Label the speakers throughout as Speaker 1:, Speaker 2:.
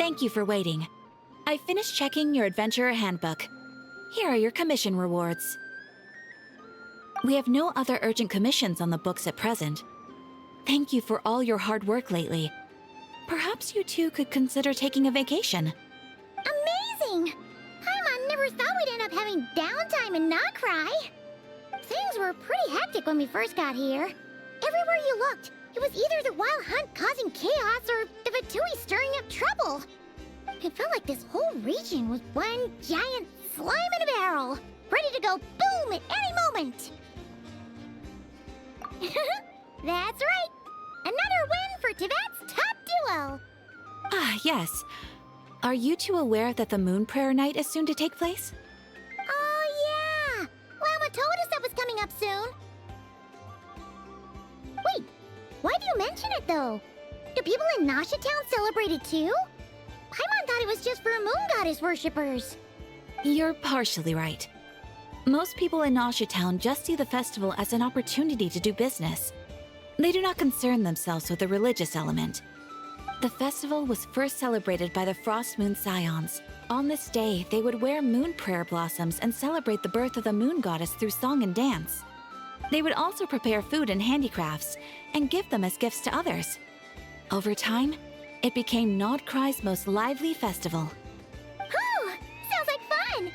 Speaker 1: Thank you for waiting. I finished checking your adventurer handbook. Here are your commission rewards. We have no other urgent commissions on the books at present. Thank you for all your hard work lately. Perhaps you two could consider taking a vacation.
Speaker 2: Amazing! Paimon never thought we'd end up having downtime in Nod Krai. Things were pretty hectic when we first got here. Everywhere you looked, it was either the Wild Hunt causing chaos or the Fatui stirring up trouble. It felt like this whole region was one giant slime in a barrel, ready to go boom at any moment. That's right! Another win for Tibet's top duo!
Speaker 1: Ah, yes. Are you two aware that the Moon Prayer Night is soon to take place?
Speaker 2: Oh, yeah! Llama told us that was coming up soon. Wait, why do you mention it, though? Do people in Nasha Town celebrate it, too? Paimon thought it was just for moon goddess worshippers.
Speaker 1: You're partially right. Most people in Nasha Town just see the festival as an opportunity to do business. They do not concern themselves with the religious element. The festival was first celebrated by the Frost Moon Scions. On this day, they would wear moon prayer blossoms and celebrate the birth of the moon goddess through song and dance. They would also prepare food and handicrafts and give them as gifts to others. Over time, it became Nod Krai's most lively festival.
Speaker 2: Oh, sounds like fun!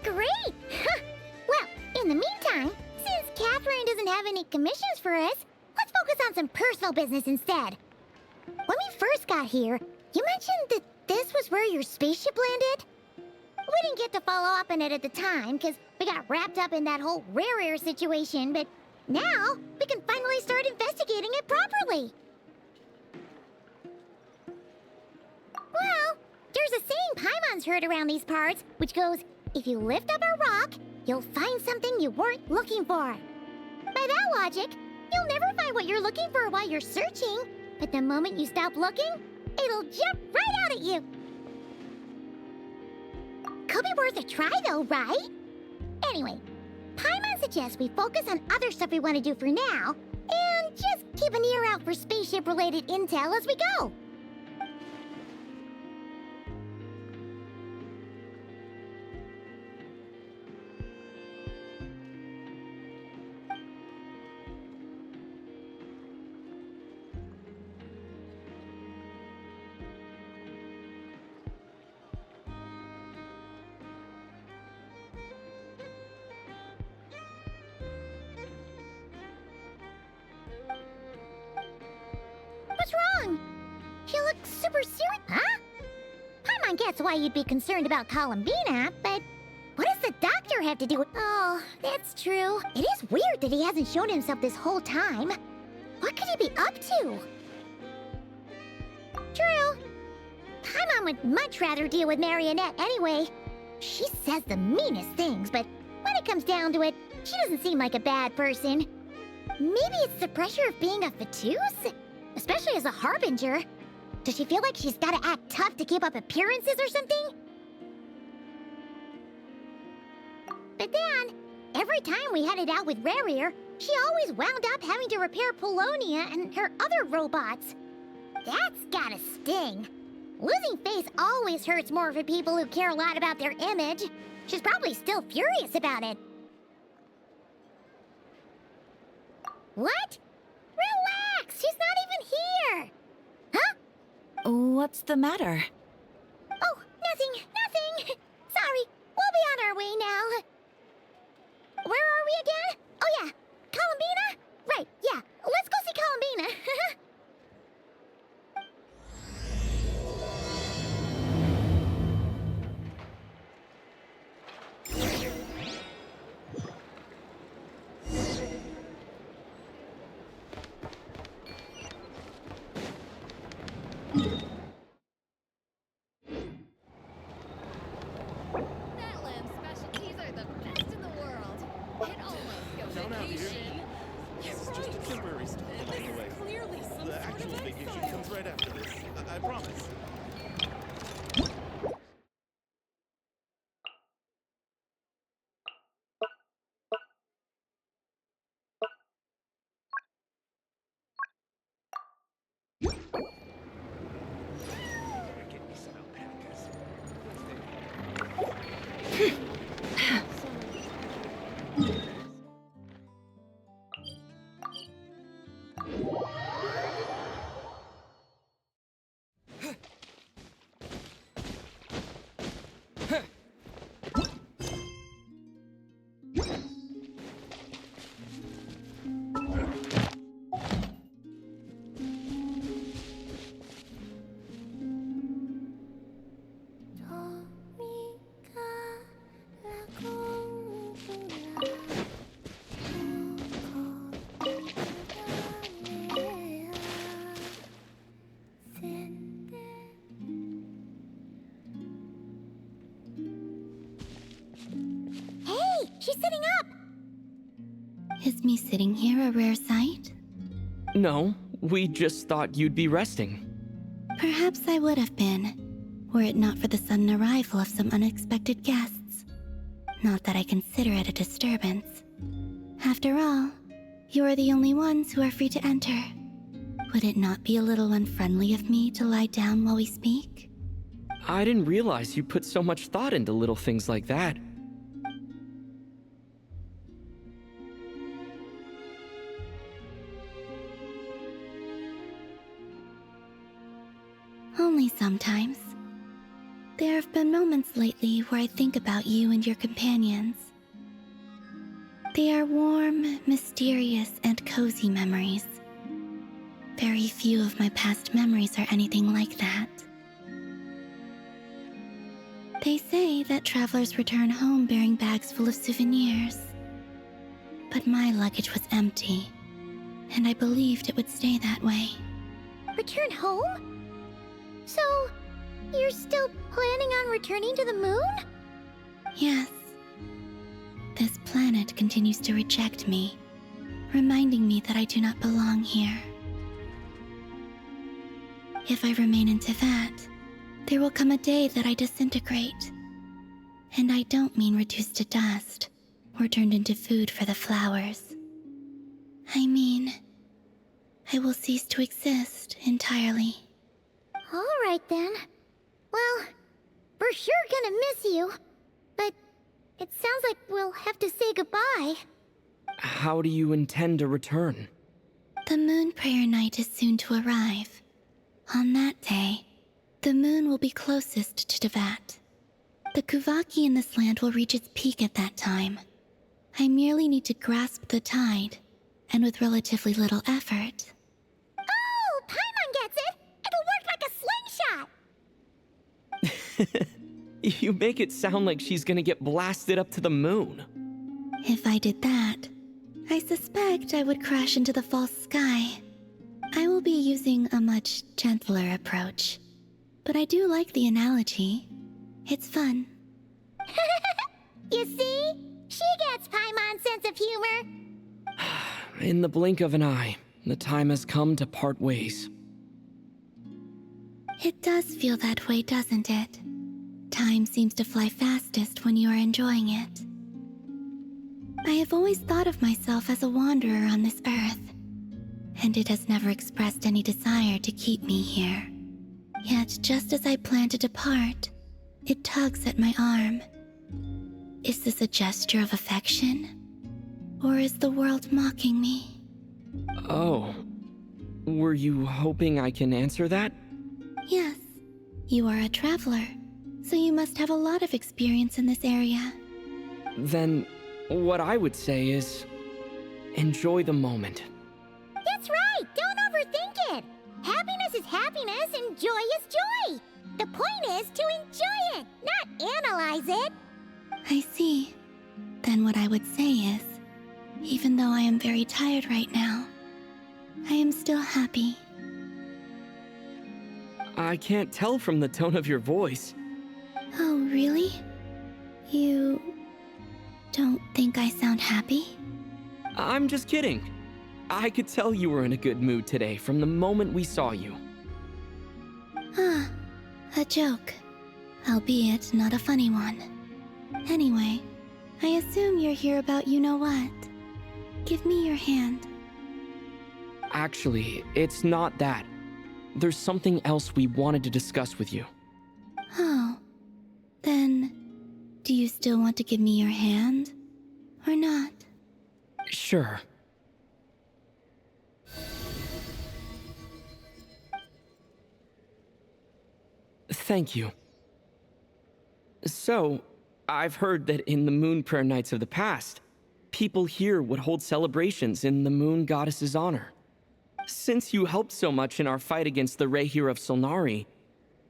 Speaker 2: Great! Well, in the meantime, since Catherine doesn't have any commissions for us, let's focus on some personal business instead. When we first got here, you mentioned that this was where your spaceship landed? We didn't get to follow up on it at the time, because we got wrapped up in that whole rare air situation, but now we can finally start investigating it properly. Well, there's a saying Paimon's heard around these parts, which goes, if you lift up a rock, you'll find something you weren't looking for. By that logic, you'll never find what you're looking for while you're searching, but the moment you stop looking, it'll jump right out at you. Could be worth a try though, right? Anyway, Paimon suggests we focus on other stuff we want to do for now, and just keep an ear out for spaceship-related intel as we go. What's wrong? You look super serious, huh? Paimon gets why you'd be concerned about Columbina, but what does the doctor have to do with... Oh, that's true. It is weird that he hasn't shown himself this whole time. What could he be up to? True. Paimon would much rather deal with Marionette anyway. She says the meanest things, but when it comes down to it, she doesn't seem like a bad person. Maybe it's the pressure of being a Fatus? Especially as a Harbinger. Does she feel like she's gotta act tough to keep up appearances or something? But then, every time we headed out with Rarier, she always wound up having to repair Polonia and her other robots. That's gotta sting. Losing face always hurts more for people who care a lot about their image. She's probably still furious about it. What? Relax! She's not even here! Huh?
Speaker 1: What's the matter?
Speaker 2: Oh, nothing. Sorry, we'll be on our way now. Where are we again? Oh yeah, Columbina? Right, yeah, let's go see Columbina.
Speaker 3: That lamb specialties are the best in the world. It almost goes
Speaker 4: Down out here.
Speaker 3: vacation.
Speaker 4: This is just a temporary stop along the way.
Speaker 3: Clearly some
Speaker 4: The
Speaker 3: sort
Speaker 4: actual
Speaker 3: of
Speaker 4: vacation
Speaker 3: exile.
Speaker 4: comes right after this. I promise.
Speaker 2: sitting up?
Speaker 5: Is me sitting here a rare sight?
Speaker 6: No, we just thought you'd be resting.
Speaker 5: Perhaps I would have been, were it not for the sudden arrival of some unexpected guests. Not that I consider it a disturbance. After all, you are the only ones who are free to enter. Would it not be a little unfriendly of me to lie down while we speak?
Speaker 6: I didn't realize you put so much thought into little things like that.
Speaker 5: Only sometimes. There have been moments lately where I think about you and your companions. They are warm, mysterious, and cozy memories. Very few of my past memories are anything like that. They say that travelers return home bearing bags full of souvenirs. But my luggage was empty, and I believed it would stay that way.
Speaker 2: Return home? So, you're still planning on returning to the moon?
Speaker 5: Yes. This planet continues to reject me, reminding me that I do not belong here. If I remain into that, there will come a day that I disintegrate. And I don't mean reduced to dust or turned into food for the flowers. I mean, I will cease to exist entirely.
Speaker 2: Alright then. Well, we're sure gonna miss you. But it sounds like we'll have to say goodbye.
Speaker 6: How do you intend to return?
Speaker 5: The moon prayer night is soon to arrive. On that day, the moon will be closest to Devat. The Kuvaki in this land will reach its peak at that time. I merely need to grasp the tide, and with relatively little effort.
Speaker 2: Oh, Paimon gets it! It'll work like a slingshot!
Speaker 6: You make it sound like she's gonna get blasted up to the moon.
Speaker 5: If I did that, I suspect I would crash into the false sky. I will be using a much gentler approach. But I do like the analogy. It's fun.
Speaker 2: You see? She gets Paimon's sense of humor.
Speaker 6: In the blink of an eye, the time has come to part ways.
Speaker 5: It does feel that way, doesn't it? Time seems to fly fastest when you are enjoying it. I have always thought of myself as a wanderer on this earth, and it has never expressed any desire to keep me here. Yet, just as I plan to depart, it tugs at my arm. Is this a gesture of affection? Or is the world mocking me?
Speaker 6: Oh. Were you hoping I can answer that?
Speaker 5: Yes. You are a traveler, so you must have a lot of experience in this area.
Speaker 6: Then, what I would say is, enjoy the moment.
Speaker 2: That's right! Don't overthink it! Happiness is happiness and joy is joy! The point is to enjoy it, not analyze it!
Speaker 5: I see. Then what I would say is, even though I am very tired right now, I am still happy.
Speaker 6: I can't tell from the tone of your voice.
Speaker 5: Oh, really? You don't think I sound happy?
Speaker 6: I'm just kidding. I could tell you were in a good mood today from the moment we saw you.
Speaker 5: Ah, a joke. Albeit not a funny one. Anyway, I assume you're here about you-know-what. Give me your hand.
Speaker 6: Actually, it's not that. There's something else we wanted to discuss with you.
Speaker 5: Oh. Then, do you still want to give me your hand? Or not?
Speaker 6: Sure. Thank you. So, I've heard that in the moon prayer nights of the past, people here would hold celebrations in the moon goddess's honor. Since you helped so much in our fight against the Rehir of Solnari,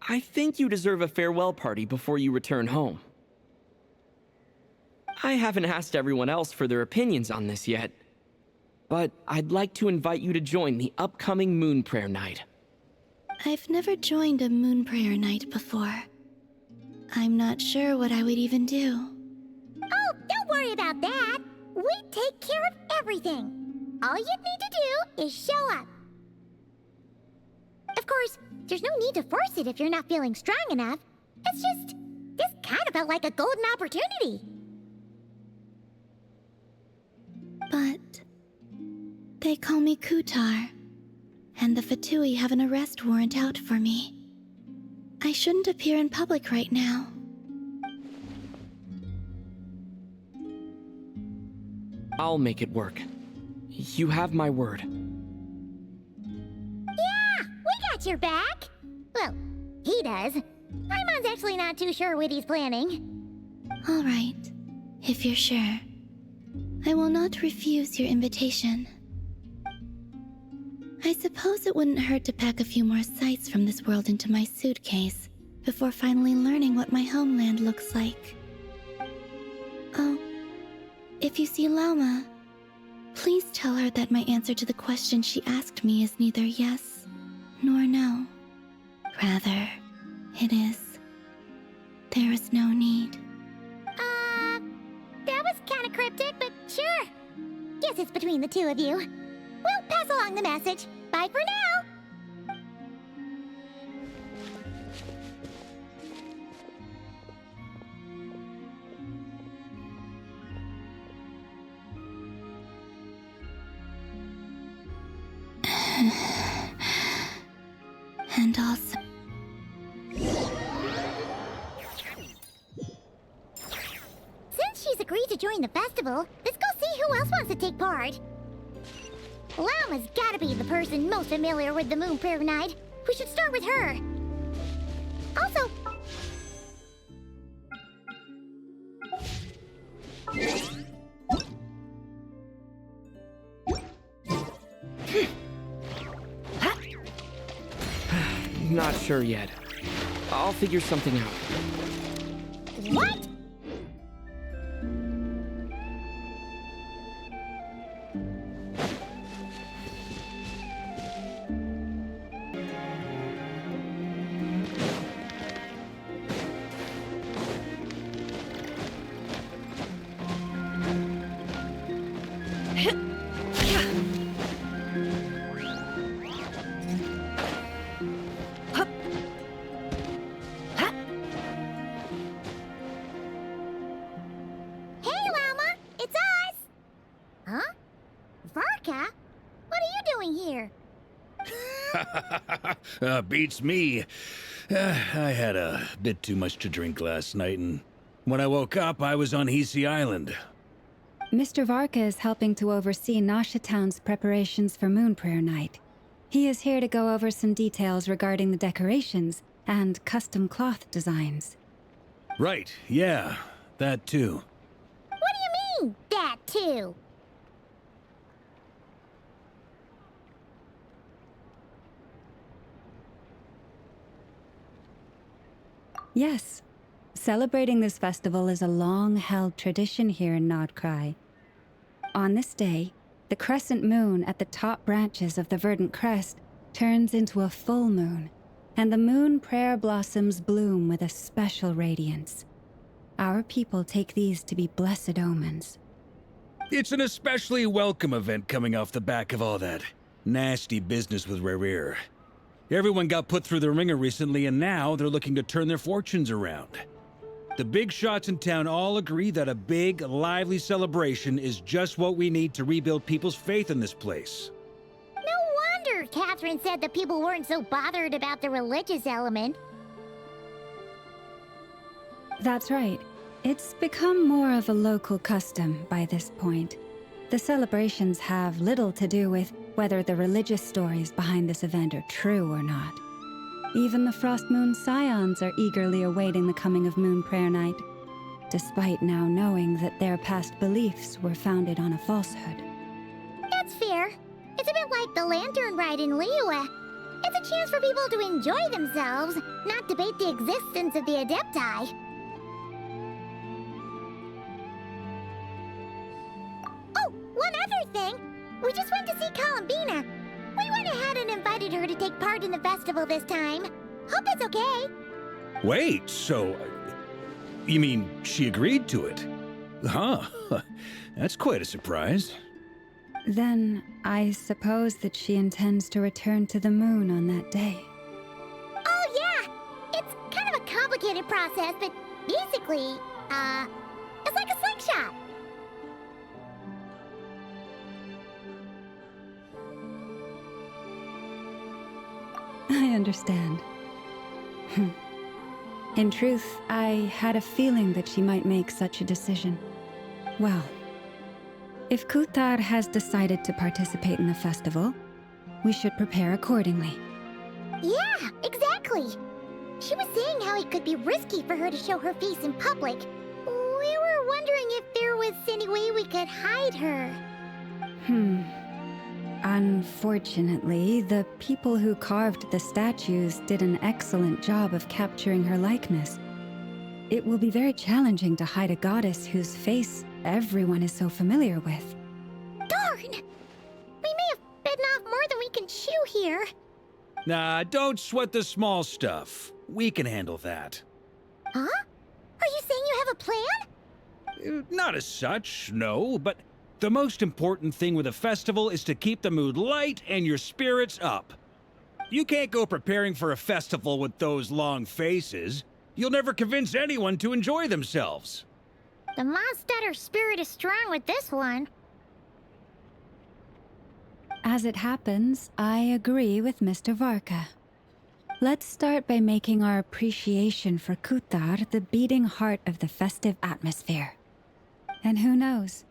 Speaker 6: I think you deserve a farewell party before you return home. I haven't asked everyone else for their opinions on this yet, but I'd like to invite you to join the upcoming moon prayer night.
Speaker 5: I've never joined a moon prayer night before. I'm not sure what I would even do.
Speaker 2: Oh, don't Don't worry about that. We take care of everything. All you need to do is show up. Of course, there's no need to force it if you're not feeling strong enough. It's just, this kind of felt like a golden opportunity.
Speaker 5: But they call me Kutar, and the Fatui have an arrest warrant out for me. I shouldn't appear in public right now.
Speaker 6: I'll make it work. You have my word.
Speaker 2: Yeah, we got your back. Well, he does. Paimon's actually not too sure what he's planning.
Speaker 5: All right, if you're sure. I will not refuse your invitation. I suppose it wouldn't hurt to pack a few more sights from this world into my suitcase before finally learning what my homeland looks like. Oh, if you see Lauma, please tell her that my answer to the question she asked me is neither yes nor no. Rather, it is, there is no need.
Speaker 2: That was kind of cryptic, but sure. Guess it's between the two of you. We'll pass along the message. Bye for now.
Speaker 5: And also...
Speaker 2: Since she's agreed to join the festival, let's go see who else wants to take part. Lauma's gotta be the person most familiar with the Moon Prayer Night. We should start with her. Also...
Speaker 6: Not sure yet. I'll figure something out.
Speaker 2: What?
Speaker 7: Beats me. I had a bit too much to drink last night, and when I woke up, I was on Hisi Island.
Speaker 8: Mr. Varka is helping to oversee Nasha Town's preparations for Moon Prayer Night. He is here to go over some details regarding the decorations and custom cloth designs.
Speaker 7: Right, yeah, that too.
Speaker 2: What do you mean, that too?
Speaker 8: Yes. Celebrating this festival is a long-held tradition here in Nod Krai. On this day, the crescent moon at the top branches of the verdant crest turns into a full moon, and the moon prayer blossoms bloom with a special radiance. Our people take these to be blessed omens.
Speaker 7: It's an especially welcome event coming off the back of all that nasty business with Rare. Everyone got put through the ringer recently, and now they're looking to turn their fortunes around. The big shots in town all agree that a big, lively celebration is just what we need to rebuild people's faith in this place.
Speaker 2: No wonder Catherine said the people weren't so bothered about the religious element.
Speaker 8: That's right. It's become more of a local custom by this point. The celebrations have little to do with whether the religious stories behind this event are true or not. Even the Frost Moon Scions are eagerly awaiting the coming of Moon Prayer Night, despite now knowing that their past beliefs were founded on a falsehood.
Speaker 2: That's fair. It's a bit like the Lantern Ride in Liyue. It's a chance for people to enjoy themselves, not debate the existence of the Adepti. Oh, one other thing! We just went to see Columbina. We went ahead and invited her to take part in the festival this time. Hope it's okay.
Speaker 7: Wait, so... you mean she agreed to it? Huh. That's quite a surprise.
Speaker 8: Then I suppose that she intends to return to the moon on that day.
Speaker 2: Oh, yeah! It's kind of a complicated process, but basically, it's like a slingshot.
Speaker 8: I understand. In truth, I had a feeling that she might make such a decision. Well, if Kuthar has decided to participate in the festival, we should prepare accordingly.
Speaker 2: Yeah, exactly. She was saying how it could be risky for her to show her face in public. We were wondering if there was any way we could hide her.
Speaker 8: Unfortunately, the people who carved the statues did an excellent job of capturing her likeness. It will be very challenging to hide a goddess whose face everyone is so familiar with.
Speaker 2: Darn! We may have bitten off more than we can chew here.
Speaker 7: Nah, don't sweat the small stuff. We can handle that.
Speaker 2: Huh? Are you saying you have a plan?
Speaker 7: Not as such, no, but the most important thing with a festival is to keep the mood light and your spirits up. You can't go preparing for a festival with those long faces. You'll never convince anyone to enjoy themselves.
Speaker 2: The Mondstatter spirit is strong with this one.
Speaker 8: As it happens, I agree with Mr. Varka. Let's start by making our appreciation for Kuthar the beating heart of the festive atmosphere. And who knows?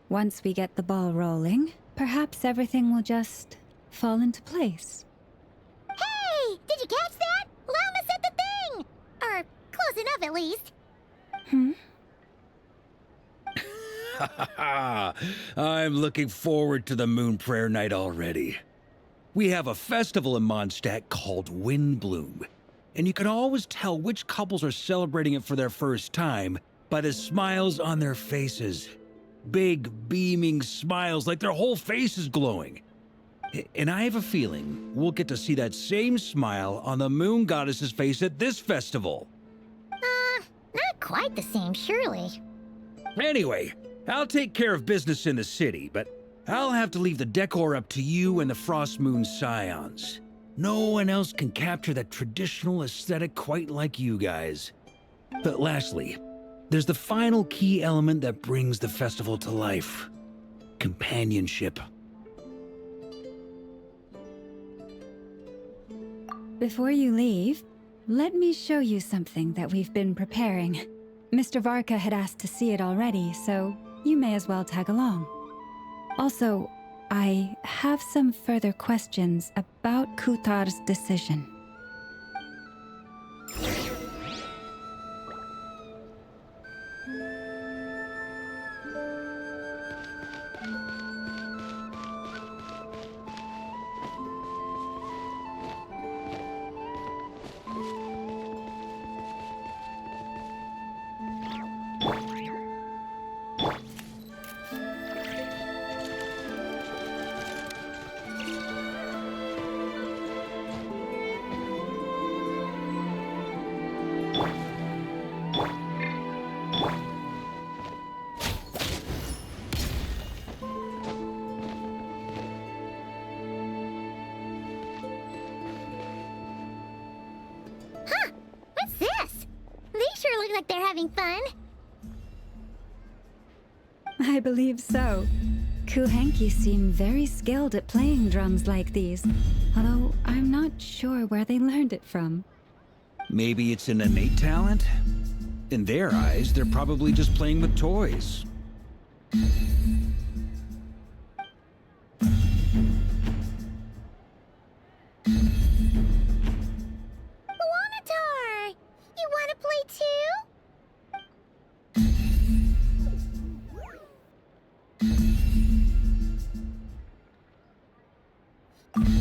Speaker 8: Once we get the ball rolling, perhaps everything will just fall into place.
Speaker 2: Hey! Did you catch that? Llama said the thing! Or close enough, at least.
Speaker 7: I'm looking forward to the Moon Prayer Night already. We have a festival in Mondstadt called Windbloom, and you can always tell which couples are celebrating it for their first time by the smiles on their faces. Big, beaming smiles like their whole face is glowing. And I have a feeling we'll get to see that same smile on the Moon Goddess's face at this festival.
Speaker 2: Not quite the same, surely.
Speaker 7: Anyway, I'll take care of business in the city, but I'll have to leave the decor up to you and the Frost Moon Scions. No one else can capture that traditional aesthetic quite like you guys. But lastly, there's the final key element that brings the festival to life. Companionship.
Speaker 8: Before you leave, let me show you something that we've been preparing. Mr. Varka had asked to see it already, so you may as well tag along. Also, I have some further questions about Kuthar's decision.
Speaker 2: What's this? They sure look like they're having fun.
Speaker 8: I believe so. Kuhenki seem very skilled at playing drums like these, although I'm not sure where they learned it from.
Speaker 7: Maybe it's an innate talent? In their eyes, they're probably just playing with toys.
Speaker 2: Wanatar! You want to play too?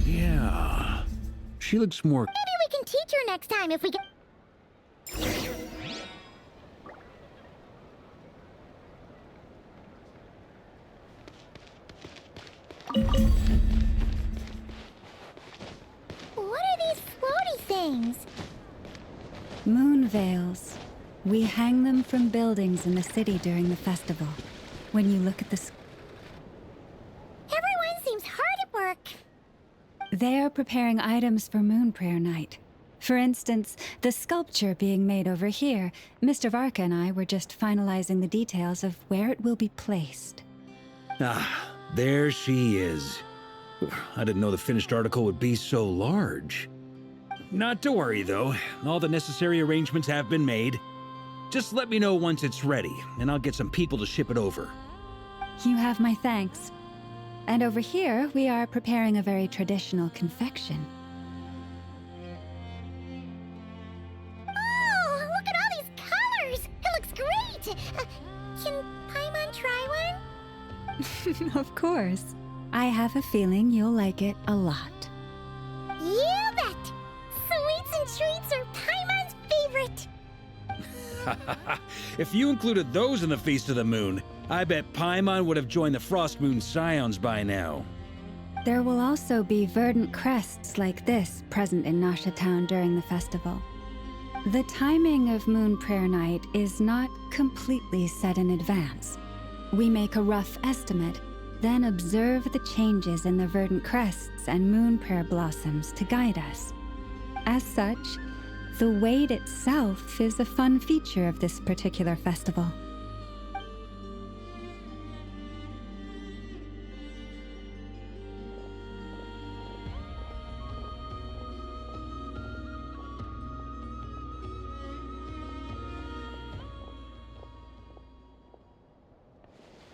Speaker 7: Yeah. She looks more...
Speaker 2: Maybe we can teach her next time if we get... What are these floaty things?
Speaker 8: Moon veils. We hang them from buildings in the city during the festival. When you look at the
Speaker 2: Everyone seems hard at work.
Speaker 8: they are preparing items for Moon Prayer Night. For instance, the sculpture being made over here, Mr. Varka and I were just finalizing the details of where it will be placed.
Speaker 7: Ah, there she is. I didn't know the finished article would be so large. Not to worry, though. All the necessary arrangements have been made. Just let me know once it's ready, and I'll get some people to ship it over.
Speaker 8: You have my thanks. And over here, we are preparing a very traditional confection.
Speaker 2: Oh, look at all these colors! It looks great! Can Paimon try one?
Speaker 8: Of course. I have a feeling you'll like it a lot.
Speaker 2: You bet! Sweets and treats are Paimon's favorite!
Speaker 7: If you included those in the Feast of the Moon, I bet Paimon would have joined the Frost Moon Scions by now.
Speaker 8: There will also be verdant crests like this present in Nasha Town during the festival. The timing of Moon Prayer Night is not completely set in advance. We make a rough estimate, then observe the changes in the verdant crests and moon prayer blossoms to guide us. As such, the wait itself is a fun feature of this particular festival.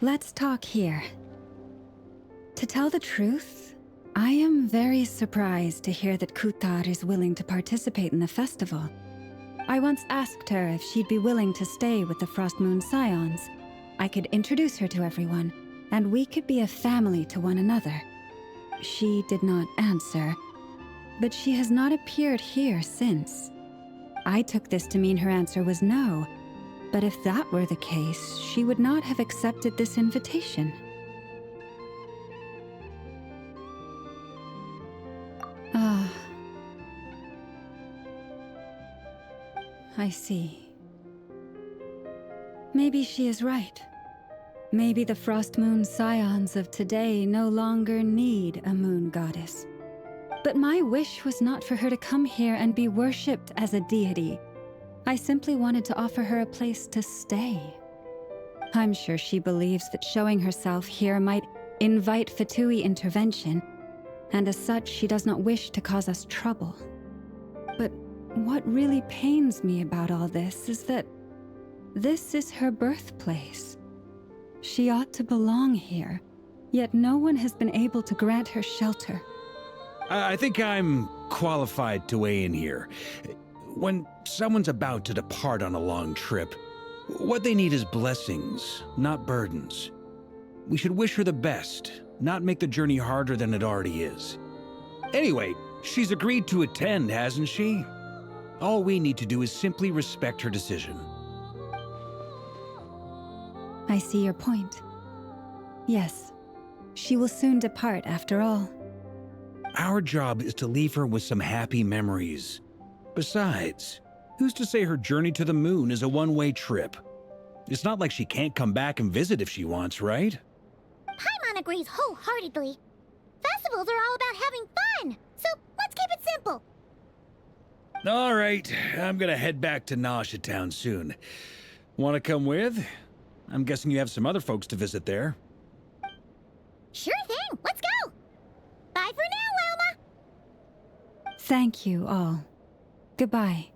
Speaker 8: Let's talk here. To tell the truth, I am very surprised to hear that Kutar is willing to participate in the festival. I once asked her if she'd be willing to stay with the Frost Moon Scions. I could introduce her to everyone, and we could be a family to one another. She did not answer, but she has not appeared here since. I took this to mean her answer was no, but if that were the case, she would not have accepted this invitation. Ah. I see. Maybe she is right. Maybe the Frost Moon Scions of today no longer need a moon goddess. But my wish was not for her to come here and be worshipped as a deity. I simply wanted to offer her a place to stay. I'm sure she believes that showing herself here might invite Fatui intervention, and as such, she does not wish to cause us trouble. But what really pains me about all this is that this is her birthplace. She ought to belong here, yet no one has been able to grant her shelter.
Speaker 7: I think I'm qualified to weigh in here. When someone's about to depart on a long trip, what they need is blessings, not burdens. We should wish her the best, not make the journey harder than it already is. Anyway, she's agreed to attend, hasn't she? All we need to do is simply respect her decision.
Speaker 8: I see your point. Yes, she will soon depart after all.
Speaker 7: Our job is to leave her with some happy memories. Besides, who's to say her journey to the moon is a one-way trip? It's not like she can't come back and visit if she wants, right?
Speaker 2: Paimon agrees wholeheartedly. Festivals are all about having fun, so let's keep it simple.
Speaker 7: All right, I'm gonna head back to Nasha Town soon. Want to come with? I'm guessing you have some other folks to visit there.
Speaker 2: Sure thing, let's go! Bye for now, Wilma!
Speaker 8: Thank you all. Goodbye.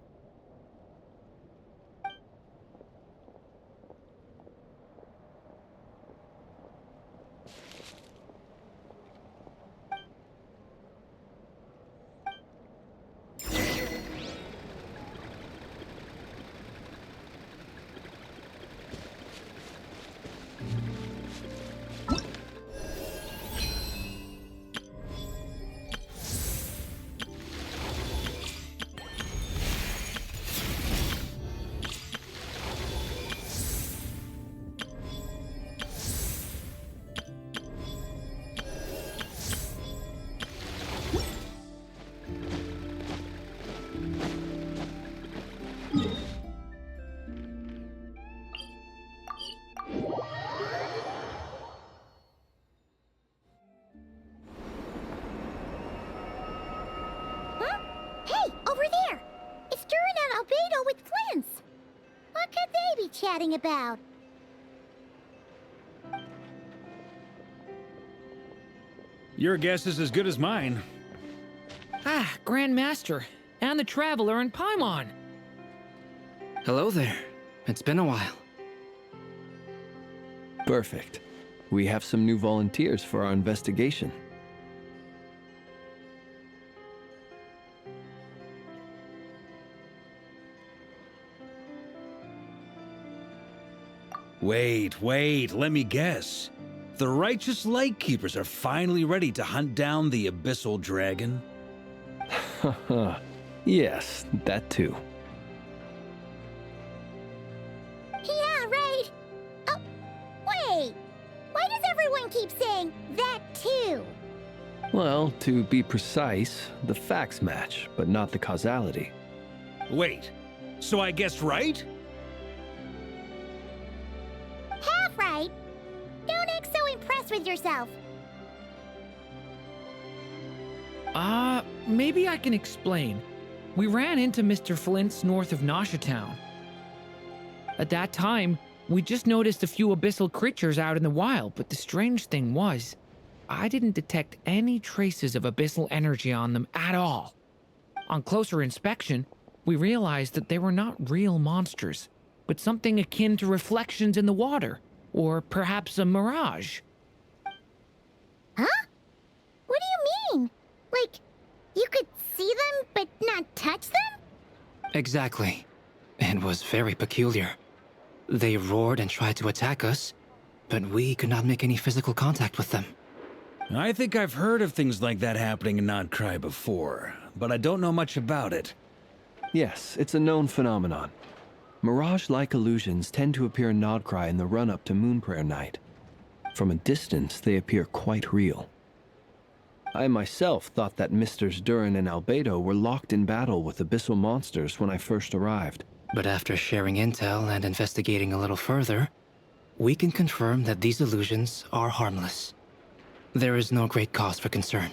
Speaker 2: they chatting about?
Speaker 7: Your guess is as good as mine.
Speaker 9: Ah, Grand Master, and the Traveler in Paimon.
Speaker 6: Hello there. It's been a while.
Speaker 10: Perfect. We have some new volunteers for our investigation.
Speaker 7: Wait, let me guess. The righteous Lightkeepers are finally ready to hunt down the Abyssal Dragon?
Speaker 10: Haha. Yes, that too.
Speaker 2: Yeah, right. Oh, wait. Why does everyone keep saying that too?
Speaker 10: Well, to be precise, the facts match, but not the causality.
Speaker 7: Wait, so I guessed right?
Speaker 2: Half right. Don't act so impressed with yourself.
Speaker 9: Maybe I can explain. We ran into Mr. Flint's north of Nosha Town. At that time, we just noticed a few abyssal creatures out in the wild, but the strange thing was, I didn't detect any traces of abyssal energy on them at all. On closer inspection, we realized that they were not real monsters, but something akin to reflections in the water, or perhaps a mirage.
Speaker 2: Huh? What do you mean? Like, you could see them but not touch them?
Speaker 11: Exactly. It was very peculiar. They roared and tried to attack us, but we could not make any physical contact with them.
Speaker 7: I think I've heard of things like that happening in Nod Krai before, but I don't know much about it.
Speaker 10: Yes, it's a known phenomenon. Mirage-like illusions tend to appear in Nod Krai in the run-up to Moonprayer Night. From a distance, they appear quite real. I myself thought that Misters Durin and Albedo were locked in battle with abyssal monsters when I first arrived.
Speaker 11: But after sharing intel and investigating a little further, we can confirm that these illusions are harmless. There is no great cause for concern.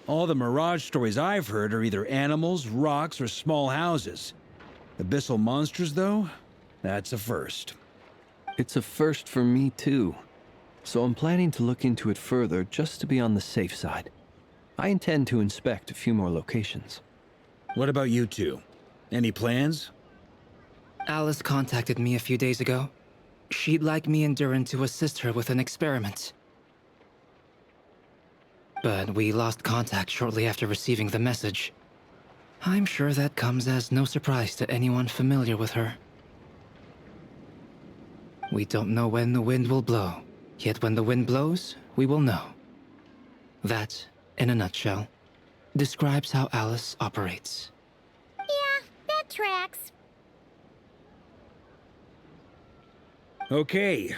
Speaker 7: All the Mirage stories I've heard are either animals, rocks, or small houses. Abyssal monsters, though? That's a first.
Speaker 10: It's a first for me, too. So I'm planning to look into it further just to be on the safe side. I intend to inspect a few more locations.
Speaker 7: What about you two? Any plans?
Speaker 11: Alice contacted me a few days ago. She'd like me and Durin to assist her with an experiment. But we lost contact shortly after receiving the message. I'm sure that comes as no surprise to anyone familiar with her. We don't know when the wind will blow, yet when the wind blows, we will know. That, in a nutshell, describes how Alice operates.
Speaker 2: Yeah, that tracks.
Speaker 7: Okay.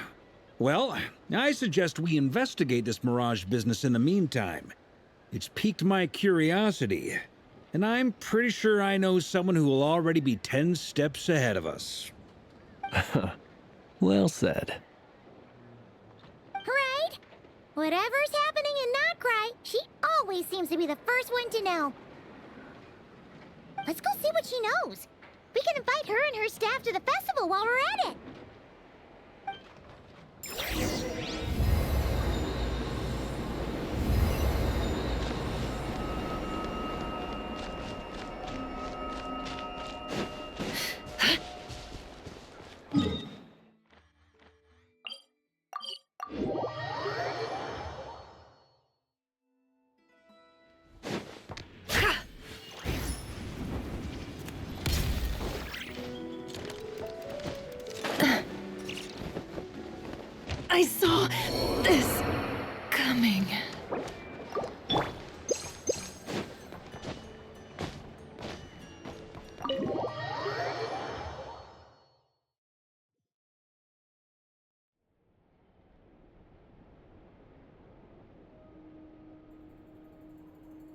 Speaker 7: Well, I suggest we investigate this Mirage business in the meantime. It's piqued my curiosity, and I'm pretty sure I know someone who will already be 10 steps ahead of us.
Speaker 10: Well said.
Speaker 2: Right? Whatever's happening in Nod Krai, she always seems to be the first one to know. Let's go see what she knows. We can invite her and her staff to the festival while we're at it.
Speaker 1: I saw this coming.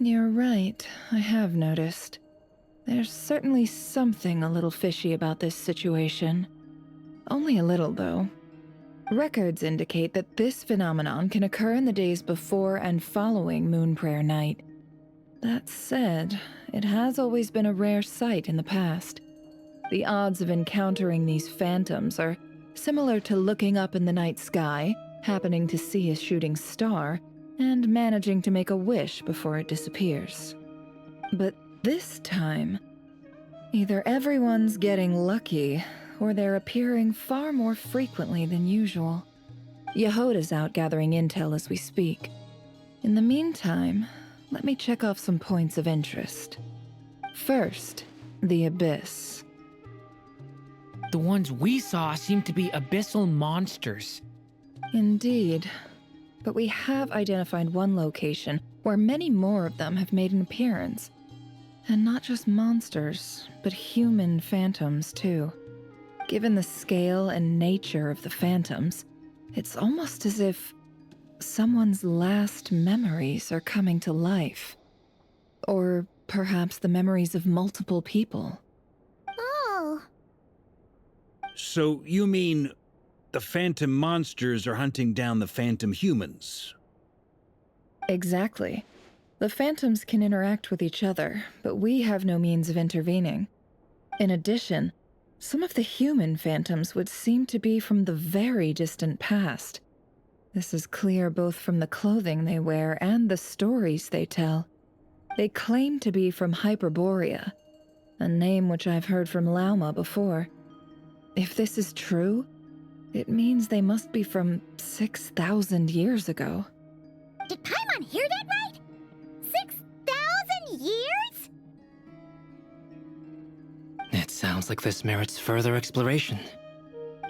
Speaker 12: You're right, I have noticed. There's certainly something a little fishy about this situation. Only a little, though. Records indicate that this phenomenon can occur in the days before and following Moonprayer Night. That said, it has always been a rare sight in the past. The odds of encountering these phantoms are similar to looking up in the night sky, happening to see a shooting star, and managing to make a wish before it disappears. But this time, either everyone's getting lucky, or they're appearing far more frequently than usual. Yehoda's out gathering intel as we speak. In the meantime, let me check off some points of interest. First, the Abyss.
Speaker 9: The ones we saw seem to be abyssal monsters.
Speaker 12: Indeed. But we have identified one location where many more of them have made an appearance. And not just monsters, but human phantoms too. Given the scale and nature of the phantoms, it's almost as if someone's last memories are coming to life. Or perhaps the memories of multiple people.
Speaker 2: Oh.
Speaker 7: So you mean the phantom monsters are hunting down the phantom humans?
Speaker 12: Exactly. The phantoms can interact with each other, but we have no means of intervening. In addition, some of the human phantoms would seem to be from the very distant past. This is clear both from the clothing they wear and the stories they tell. They claim to be from Hyperborea, a name which I've heard from Lauma before. If this is true, it means they must be from 6,000 years ago.
Speaker 2: Did Paimon hear that right? 6,000 years?
Speaker 11: It sounds like this merits further exploration.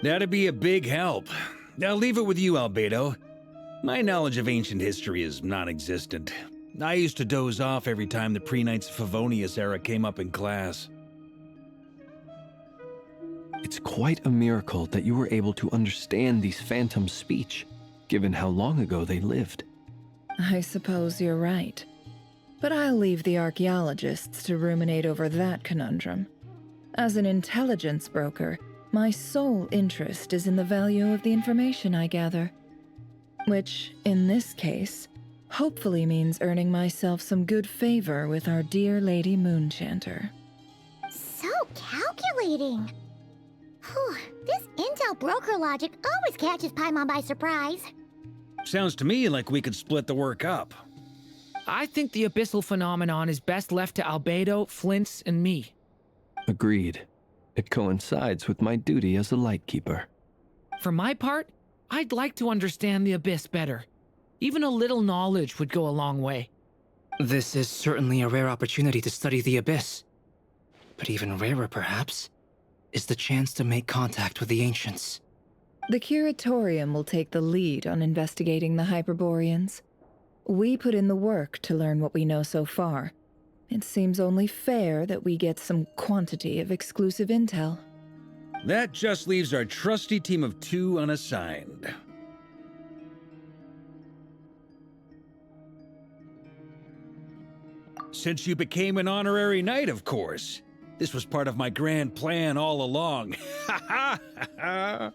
Speaker 7: That'd be a big help. I'll leave it with you, Albedo. My knowledge of ancient history is non-existent. I used to doze off every time the pre-Knights of Favonius era came up in class.
Speaker 10: It's quite a miracle that you were able to understand these phantoms' speech, given how long ago they lived.
Speaker 12: I suppose you're right. But I'll leave the archaeologists to ruminate over that conundrum. As an intelligence broker, my sole interest is in the value of the information I gather. Which, in this case, hopefully means earning myself some good favor with our dear Lady Moonchanter.
Speaker 2: So calculating. Whew, this intel broker logic always catches Paimon by surprise.
Speaker 7: Sounds to me like we could split the work up.
Speaker 9: I think the abyssal phenomenon is best left to Albedo, Flints, and me.
Speaker 10: Agreed. It coincides with my duty as a lightkeeper.
Speaker 9: For my part, I'd like to understand the abyss better. Even a little knowledge would go a long way.
Speaker 11: This is certainly a rare opportunity to study the abyss. But even rarer, perhaps, is the chance to make contact with the ancients.
Speaker 12: The Curatorium will take the lead on investigating the Hyperboreans. We put in the work to learn what we know so far. It seems only fair that we get some quantity of exclusive intel.
Speaker 7: That just leaves our trusty team of 2 unassigned. Since you became an honorary knight, of course. This was part of my grand plan all along. Ha ha ha!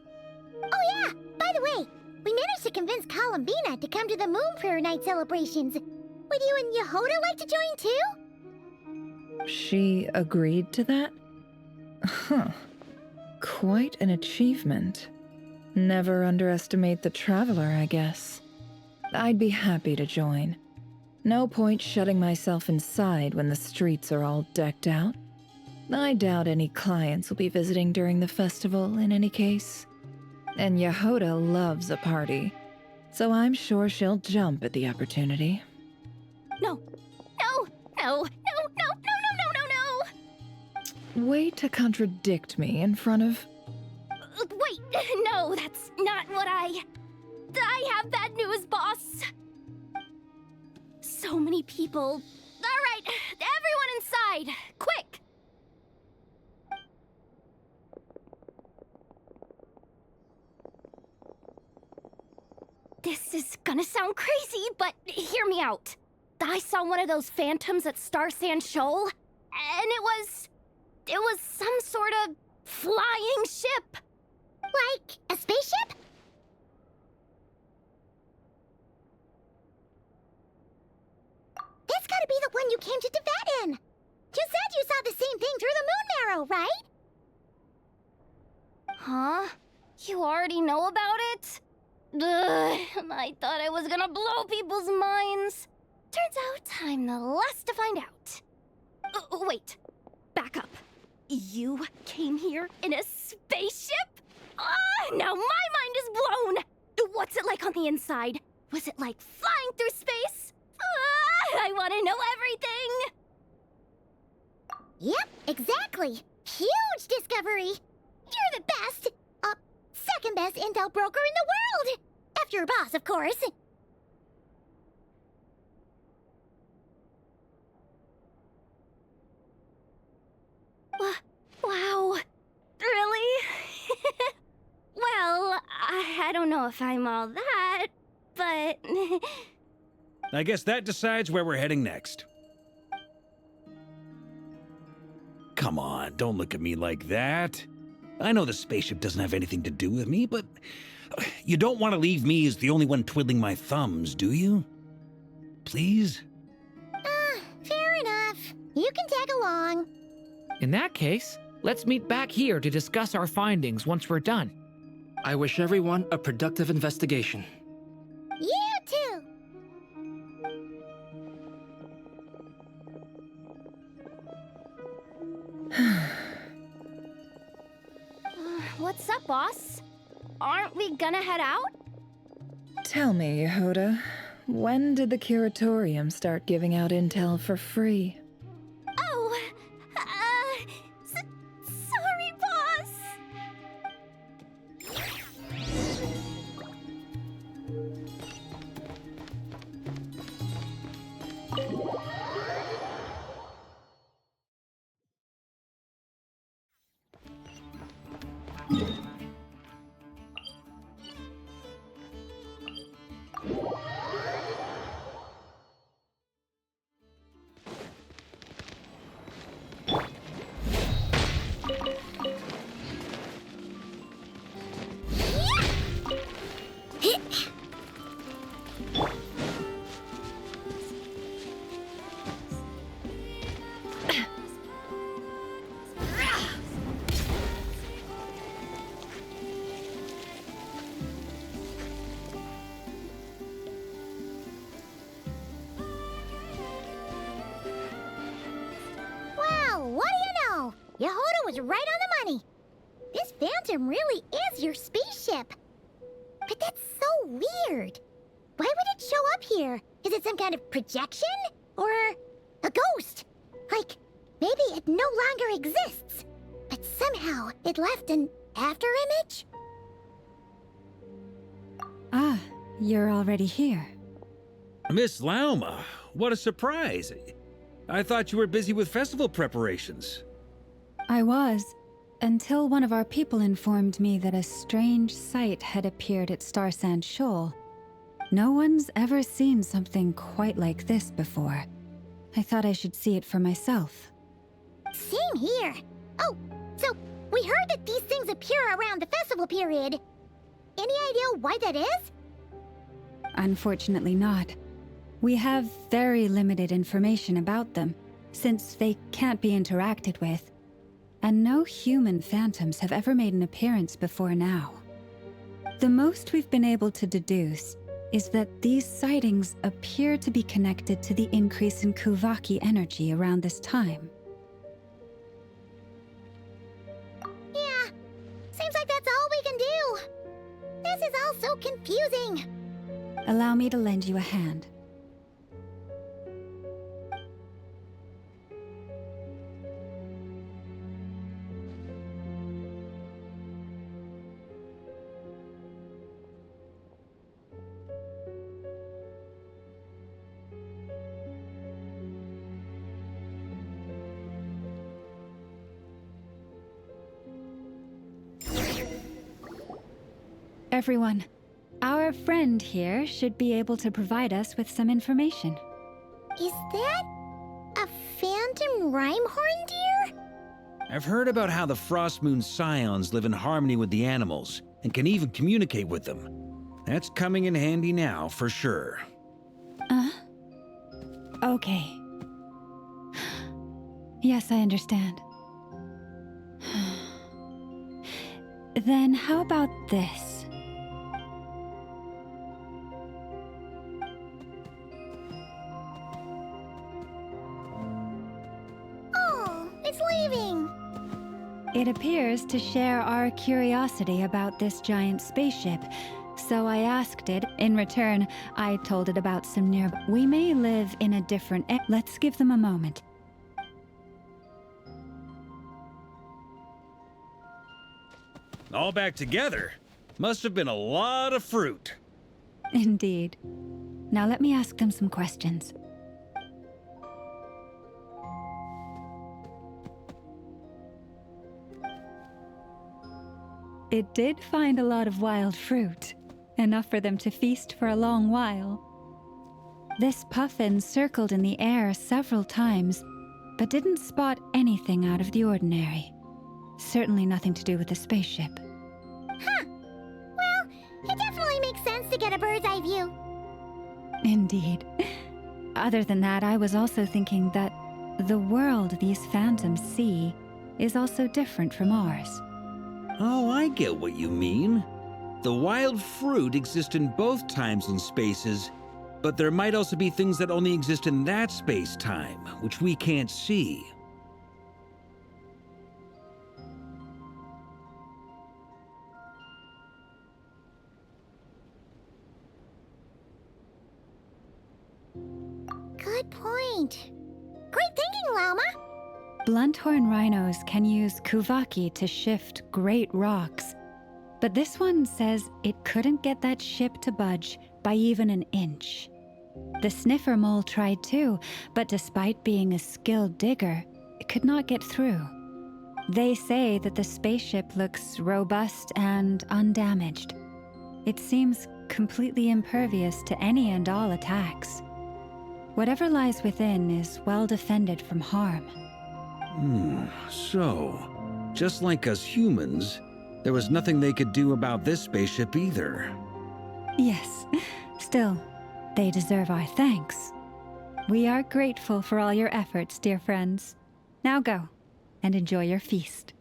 Speaker 2: Oh yeah, by the way, we managed to convince Columbina to come to the Moon Prayer Night celebrations. Would you and Yehoda like to join too?
Speaker 12: She agreed to that? Huh. Quite an achievement. Never underestimate the traveler, I guess. I'd be happy to join. No point shutting myself inside when the streets are all decked out. I doubt any clients will be visiting during the festival in any case. And Yehoda loves a party, so I'm sure she'll jump at the opportunity.
Speaker 2: No, no, no, no, no, no, no, no, no, no!
Speaker 12: Way to contradict me in front of...
Speaker 2: Wait, no, that's not what I have bad news, boss. So many people. All right, everyone inside, quick! This is gonna sound crazy, but hear me out. I saw one of those phantoms at Star Sand Shoal, and it was some sort of flying ship. Like a spaceship? That's gotta be the one you came You already know about it? Ugh, I thought I was gonna blow people's minds. Turns out I'm the last to find out. Wait, back up. You came here in a spaceship? Now my mind is blown! What's it like on the inside? Was it like flying through space? I want to know everything! Yep, exactly. Huge discovery. You're the best. Second best intel broker in the world. After your boss, of course. Wow. Really? Well, I don't know if I'm all that, but...
Speaker 7: I guess that decides where we're heading next. Come on, don't look at me like that. I know the spaceship doesn't have anything to do with me, but you don't want to leave me as the only one twiddling my thumbs, do you? Please?
Speaker 2: Fair enough. You can tag along.
Speaker 9: In that case, let's meet back here to discuss our findings once we're done.
Speaker 11: I wish everyone a productive investigation.
Speaker 2: You too. What's up, boss? Aren't we gonna head out?
Speaker 12: Tell me, Yehoda, when did the Curatorium start giving out intel for free?
Speaker 2: Oh, sorry, boss. Well, what do you know? Yehoda was right on the money. This Phantom really is your spaceship. But that's so weird. Why would it show up here? Is it some kind of projection? Or a ghost? Like, maybe it no longer exists, but somehow it left an afterimage?
Speaker 8: Ah, you're already here.
Speaker 7: Miss Lauma, what a surprise. I thought you were busy with festival preparations.
Speaker 8: I was, until one of our people informed me that a strange sight had appeared at Starsand Shoal. No one's ever seen something quite like this before. I thought I should see it for myself.
Speaker 2: Same here. Oh, so we heard that these things appear around the festival period. Any idea why that is?
Speaker 8: Unfortunately not. We have very limited information about them, since they can't be interacted with. And no human phantoms have ever made an appearance before now. The most we've been able to deduce is that these sightings appear to be connected to the increase in Kuvaki energy around this time.
Speaker 2: Yeah, seems like that's all we can do. This is all so confusing.
Speaker 8: Allow me to lend you a hand. Everyone, our friend here should be able to provide us with some information.
Speaker 2: Is that a phantom Rhymehorn deer?
Speaker 7: I've heard about how the Frostmoon Scions live in harmony with the animals and can even communicate with them. That's coming in handy now, for sure.
Speaker 8: Okay. Yes, I understand. Then how about this?
Speaker 2: Oh, it's leaving.
Speaker 8: It appears to share our curiosity about this giant spaceship, so I asked it. In return, I told it about some nearby. We may live in a different. Let's give them a moment.
Speaker 7: All back together? Must have been a lot of fruit.
Speaker 8: Indeed. Now let me ask them some questions. It did find a lot of wild fruit, enough for them to feast for a long while. This puffin circled in the air several times, but didn't spot anything out of the ordinary. Certainly nothing to do with the spaceship.
Speaker 2: Huh. Well, it definitely makes sense to get a bird's eye view.
Speaker 8: Indeed. Other than that, I was also thinking that the world these phantoms see is also different from ours.
Speaker 7: Oh, I get what you mean. The wild fruit exist in both times and spaces, but there might also be things that only exist in that space-time, which we can't see.
Speaker 2: Good point. Great thinking, Lauma.
Speaker 8: Blunthorn rhinos can use kuvaki to shift great rocks, but this one says it couldn't get that ship to budge by even an inch. The sniffer mole tried too, but despite being a skilled digger, it could not get through. They say that the spaceship looks robust and undamaged. It seems completely impervious to any and all attacks. Whatever lies within is well defended from harm.
Speaker 7: So, just like us humans, there was nothing they could do about this spaceship either.
Speaker 8: Yes, still, they deserve our thanks. We are grateful for all your efforts, dear friends. Now go, and enjoy your feast.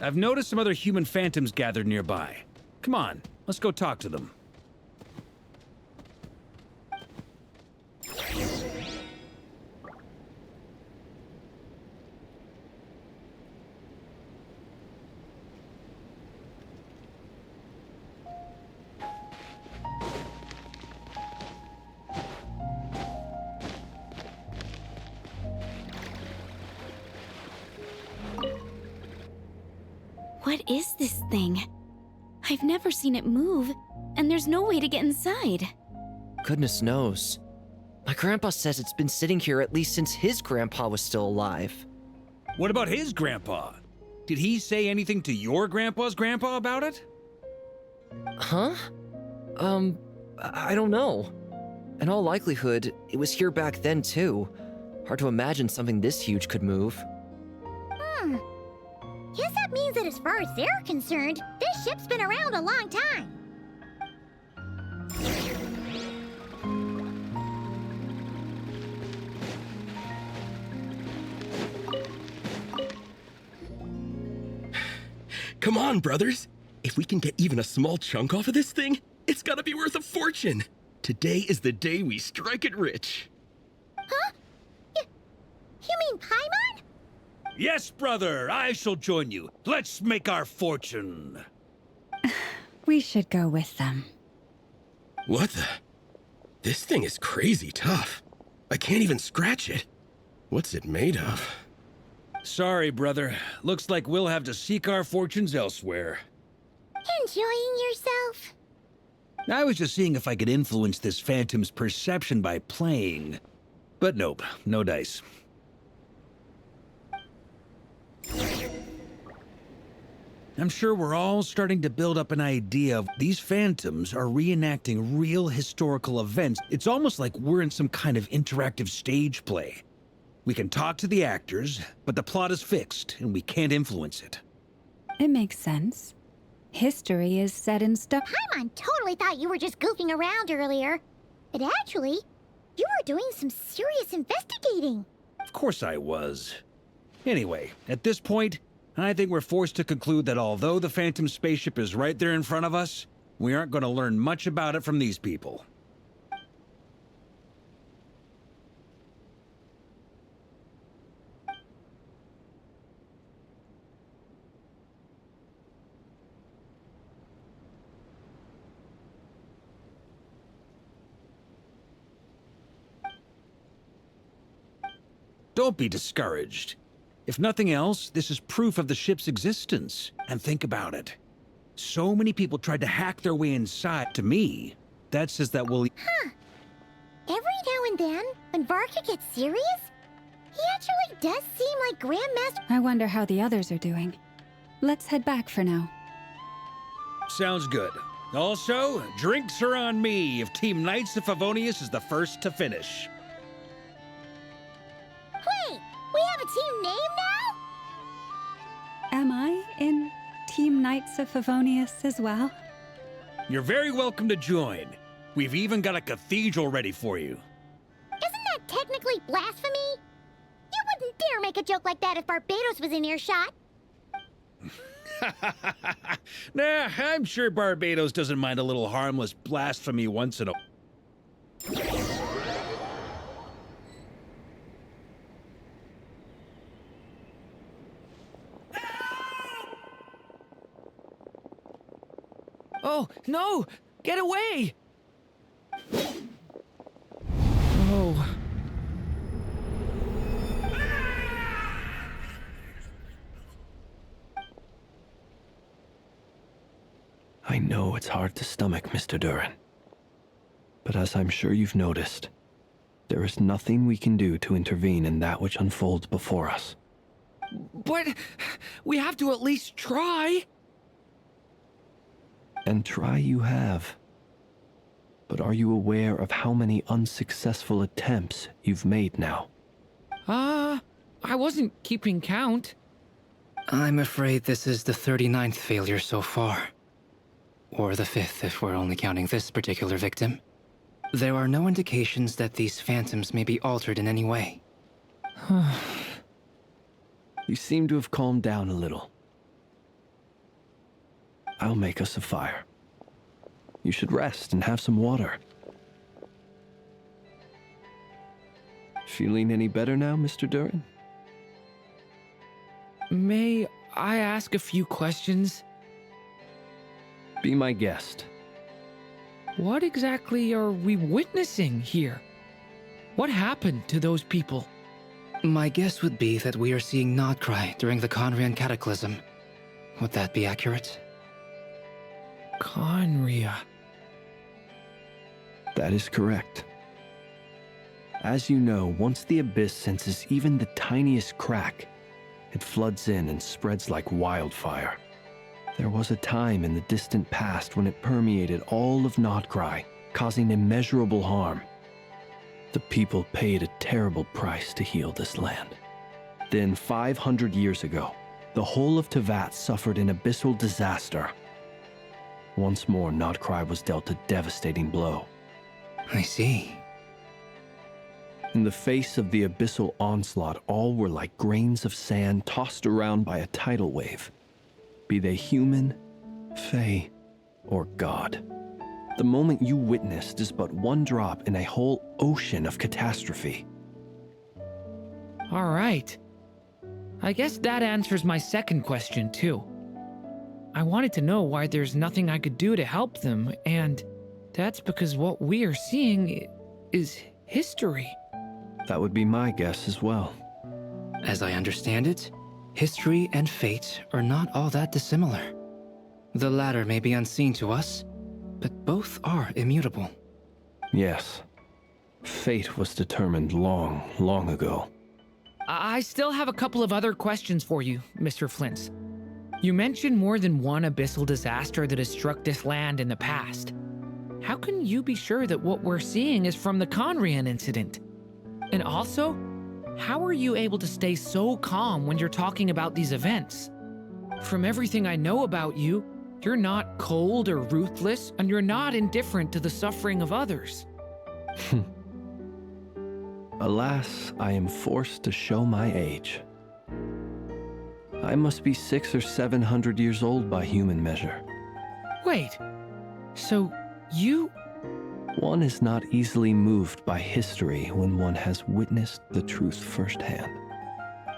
Speaker 7: I've noticed some other human phantoms gathered nearby. Come on, let's go talk to them.
Speaker 1: What is this thing? I've never seen it move, and there's no way to get inside.
Speaker 13: Goodness knows. My grandpa says it's been sitting here at least since his grandpa was still alive.
Speaker 7: What about his grandpa? Did he say anything to your grandpa's grandpa about it?
Speaker 13: Huh? I don't know. In all likelihood, it was here back then too. Hard to imagine something this huge could move.
Speaker 2: Guess that means that as far as they're concerned, this ship's been around a long time.
Speaker 14: Come on, brothers. If we can get even a small chunk off of this thing, it's gotta be worth a fortune. Today is the day we strike it rich.
Speaker 2: Huh? You mean Paimon?
Speaker 7: Yes, brother, I shall join you. Let's make our fortune.
Speaker 8: We should go with them.
Speaker 14: What the? This thing is crazy tough. I can't even scratch it. What's it made of?
Speaker 7: Sorry, brother. Looks like we'll have to seek our fortunes elsewhere.
Speaker 2: Enjoying yourself?
Speaker 7: I was just seeing if I could influence this phantom's perception by playing. But nope, no dice. I'm sure we're all starting to build up an idea of these phantoms are reenacting real historical events. It's almost like we're in some kind of interactive stage play. We can talk to the actors, but the plot is fixed, and we can't influence it.
Speaker 8: It makes sense. History is set in stone.
Speaker 2: Paimon totally thought you were just goofing around earlier. But actually, you were doing some serious investigating.
Speaker 7: Of course I was. Anyway, at this point, I think we're forced to conclude that although the Phantom spaceship is right there in front of us, we aren't going to learn much about it from these people. Don't be discouraged. If nothing else, this is proof of the ship's existence. And think about it. So many people tried to hack their way inside. To me, that says that we'll...
Speaker 2: Huh. Every now and then, when Varka gets serious, he actually does seem like Grandmaster...
Speaker 8: I wonder how the others are doing. Let's head back for now.
Speaker 7: Sounds good. Also, drinks are on me if Team Knights of Favonius is the first to finish.
Speaker 2: Wait, we have a team name now?
Speaker 8: Am I in Team Knights of Favonius as well?
Speaker 7: You're very welcome to join. We've even got a cathedral ready for you.
Speaker 2: Isn't that technically blasphemy? You wouldn't dare make a joke like that if Barbados was in earshot.
Speaker 7: Nah, I'm sure Barbados doesn't mind a little harmless blasphemy once in a...
Speaker 9: Oh, no! Get away! Oh.
Speaker 10: I know it's hard to stomach, Mr. Duran. But as I'm sure you've noticed, there is nothing we can do to intervene in that which unfolds before us.
Speaker 9: But we have to at least try.
Speaker 10: And try you have. But are you aware of how many unsuccessful attempts you've made now?
Speaker 9: I wasn't keeping count.
Speaker 11: I'm afraid this is the 39th failure so far. Or the 5th if we're only counting this particular victim. There are no indications that these phantoms may be altered in any way.
Speaker 10: You seem to have calmed down a little. I'll make us a fire. You should rest and have some water. Feeling any better now, Mr. Duran?
Speaker 9: May I ask a few questions?
Speaker 10: Be my guest.
Speaker 9: What exactly are we witnessing here? What happened to those people?
Speaker 11: My guess would be that we are seeing Nod Krai during the Conrian Cataclysm. Would that be accurate?
Speaker 9: Conria.
Speaker 10: That is correct. As you know, once the Abyss senses even the tiniest crack, it floods in and spreads like wildfire. There was a time in the distant past when it permeated all of Nod Krai, causing immeasurable harm. The people paid a terrible price to heal this land. Then, 500 years ago, the whole of Teyvat suffered an abyssal disaster. Once more, Nod Krai was dealt a devastating blow.
Speaker 11: I see.
Speaker 10: In the face of the abyssal onslaught, all were like grains of sand tossed around by a tidal wave. Be they human, fae, or god. The moment you witnessed is but one drop in a whole ocean of catastrophe.
Speaker 9: All right. I guess that answers my second question, too. I wanted to know why there's nothing I could do to help them, and that's because what we are seeing is history.
Speaker 10: That would be my guess as well.
Speaker 11: As I understand it, history and fate are not all that dissimilar. The latter may be unseen to us, but both are immutable.
Speaker 10: Yes. Fate was determined long, long ago.
Speaker 9: I still have a couple of other questions for you, Mr. Flint's. You mentioned more than one abyssal disaster that has struck this land in the past. How can you be sure that what we're seeing is from the Conrian incident? And also, how are you able to stay so calm when you're talking about these events? From everything I know about you, you're not cold or ruthless, and you're not indifferent to the suffering of others.
Speaker 10: Alas, I am forced to show my age. I must be 600 or 700 years old by human measure.
Speaker 9: Wait, so you...
Speaker 10: One is not easily moved by history when one has witnessed the truth firsthand.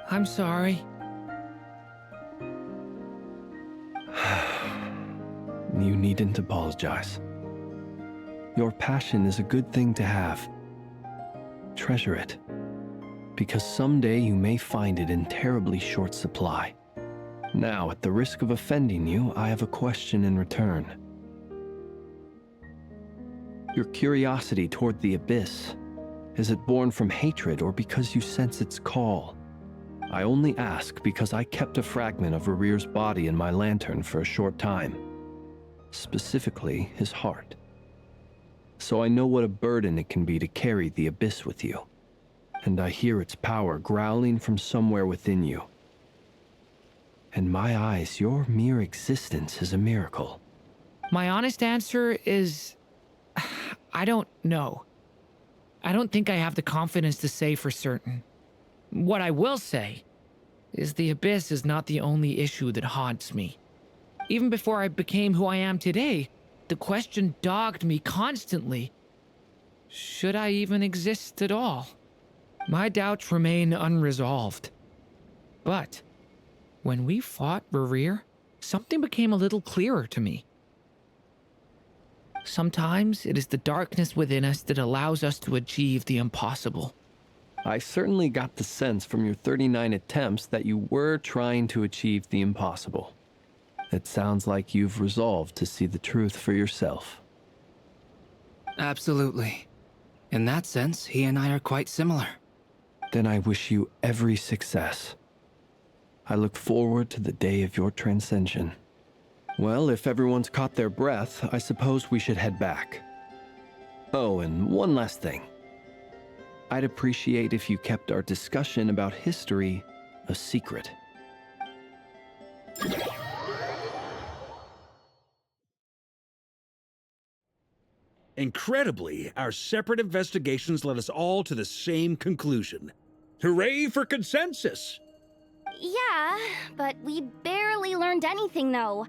Speaker 9: I'm sorry.
Speaker 10: You needn't apologize. Your passion is a good thing to have. Treasure it, because someday you may find it in terribly short supply. Now, at the risk of offending you, I have a question in return. Your curiosity toward the Abyss, is it born from hatred or because you sense its call? I only ask because I kept a fragment of Rerear's body in my lantern for a short time. Specifically, his heart. So I know what a burden it can be to carry the Abyss with you. And I hear its power growling from somewhere within you. In my eyes, your mere existence is a miracle.
Speaker 9: My honest answer is... I don't know. I don't think I have the confidence to say for certain. What I will say is the Abyss is not the only issue that haunts me. Even before I became who I am today, the question dogged me constantly. Should I even exist at all? My doubts remain unresolved. But when we fought Rerear, something became a little clearer to me. Sometimes it is the darkness within us that allows us to achieve the impossible.
Speaker 10: I certainly got the sense from your 39 attempts that you were trying to achieve the impossible. It sounds like you've resolved to see the truth for yourself.
Speaker 11: Absolutely. In that sense, he and I are quite similar.
Speaker 10: Then I wish you every success. I look forward to the day of your transcension. Well, if everyone's caught their breath, I suppose we should head back. Oh, and one last thing. I'd appreciate if you kept our discussion about history a secret.
Speaker 7: Incredibly, our separate investigations led us all to the same conclusion. Hooray for consensus!
Speaker 2: Yeah, but we barely learned anything, though.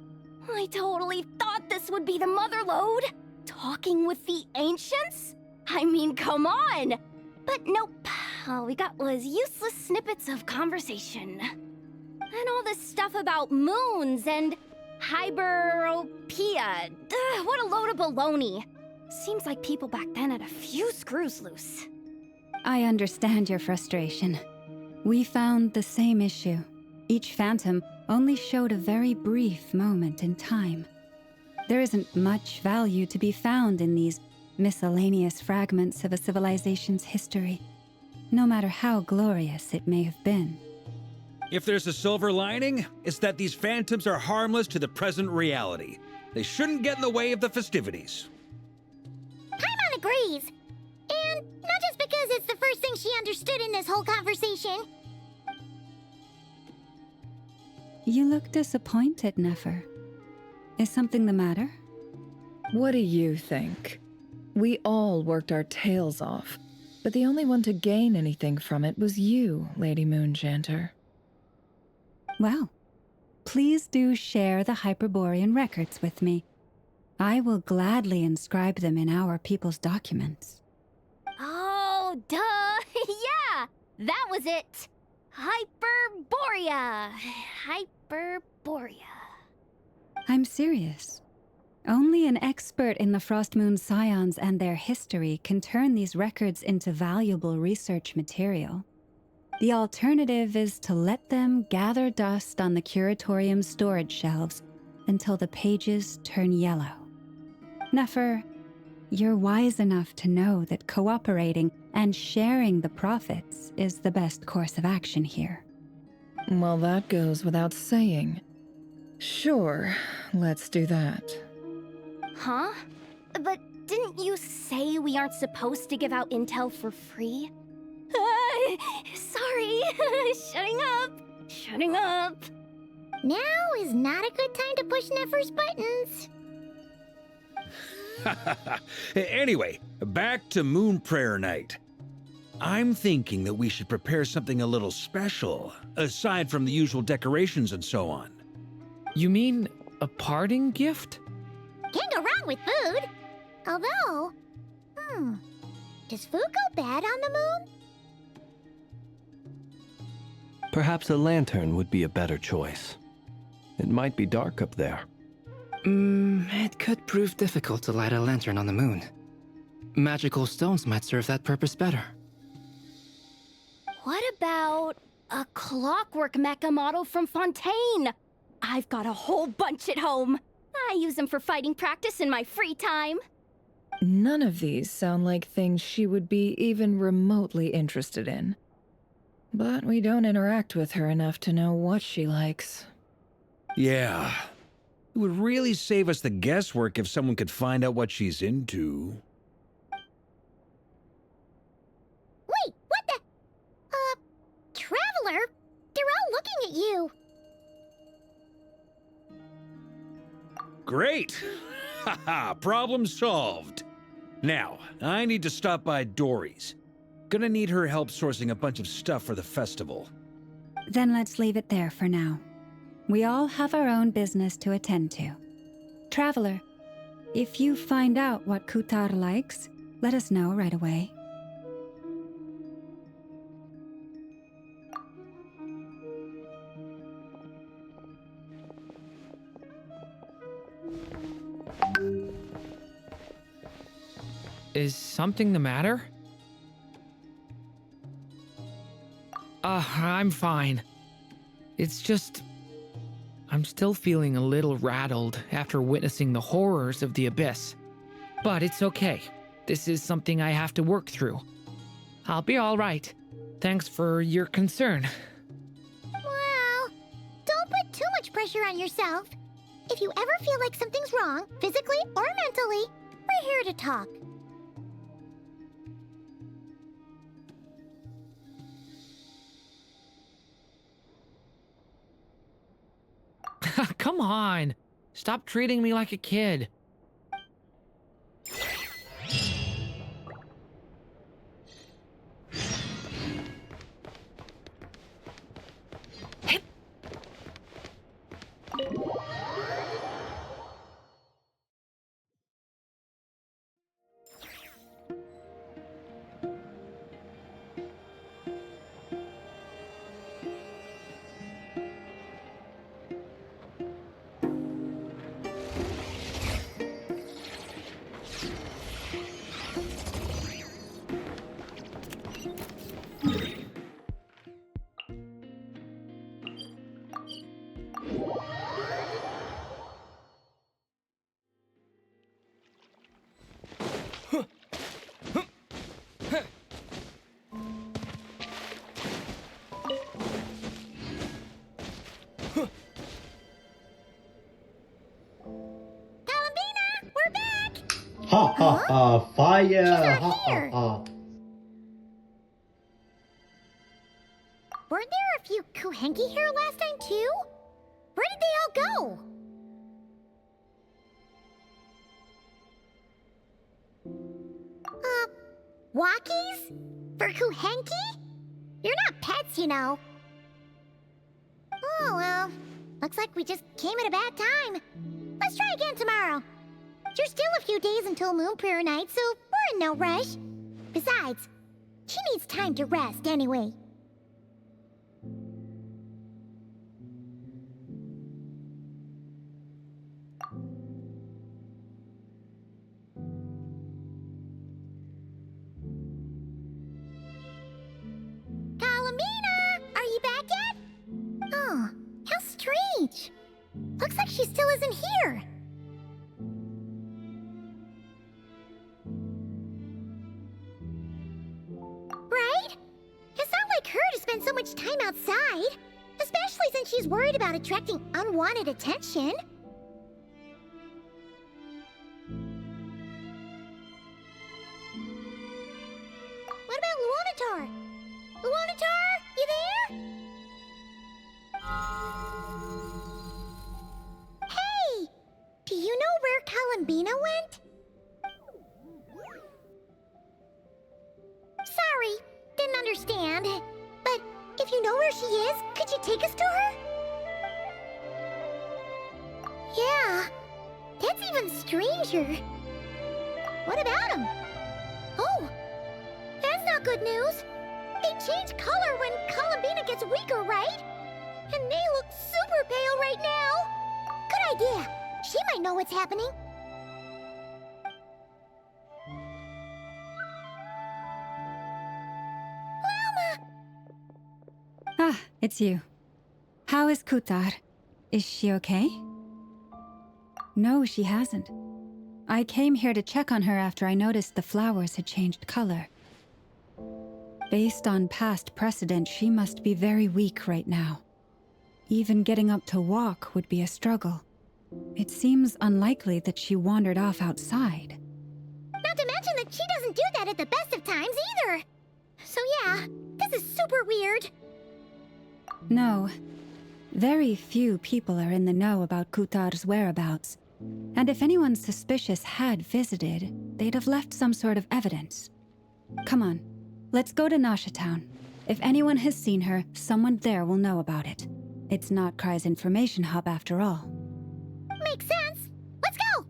Speaker 2: I totally thought this would be the mother lode. Talking with the ancients? I mean, come on! But nope. All we got was useless snippets of conversation. And all this stuff about moons and hyperopia. What a load of baloney. Seems like people back then had a few screws loose.
Speaker 8: I understand your frustration. We found the same issue. Each phantom only showed a very brief moment in time. There isn't much value to be found in these miscellaneous fragments of a civilization's history, no matter how glorious it may have been.
Speaker 7: If there's a silver lining, it's that these phantoms are harmless to the present reality. They shouldn't get in the way of the festivities.
Speaker 2: Paimon agrees. And not just because it's the first thing she understood in this whole conversation.
Speaker 8: You look disappointed, Nefer. Is something the matter?
Speaker 12: What do you think? We all worked our tails off, but the only one to gain anything from it was you, Lady Moonjanter.
Speaker 8: Well, please do share the Hyperborean records with me. I will gladly inscribe them in our people's documents.
Speaker 2: Oh, duh! Yeah! That was it! Hyperborea! Hyperborea.
Speaker 8: I'm serious. Only an expert in the Frostmoon Scions and their history can turn these records into valuable research material. The alternative is to let them gather dust on the Curatorium's storage shelves until the pages turn yellow. Nefer, you're wise enough to know that cooperating and sharing the profits is the best course of action here.
Speaker 12: Well, that goes without saying. Sure, let's do that.
Speaker 2: Huh? But didn't you say we aren't supposed to give out intel for free? Sorry. Shutting up. Now is not a good time to push Nefer's buttons.
Speaker 7: Anyway, back to Moon Prayer Night. I'm thinking that we should prepare something a little special, aside from the usual decorations and so on.
Speaker 9: You mean a parting gift?
Speaker 2: Can't go wrong with food. Although, does food go bad on the moon?
Speaker 10: Perhaps a lantern would be a better choice. It might be dark up there.
Speaker 11: It could prove difficult to light a lantern on the moon. Magical stones might serve that purpose better.
Speaker 15: What about a clockwork mecha model from Fontaine? I've got a whole bunch at home. I use them for fighting practice in my free time.
Speaker 12: None of these sound like things she would be even remotely interested in. But we don't interact with her enough to know what she likes.
Speaker 7: Yeah. It would really save us the guesswork if someone could find out what she's into.
Speaker 2: Wait, what the? Traveler? They're all looking at you.
Speaker 7: Great! Haha, problem solved. Now, I need to stop by Dory's. Gonna need her help sourcing a bunch of stuff for the festival.
Speaker 8: Then let's leave it there for now. We all have our own business to attend to. Traveler, if you find out what Kutar likes, let us know right away.
Speaker 9: Is something the matter? I'm fine. It's just... I'm still feeling a little rattled after witnessing the horrors of the Abyss. But it's okay. This is something I have to work through. I'll be all right. Thanks for your concern.
Speaker 2: Well, don't put too much pressure on yourself. If you ever feel like something's wrong, physically or mentally, we're here to talk.
Speaker 9: Come on. Stop treating me like a kid.
Speaker 2: Ha ha ha, fire! Ha ha ha. Weren't there a few Kuhenki here last time too? Where did they all go? Walkies? For Kuhenki? You're not pets, you know. Oh well, looks like we just came at a bad time. Let's try again tomorrow. There's still a few days until Moon Prayer Night, so we're in no rush. Besides, she needs time to rest anyway. Kalamina! Are you back yet? Oh, how strange. Looks like she still isn't here. Spend so much time outside, especially since she's worried about attracting unwanted attention. What about Luonatar? Luonatar, you there? Hey! Do you know where Kalambina went? Sorry, she is? Could you take us to her? Yeah, that's even stranger. What about him? Oh, that's not good news. They change color when Columbina gets weaker, right? And they look super pale right now. Good idea. She might know what's happening.
Speaker 8: Ah, it's you. How is Kutar? Is she okay? No, she hasn't. I came here to check on her after I noticed the flowers had changed color. Based on past precedent, she must be very weak right now. Even getting up to walk would be a struggle. It seems unlikely that she wandered off outside.
Speaker 2: Not to mention that she doesn't do that at the best of times either. So yeah, this is super weird.
Speaker 8: No. Very few people are in the know about Kutar's whereabouts. And if anyone suspicious had visited, they'd have left some sort of evidence. Come on, let's go to Nasha Town. If anyone has seen her, someone there will know about it. It's Nod Krai's information hub after all.
Speaker 2: Makes sense. Let's go!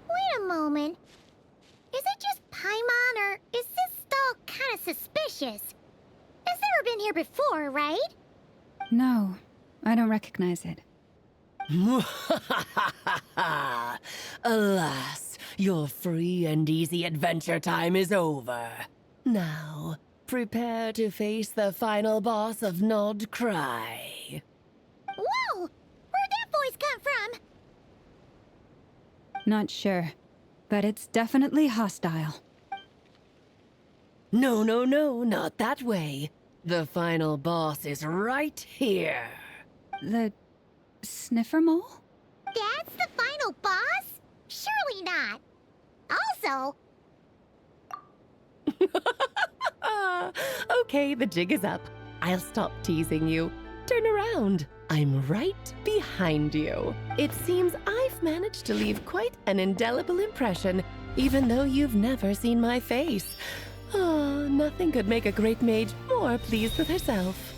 Speaker 2: Wait a moment. Is it just Paimon, or is this stall kind of suspicious? It's never been here before, right?
Speaker 8: No, I don't recognize it.
Speaker 16: Alas, your free and easy adventure time is over. Now, prepare to face the final boss of Nod Krai.
Speaker 2: Whoa! Where'd that voice come from?
Speaker 8: Not sure, but it's definitely hostile.
Speaker 16: No, no, no, not that way. The final boss is right here.
Speaker 8: The sniffer mole?
Speaker 2: That's the final boss? Surely not. Also...
Speaker 16: Okay, the jig is up. I'll stop teasing you. Turn around. I'm right behind you. It seems I've managed to leave quite an indelible impression, even though you've never seen my face. Oh, nothing could make a great mage more pleased with herself.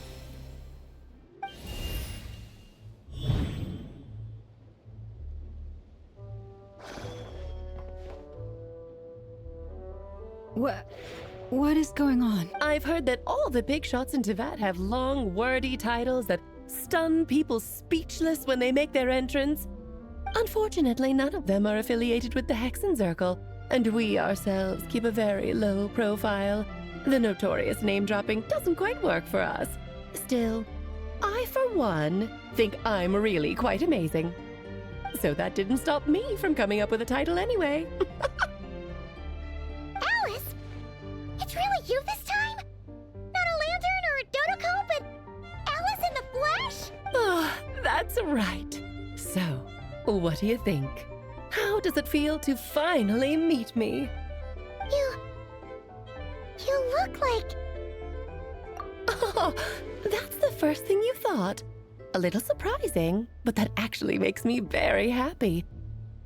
Speaker 8: What is going on?
Speaker 16: I've heard that all the big shots in Teyvat have long, wordy titles that stun people speechless when they make their entrance. Unfortunately, none of them are affiliated with the Hexenzirkel, and we ourselves keep a very low profile. The notorious name-dropping doesn't quite work for us. Still, I, for one, think I'm really quite amazing. So that didn't stop me from coming up with a title anyway.
Speaker 2: Alice? It's really you this time? Not a lantern or a Dodoko, but Alice in the flesh?
Speaker 16: Oh, that's right. So, what do you think? How does it feel to finally meet me?
Speaker 2: You look like...
Speaker 16: Oh, that's the first thing you thought. A little surprising, but that actually makes me very happy.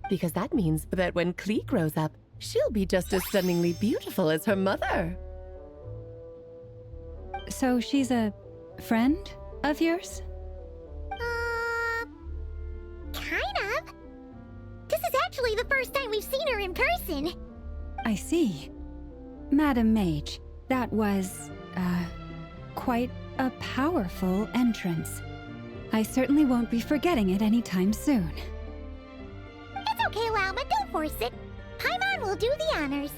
Speaker 16: Because that means that when Klee grows up, she'll be just as stunningly beautiful as her mother.
Speaker 8: So she's a friend of yours?
Speaker 2: Kind of. This is actually the first time we've seen her in person.
Speaker 8: I see. Madam Mage, that was, quite a powerful entrance. I certainly won't be forgetting it anytime soon.
Speaker 2: It's okay, Lauma, don't force it. Paimon will do the honors.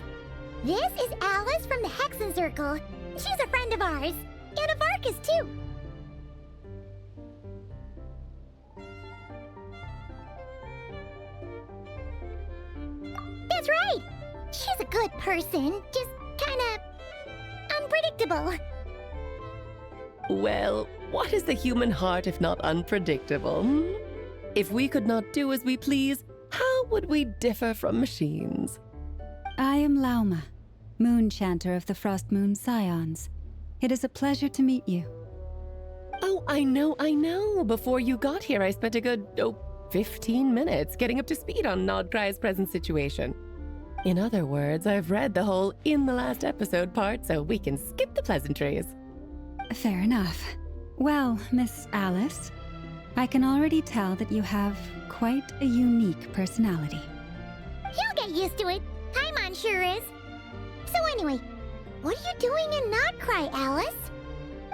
Speaker 2: This is Alice from the Hexenzirkel. She's a friend of ours, and of Arcus, too. That's right! She's a good person, just kinda unpredictable.
Speaker 16: Well, what is the human heart if not unpredictable? If we could not do as we please, how would we differ from machines?
Speaker 8: I am Lauma, Moon Chanter of the Frost Moon Scions. It is a pleasure to meet you.
Speaker 16: Oh, I know. Before you got here, I spent a good, 15 minutes getting up to speed on Nod Krai's present situation. In other words, I've read the whole "in the last episode" part, so we can skip the pleasantries.
Speaker 8: Fair enough. Well, Miss Alice, I can already tell that you have quite a unique personality.
Speaker 2: You'll get used to it. Paimon sure is. So anyway, what are you doing in Nod Krai, Alice?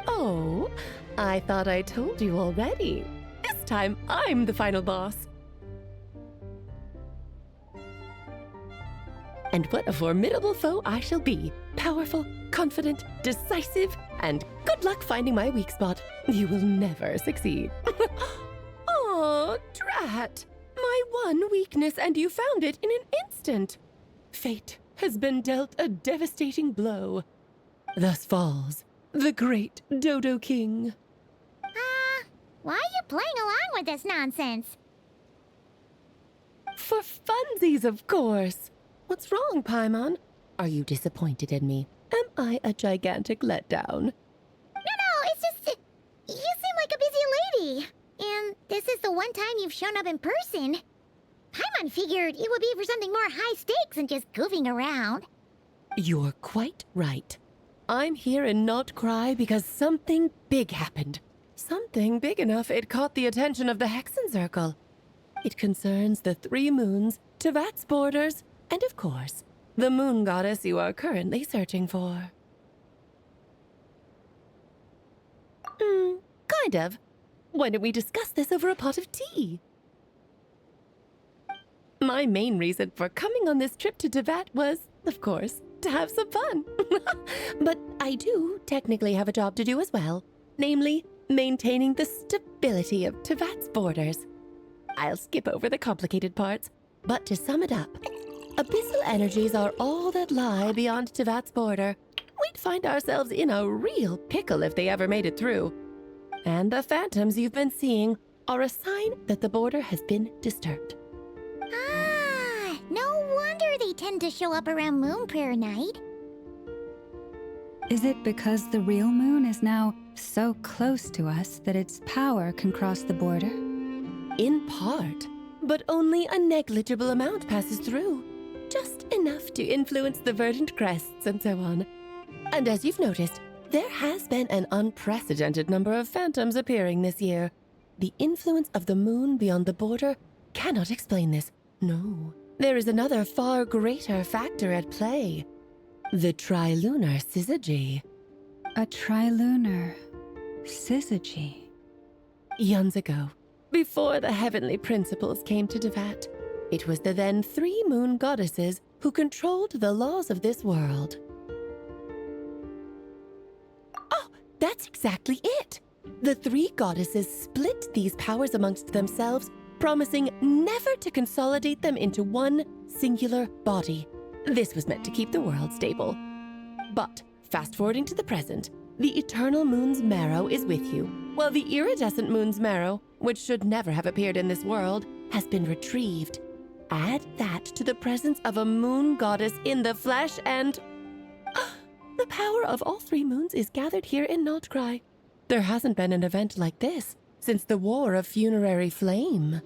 Speaker 16: Oh, I thought I told you already. This time, I'm the final boss. And what a formidable foe I shall be. Powerful, confident, decisive, and good luck finding my weak spot. You will never succeed. Oh, drat! My one weakness, and you found it in an instant. Fate has been dealt a devastating blow. Thus falls the great Dodo King.
Speaker 2: Why are you playing along with this nonsense?
Speaker 16: For funsies, of course. What's wrong, Paimon? Are you disappointed in me? Am I a gigantic letdown?
Speaker 2: No, it's just... you seem like a busy lady. And this is the one time you've shown up in person. Paimon figured it would be for something more high stakes than just goofing around.
Speaker 16: You're quite right. I'm here in Nod Krai because something big happened. Something big enough it caught the attention of the Hexen Circle. It concerns the 3 moons, Tevat's borders, and of course, the moon goddess you are currently searching for. Kind of. Why don't we discuss this over a pot of tea? My main reason for coming on this trip to Tevat was, of course, to have some fun. But I do technically have a job to do as well, namely, maintaining the stability of Tevat's borders. I'll skip over the complicated parts, but to sum it up, abyssal energies are all that lie beyond Tevat's border. We'd find ourselves in a real pickle if they ever made it through. And the phantoms you've been seeing are a sign that the border has been disturbed.
Speaker 2: No wonder they tend to show up around Moon Prayer Night.
Speaker 8: Is it because the real moon is now so close to us that its power can cross the border?
Speaker 16: In part, but only a negligible amount passes through. Just enough to influence the verdant crests and so on. And as you've noticed, there has been an unprecedented number of phantoms appearing this year. The influence of the moon beyond the border cannot explain this. No, there is another far greater factor at play. The trilunar syzygy.
Speaker 8: A trilunar syzygy?
Speaker 16: Eons ago, before the heavenly principles came to Tevat, it was the then 3 moon goddesses who controlled the laws of this world. Oh, that's exactly it! The 3 goddesses split these powers amongst themselves, promising never to consolidate them into one singular body. This was meant to keep the world stable. But, fast-forwarding to the present, the eternal moon's marrow is with you, while the iridescent moon's marrow, which should never have appeared in this world, has been retrieved. Add that to the presence of a moon goddess in the flesh and... the power of all 3 moons is gathered here in Nod Krai. There hasn't been an event like this since the War of Funerary Flame.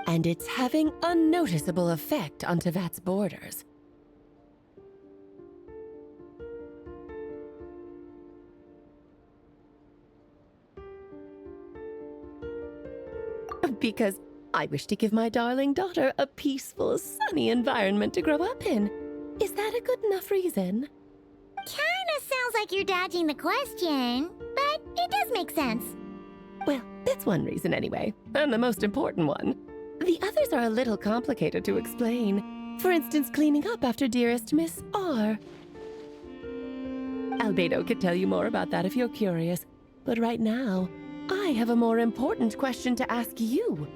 Speaker 16: And it's having a noticeable effect on Tevat's borders. Because I wish to give my darling daughter a peaceful, sunny environment to grow up in. Is that a good enough reason?
Speaker 2: Kinda sounds like you're dodging the question, but it does make sense.
Speaker 16: Well, that's one reason anyway, and the most important one. The others are a little complicated to explain. For instance, cleaning up after dearest Miss R. Albedo could tell you more about that if you're curious, but right now, I have a more important question to ask you.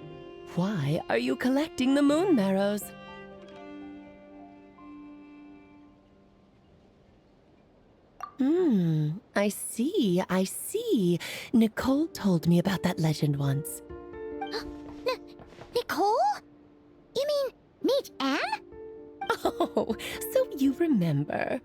Speaker 16: Why are you collecting the moon marrows? I see, I see. Nicole told me about that legend once.
Speaker 2: Nicole? You mean Mage Anne?
Speaker 16: Oh, so you remember.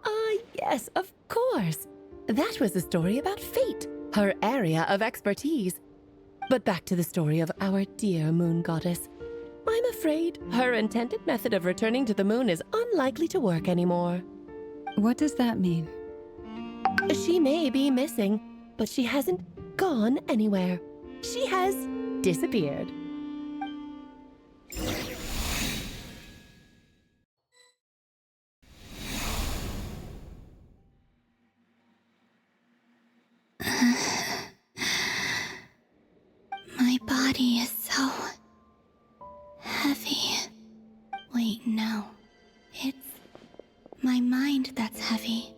Speaker 16: Ah, yes, of course. That was a story about fate, her area of expertise. But back to the story of our dear moon goddess. I'm afraid her intended method of returning to the moon is unlikely to work anymore.
Speaker 8: What does that mean?
Speaker 16: She may be missing, but she hasn't gone anywhere. She has disappeared.
Speaker 5: My body is so heavy. Wait, no. It's my mind that's heavy.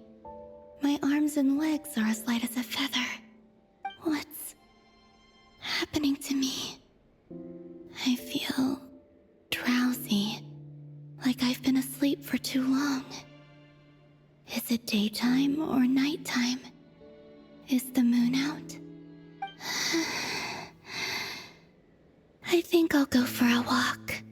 Speaker 5: My arms and legs are as light as a feather. What's happening to me? I feel drowsy, like I've been asleep for too long. Is it daytime or nighttime? Is the moon out? I think I'll go for a walk.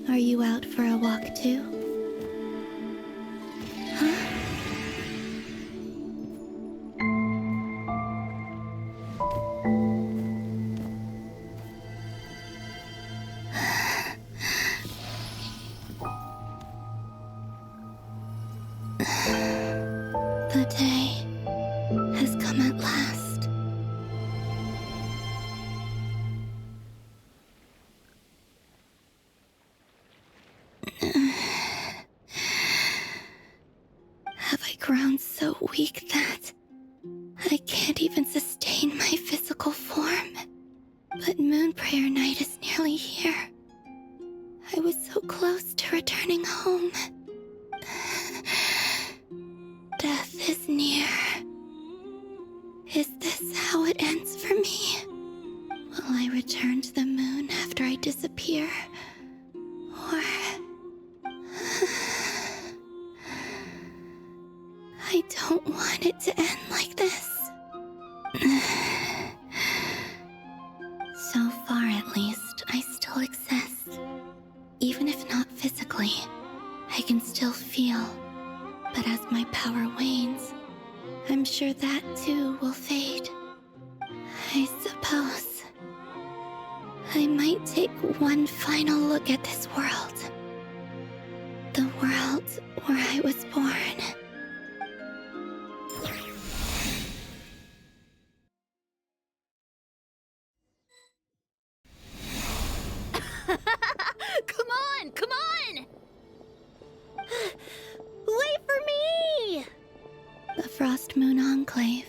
Speaker 5: Are you out for a walk too? Huh? The day has come at last. Have I grown so weak that I can't even sustain my physical form? But Moon Prayer Night is nearly here. I was so close to returning home. Death is near. Is this how it ends for me? Will I return to the moon after I disappear? Or... I don't want it to end like this. So far, at least, I still exist. Even if not physically, I can still feel. But as my power wanes, I'm sure that too will fade. I suppose I might take one final look at this world. The world where I was born.
Speaker 2: Come on, come on! Wait for me!
Speaker 5: The Frost Moon Enclave.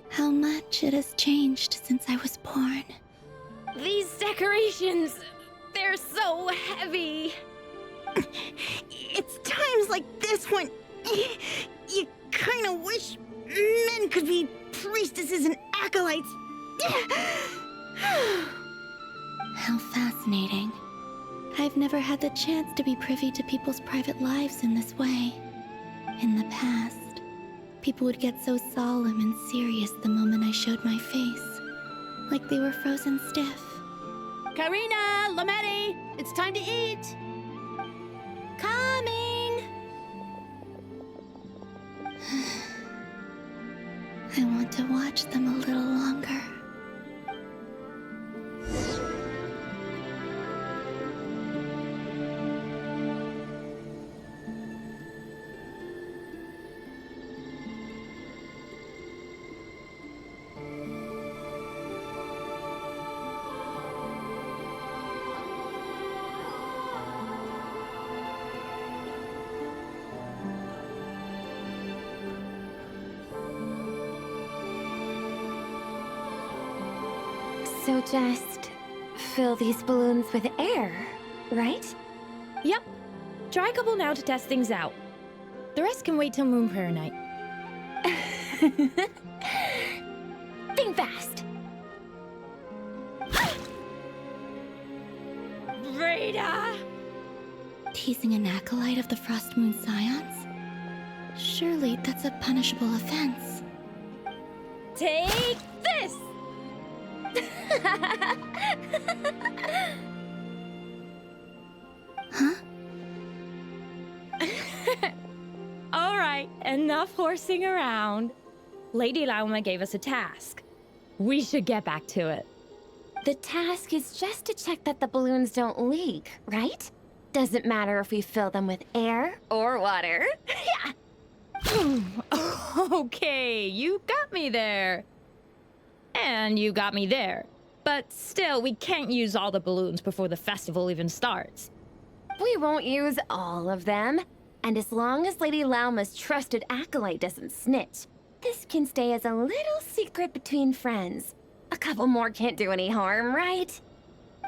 Speaker 5: How much it has changed since I was born.
Speaker 15: These decorations, they're so heavy.
Speaker 2: It's times like this when you kind of wish men could be priestesses and acolytes.
Speaker 5: How fascinating. I've never had the chance to be privy to people's private lives in this way. In the past, people would get so solemn and serious the moment I showed my face, like they were frozen stiff.
Speaker 15: Karina, Lametti, it's time to eat.
Speaker 2: Coming!
Speaker 5: I want to watch them a little longer.
Speaker 15: So just fill these balloons with air, right? Yep.
Speaker 17: Try a couple now to test things out. The rest can wait till Moon Prayer Night.
Speaker 15: Think fast.
Speaker 17: Rita!
Speaker 5: Teasing an acolyte of the Frost Moon Scions? Surely that's a punishable offense.
Speaker 17: Take this!
Speaker 5: Huh?
Speaker 17: All right, enough horsing around. Lady Lauma gave us a task. We should get back to it.
Speaker 18: The task is just to check that the balloons don't leak, right? Doesn't matter if we fill them with air or water. Yeah.
Speaker 17: Okay, you got me there. And you got me there. But still, we can't use all the balloons before the festival even starts.
Speaker 18: We won't use all of them. And as long as Lady Lauma's trusted acolyte doesn't snitch, this can stay as a little secret between friends. A couple more can't do any harm, right?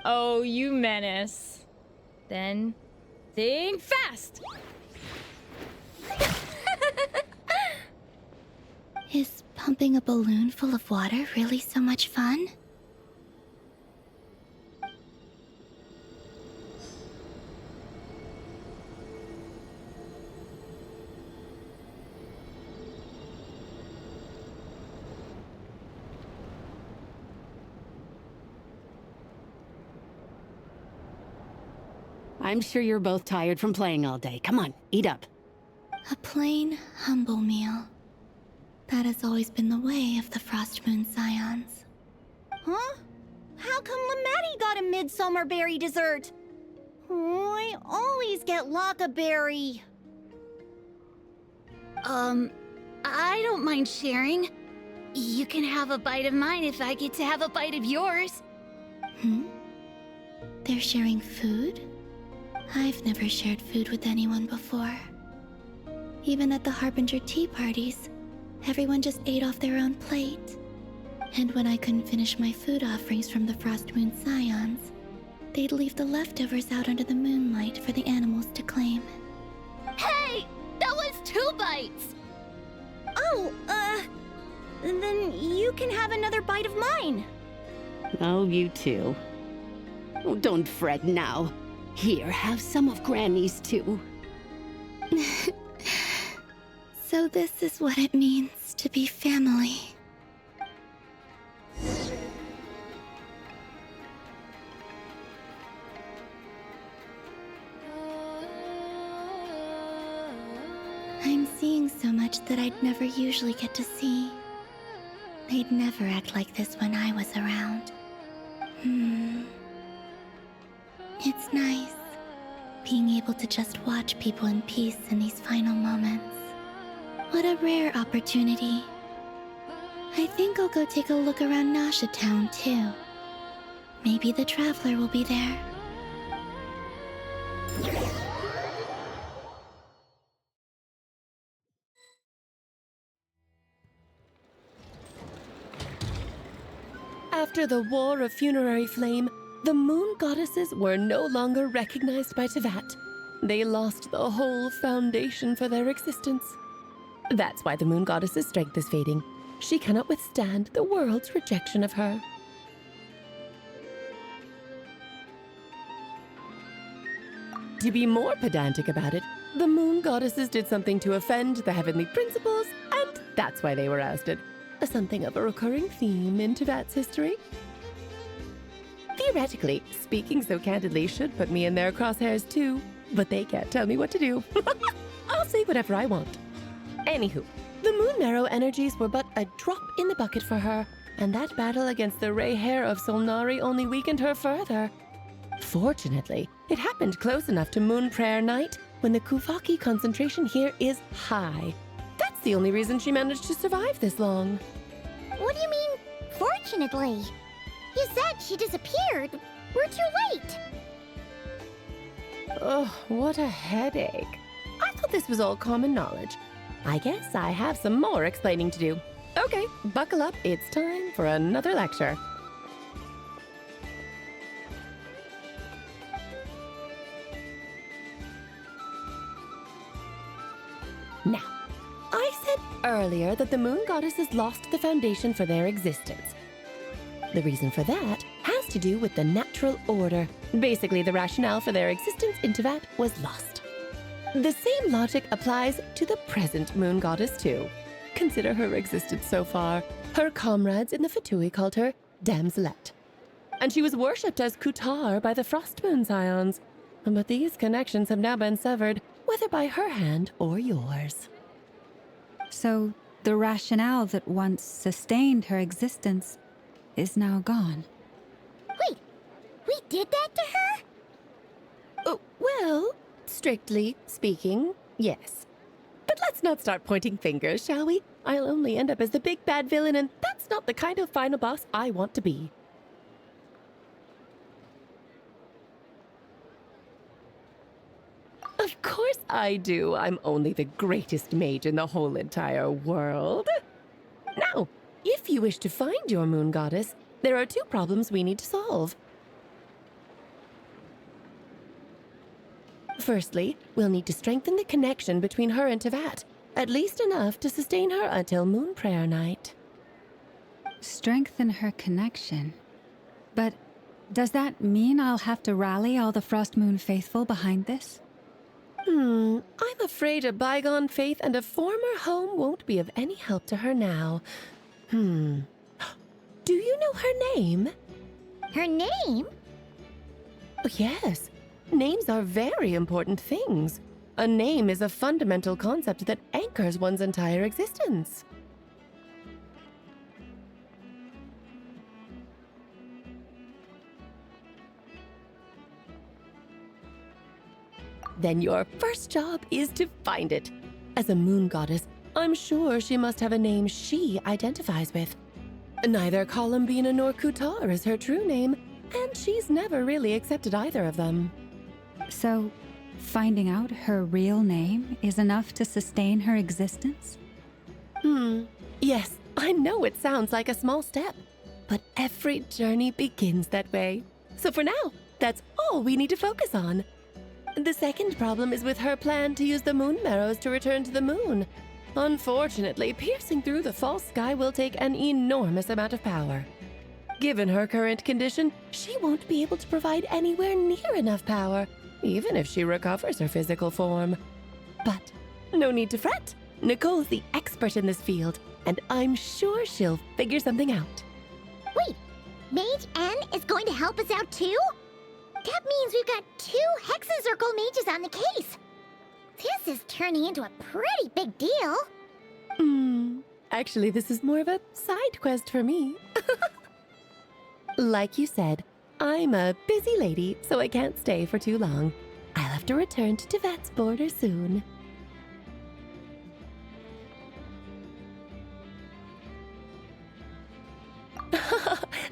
Speaker 17: Oh, you menace. Then, think fast!
Speaker 5: Is pumping a balloon full of water really so much fun?
Speaker 19: I'm sure you're both tired from playing all day. Come on, eat up.
Speaker 5: A plain, humble meal. That has always been the way of the Frost Moon Scions.
Speaker 2: Huh? How come Lamatti got a midsummer berry dessert? Oh, I always get Lockaberry.
Speaker 1: I don't mind sharing. You can have a bite of mine if I get to have a bite of yours.
Speaker 5: They're sharing food? I've never shared food with anyone before. Even at the Harbinger tea parties, everyone just ate off their own plate. And when I couldn't finish my food offerings from the Frost Moon Scions, they'd leave the leftovers out under the moonlight for the animals to claim.
Speaker 1: Hey! That was 2 bites!
Speaker 2: Oh, then you can have another bite of mine.
Speaker 19: Oh, you too. Oh, don't fret now. Here, have some of Granny's too.
Speaker 5: So this is what it means to be family. I'm seeing so much that I'd never usually get to see. They'd never act like this when I was around. It's nice, being able to just watch people in peace in these final moments. What a rare opportunity. I think I'll go take a look around Nasha Town, too. Maybe the Traveler will be there.
Speaker 16: After the War of Funerary Flame, the Moon Goddesses were no longer recognized by Tevat. They lost the whole foundation for their existence. That's why the Moon Goddess's strength is fading. She cannot withstand the world's rejection of her. To be more pedantic about it, the Moon Goddesses did something to offend the heavenly principles, and that's why they were ousted. Something of a recurring theme in Tevat's history. Theoretically, speaking so candidly should put me in their crosshairs too, but they can't tell me what to do. I'll say whatever I want. Anywho, the Moon Marrow energies were but a drop in the bucket for her, and that battle against the Ray Hair of Solnari only weakened her further. Fortunately, it happened close enough to Moon Prayer Night when the Kuvaki concentration here is high. That's the only reason she managed to survive this long.
Speaker 2: What do you mean, fortunately? You said she disappeared. We're too late.
Speaker 16: Ugh, what a headache. I thought this was all common knowledge. I guess I have some more explaining to do. Okay, buckle up. It's time for another lecture. I said earlier that the moon goddesses lost the foundation for their existence. The reason for that has to do with the natural order. Basically, the rationale for their existence in Teyvat was lost. The same logic applies to the present moon goddess, too. Consider her existence so far. Her comrades in the Fatui called her Damselette. And she was worshipped as Kutar by the Frost Moon Scions. But these connections have now been severed, whether by her hand or yours.
Speaker 8: So, the rationale that once sustained her existence is now gone.
Speaker 2: Wait, we did that to her?
Speaker 16: Oh, well, strictly speaking, yes. But let's not start pointing fingers, shall we? I'll only end up as the big bad villain, and that's not the kind of final boss I want to be. Of course I do. I'm only the greatest mage in the whole entire world. Now, if you wish to find your moon goddess, there are 2 problems we need to solve. Firstly, we'll need to strengthen the connection between her and Teyvat, at least enough to sustain her until Moon Prayer Night.
Speaker 8: Strengthen her connection? But does that mean I'll have to rally all the Frost Moon faithful behind this?
Speaker 16: I'm afraid a bygone faith and a former home won't be of any help to her now. Do you know her name?
Speaker 2: Her name?
Speaker 16: Oh, yes. Names are very important things. A name is a fundamental concept that anchors one's entire existence. Then your first job is to find it. As a moon goddess, I'm sure she must have a name she identifies with. Neither Columbina nor Kutar is her true name, and she's never really accepted either of them.
Speaker 8: So, finding out her real name is enough to sustain her existence?
Speaker 16: Yes, I know it sounds like a small step, but every journey begins that way. So for now, that's all we need to focus on. The second problem is with her plan to use the moon marrows to return to the moon. Unfortunately, piercing through the false sky will take an enormous amount of power. Given her current condition, she won't be able to provide anywhere near enough power, even if she recovers her physical form. But no need to fret. Nicole's the expert in this field, and I'm sure she'll figure something out.
Speaker 2: Wait, Mage N is going to help us out too? That means we've got 2 Hexencircle mages on the case. This is turning into a pretty big deal.
Speaker 16: Actually, this is more of a side quest for me. Like you said, I'm a busy lady, so I can't stay for too long. I'll have to return to Teyvat's border soon.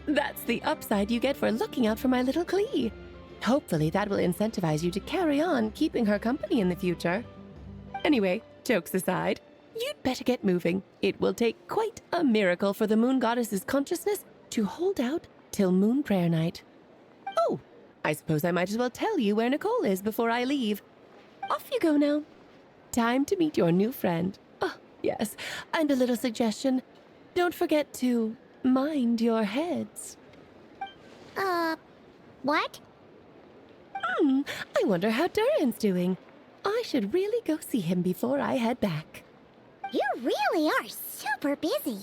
Speaker 16: That's the upside you get for looking out for my little Klee. Hopefully that will incentivize you to carry on keeping her company in the future. Anyway, jokes aside, you'd better get moving. It will take quite a miracle for the moon goddess's consciousness to hold out till Moon Prayer Night. Oh, I suppose I might as well tell you where Nicole is before I leave. Off you go now. Time to meet your new friend. Oh, yes, and a little suggestion. Don't forget to mind your heads.
Speaker 2: What?
Speaker 16: I wonder how Durin's doing. I should really go see him before I head back.
Speaker 2: You really are super busy.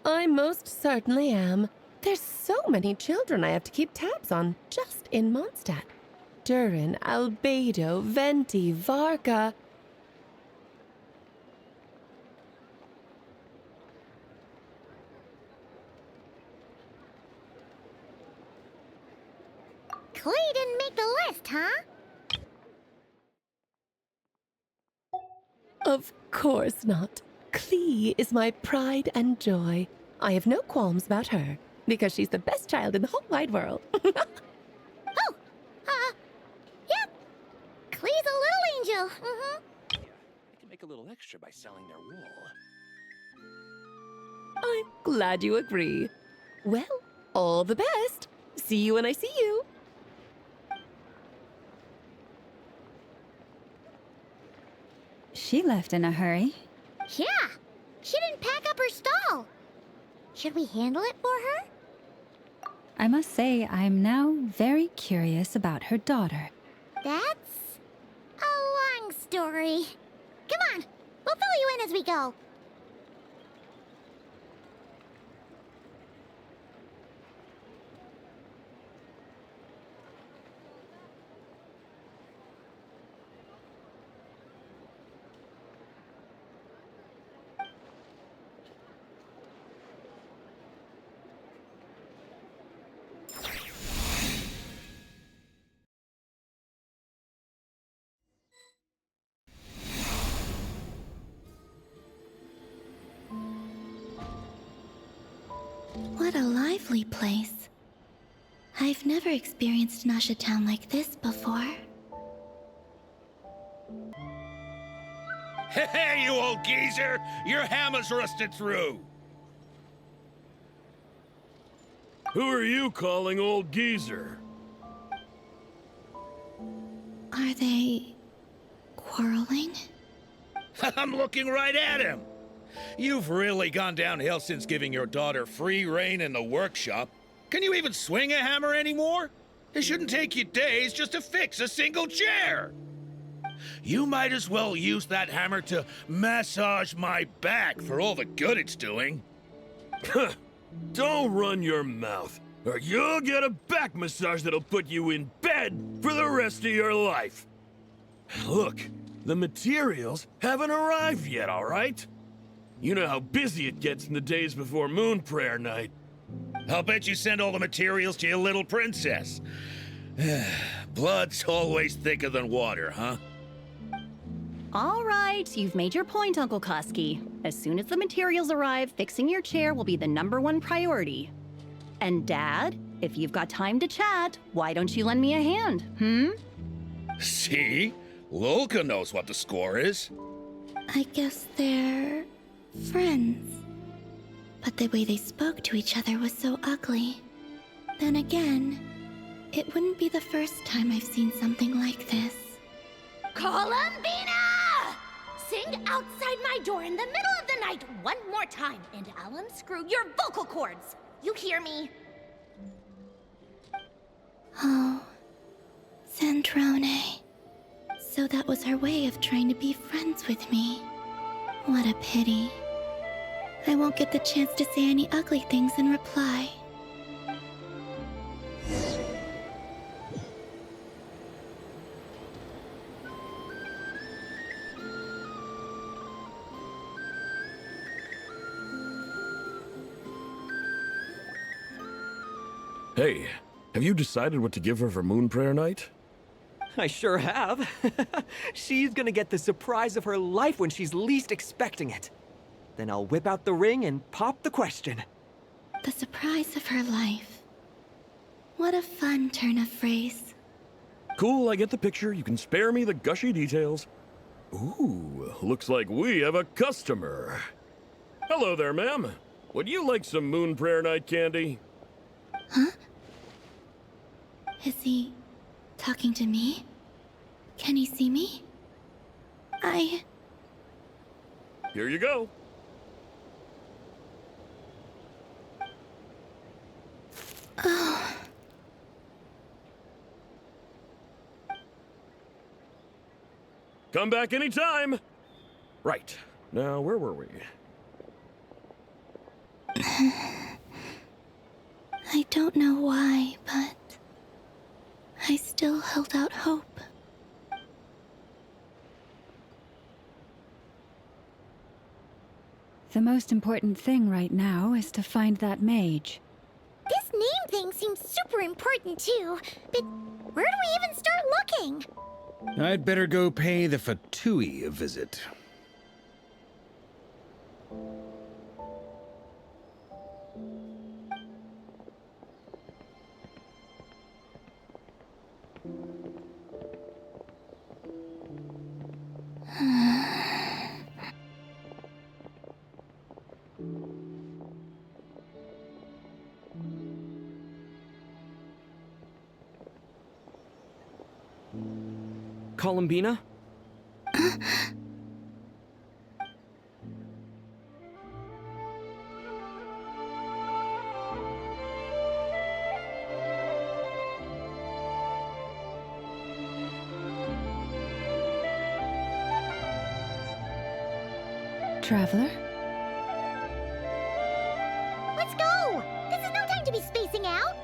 Speaker 16: I most certainly am. There's so many children I have to keep tabs on just in Mondstadt. Durin, Albedo, Venti, Varka.
Speaker 2: Klee didn't make the list, huh?
Speaker 16: Of course not. Klee is my pride and joy. I have no qualms about her, because she's the best child in the whole wide world.
Speaker 2: Yep. Klee's a little angel.
Speaker 14: They can make a little extra by selling their wool.
Speaker 16: I'm glad you agree. Well, all the best. See you when I see you.
Speaker 8: She left in a hurry.
Speaker 2: Yeah, she didn't pack up her stall. Should we handle it for her?
Speaker 8: I must say, I'm now very curious about her daughter.
Speaker 2: That's a long story. Come on, we'll fill you in as we go.
Speaker 5: What a lively place. I've never experienced Nasha Town like this before.
Speaker 7: Hey, you old geezer! Your hammer's rusted through!
Speaker 20: Who are you calling old geezer?
Speaker 5: Are they quarreling?
Speaker 7: I'm looking right at him! You've really gone downhill since giving your daughter free rein in the workshop. Can you even swing a hammer anymore? It shouldn't take you days just to fix a single chair. You might as well use that hammer to massage my back for all the good it's doing.
Speaker 20: Don't run your mouth, or you'll get a back massage that'll put you in bed for the rest of your life. Look, the materials haven't arrived yet, all right? You know how busy it gets in the days before Moon Prayer Night.
Speaker 7: I'll bet you send all the materials to your little princess. Blood's always thicker than water, huh?
Speaker 21: All right, you've made your point, Uncle Koski. As soon as the materials arrive, fixing your chair will be the #1 priority. And Dad, if you've got time to chat, why don't you lend me a hand,
Speaker 7: See? Lolka knows what the score is.
Speaker 5: I guess they're friends. But the way they spoke to each other was so ugly. Then again, it wouldn't be the first time I've seen something like this.
Speaker 15: Columbina! Sing outside my door in the middle of the night one more time, and I'll unscrew your vocal cords. You hear me?
Speaker 5: Oh, Zandrone. So that was her way of trying to be friends with me. What a pity. I won't get the chance to say any ugly things in reply.
Speaker 20: Hey, have you decided what to give her for Moon Prayer Night?
Speaker 22: I sure have. She's gonna get the surprise of her life when she's least expecting it. Then I'll whip out the ring and pop the question.
Speaker 5: The surprise of her life. What a fun turn of phrase.
Speaker 20: Cool, I get the picture. You can spare me the gushy details. Ooh, looks like we have a customer. Hello there, ma'am. Would you like some Moon Prayer Night candy?
Speaker 5: Huh? Is he talking to me? Can he see me?
Speaker 20: Here you go.
Speaker 5: Oh.
Speaker 20: Come back anytime. Right. Now, where were we?
Speaker 5: I don't know why, but I still held out hope.
Speaker 8: The most important thing right now is to find that mage.
Speaker 2: This name thing seems super important too, but where do we even start looking?
Speaker 7: I'd better go pay the Fatui a visit.
Speaker 6: Columbina?
Speaker 8: traveler.
Speaker 2: Let's go! This is no time to be spacing out!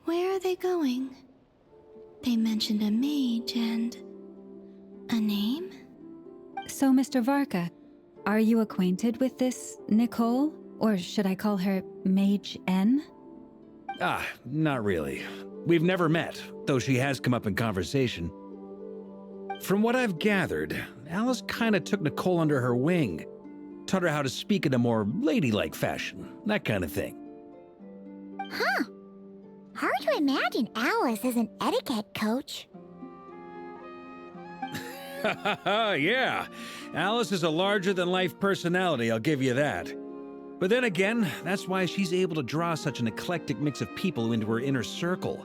Speaker 5: Where are they going? They mentioned a mage and... a name?
Speaker 8: So, Mr. Varka, are you acquainted with this Nicole? Or should I call her Mage N?
Speaker 7: Ah, not really. We've never met, though she has come up in conversation. From what I've gathered, Alice kinda took Nicole under her wing. Taught her how to speak in a more ladylike fashion, that kind of thing.
Speaker 2: Huh. Hard to imagine Alice as an etiquette coach.
Speaker 7: Yeah, Alice is a larger-than-life personality, I'll give you that. But then again, that's why she's able to draw such an eclectic mix of people into her inner circle.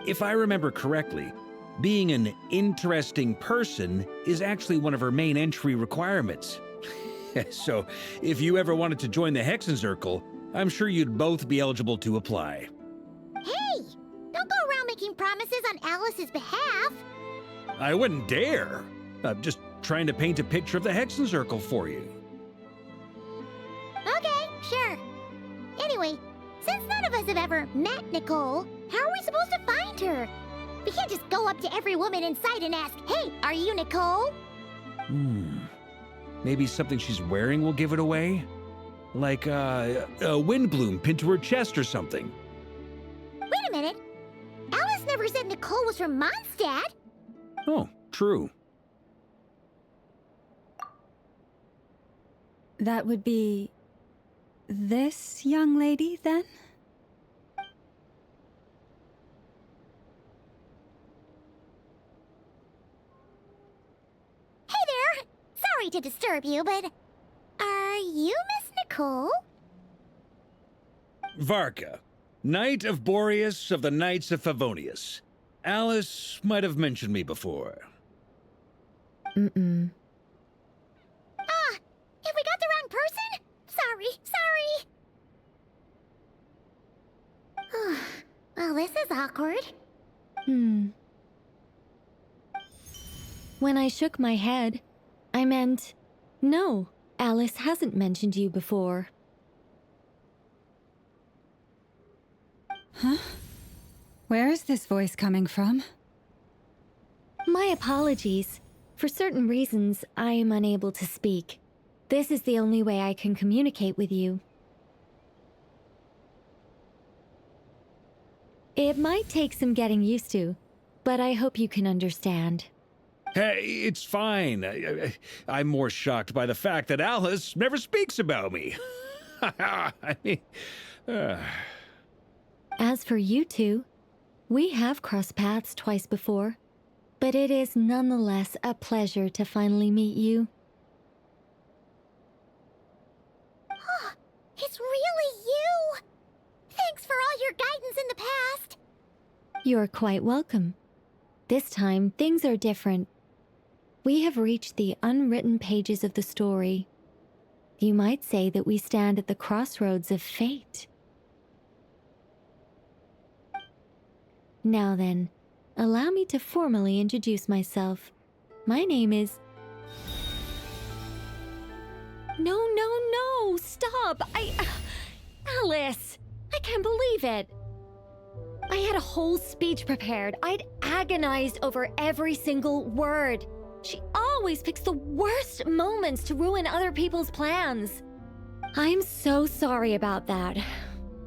Speaker 7: If I remember correctly, being an interesting person is actually one of her main entry requirements. So, if you ever wanted to join the Hexenzirkel, I'm sure you'd both be eligible to apply.
Speaker 2: Hey! Don't go around making promises on Alice's behalf!
Speaker 7: I wouldn't dare. I'm just trying to paint a picture of the Hexenzirkel for you.
Speaker 2: Okay, sure. Anyway, since none of us have ever met Nicole, how are we supposed to find her? We can't just go up to every woman in sight and ask, "Hey, are you Nicole?"
Speaker 7: Maybe something she's wearing will give it away? Like, a windbloom pinned to her chest or something.
Speaker 2: Wait a minute. Alice never said Nicole was from Mondstadt.
Speaker 7: Oh, true.
Speaker 8: That would be... this young lady, then?
Speaker 2: Hey there! Sorry to disturb you, but... are you Miss Nicole?
Speaker 7: Varka, Knight of Boreas of the Knights of Favonius. Alice might have mentioned me before.
Speaker 8: Mm-mm.
Speaker 2: Ah! Have we got the wrong person? Sorry. Well, this is awkward.
Speaker 3: When I shook my head, I meant, no, Alice hasn't mentioned you before.
Speaker 8: Huh? Where is this voice coming from?
Speaker 3: My apologies. For certain reasons, I am unable to speak. This is the only way I can communicate with you. It might take some getting used to, but I hope you can understand.
Speaker 7: Hey, it's fine. I'm more shocked by the fact that Alice never speaks about me. I mean...
Speaker 3: As for you two, we have crossed paths twice before, but it is nonetheless a pleasure to finally meet you.
Speaker 2: It's really you! Thanks for all your guidance in the past!
Speaker 3: You're quite welcome. This time, things are different. We have reached the unwritten pages of the story. You might say that we stand at the crossroads of fate. Now then, allow me to formally introduce myself. My name is... No, stop! Alice! I can't believe it! I had a whole speech prepared. I'd agonized over every single word. She always picks the worst moments to ruin other people's plans. I'm so sorry about that.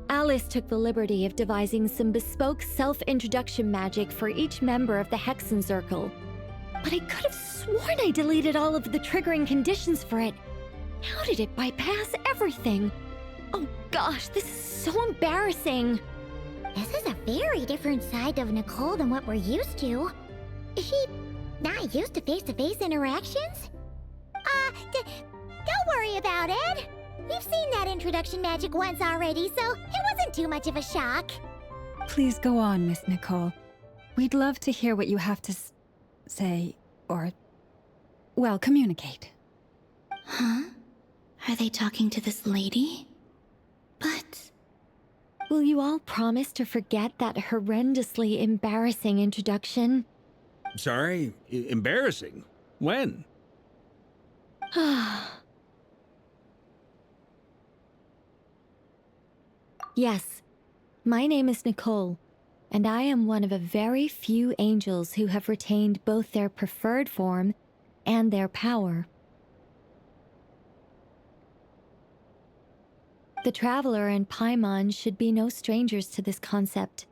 Speaker 3: Alice took the liberty of devising some bespoke self-introduction magic for each member of the Hexenzirkel. But I could have sworn I deleted all of the triggering conditions for it. How did it bypass everything? Oh gosh, this is so embarrassing.
Speaker 2: This is a very different side of Nicole than what we're used to. Is she not used to face-to-face interactions? Don't worry about it. We've seen that introduction magic once already, so it wasn't too much of a shock.
Speaker 8: Please go on, Miss Nicole. We'd love to hear what you have to say, or, well, communicate.
Speaker 5: Huh? Are they talking to this lady? But...
Speaker 3: Will you all promise to forget that horrendously embarrassing introduction?
Speaker 7: Sorry? Embarrassing? When?
Speaker 3: Yes, my name is Nicole, and I am one of a very few angels who have retained both their preferred form and their power. The Traveler and Paimon should be no strangers to this concept.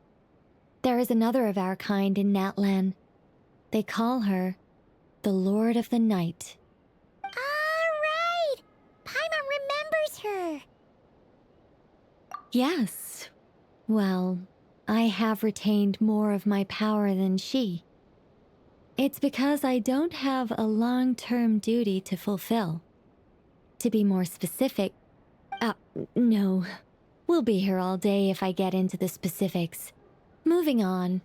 Speaker 3: There is another of our kind in Natlan. They call her the Lord of the Night.
Speaker 2: Alright! Paimon remembers her!
Speaker 3: Yes. Well, I have retained more of my power than she. It's because I don't have a long-term duty to fulfill. To be more specific, no. We'll be here all day if I get into the specifics. Moving on.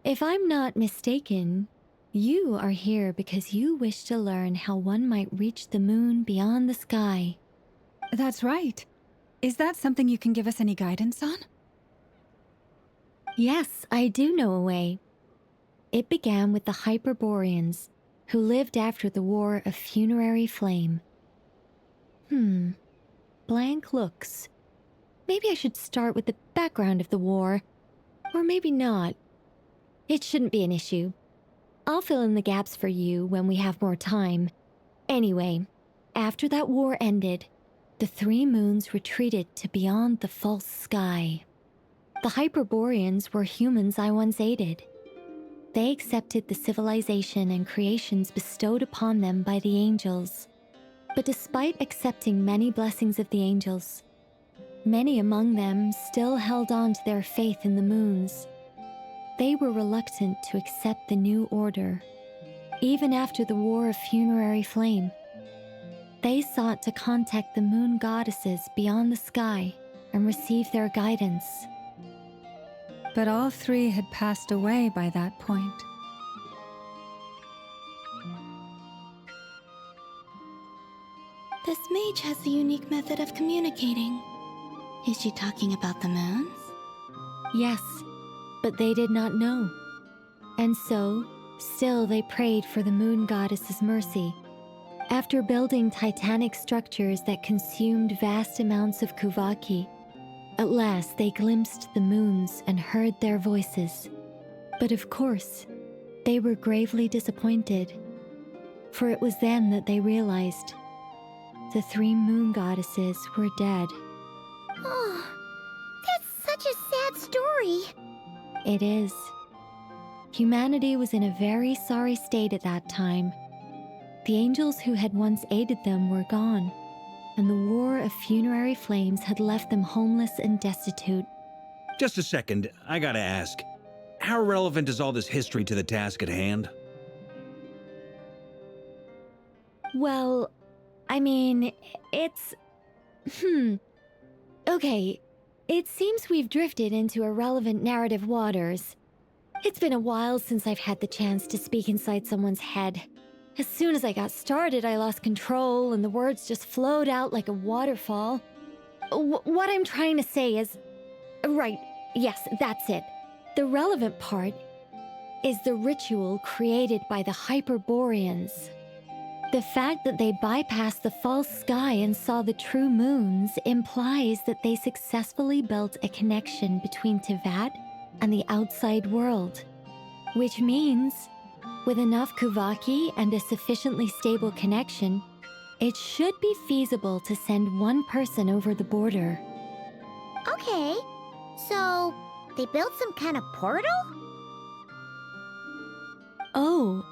Speaker 3: If I'm not mistaken, you are here because you wish to learn how one might reach the moon beyond the sky.
Speaker 8: That's right. Is that something you can give us any guidance on?
Speaker 3: Yes, I do know a way. It began with the Hyperboreans, who lived after the War of Funerary Flame. Blank looks. Maybe I should start with the background of the war. Or maybe not. It shouldn't be an issue. I'll fill in the gaps for you when we have more time. Anyway, after that war ended, the three moons retreated to beyond the false sky. The Hyperboreans were humans I once aided. They accepted the civilization and creations bestowed upon them by the angels. But despite accepting many blessings of the angels, many among them still held on to their faith in the moons. They were reluctant to accept the new order, even after the War of Funerary Flame. They sought to contact the moon goddesses beyond the sky and receive their guidance.
Speaker 8: But all three had passed away by that point.
Speaker 5: This mage has a unique method of communicating. Is she talking about the moons?
Speaker 3: Yes, but they did not know. And so, still they prayed for the moon goddess's mercy. After building titanic structures that consumed vast amounts of Kuvaki, at last they glimpsed the moons and heard their voices. But of course, they were gravely disappointed, for it was then that they realized the three moon goddesses were dead.
Speaker 2: Oh, that's such a sad story.
Speaker 3: It is. Humanity was in a very sorry state at that time. The angels who had once aided them were gone, and the War of Funerary Flames had left them homeless and destitute.
Speaker 7: Just a second, I gotta ask. How relevant is all this history to the task at hand?
Speaker 3: Well, I mean, it's... Okay, it seems we've drifted into irrelevant narrative waters. It's been a while since I've had the chance to speak inside someone's head. As soon as I got started, I lost control, and the words just flowed out like a waterfall. What I'm trying to say is... Right, yes, that's it. The relevant part is the ritual created by the Hyperboreans. The fact that they bypassed the false sky and saw the true moons implies that they successfully built a connection between Tevat and the outside world. Which means, with enough Kuvaki and a sufficiently stable connection, it should be feasible to send one person over the border.
Speaker 2: Okay, so they built some kind of portal?
Speaker 3: Oh,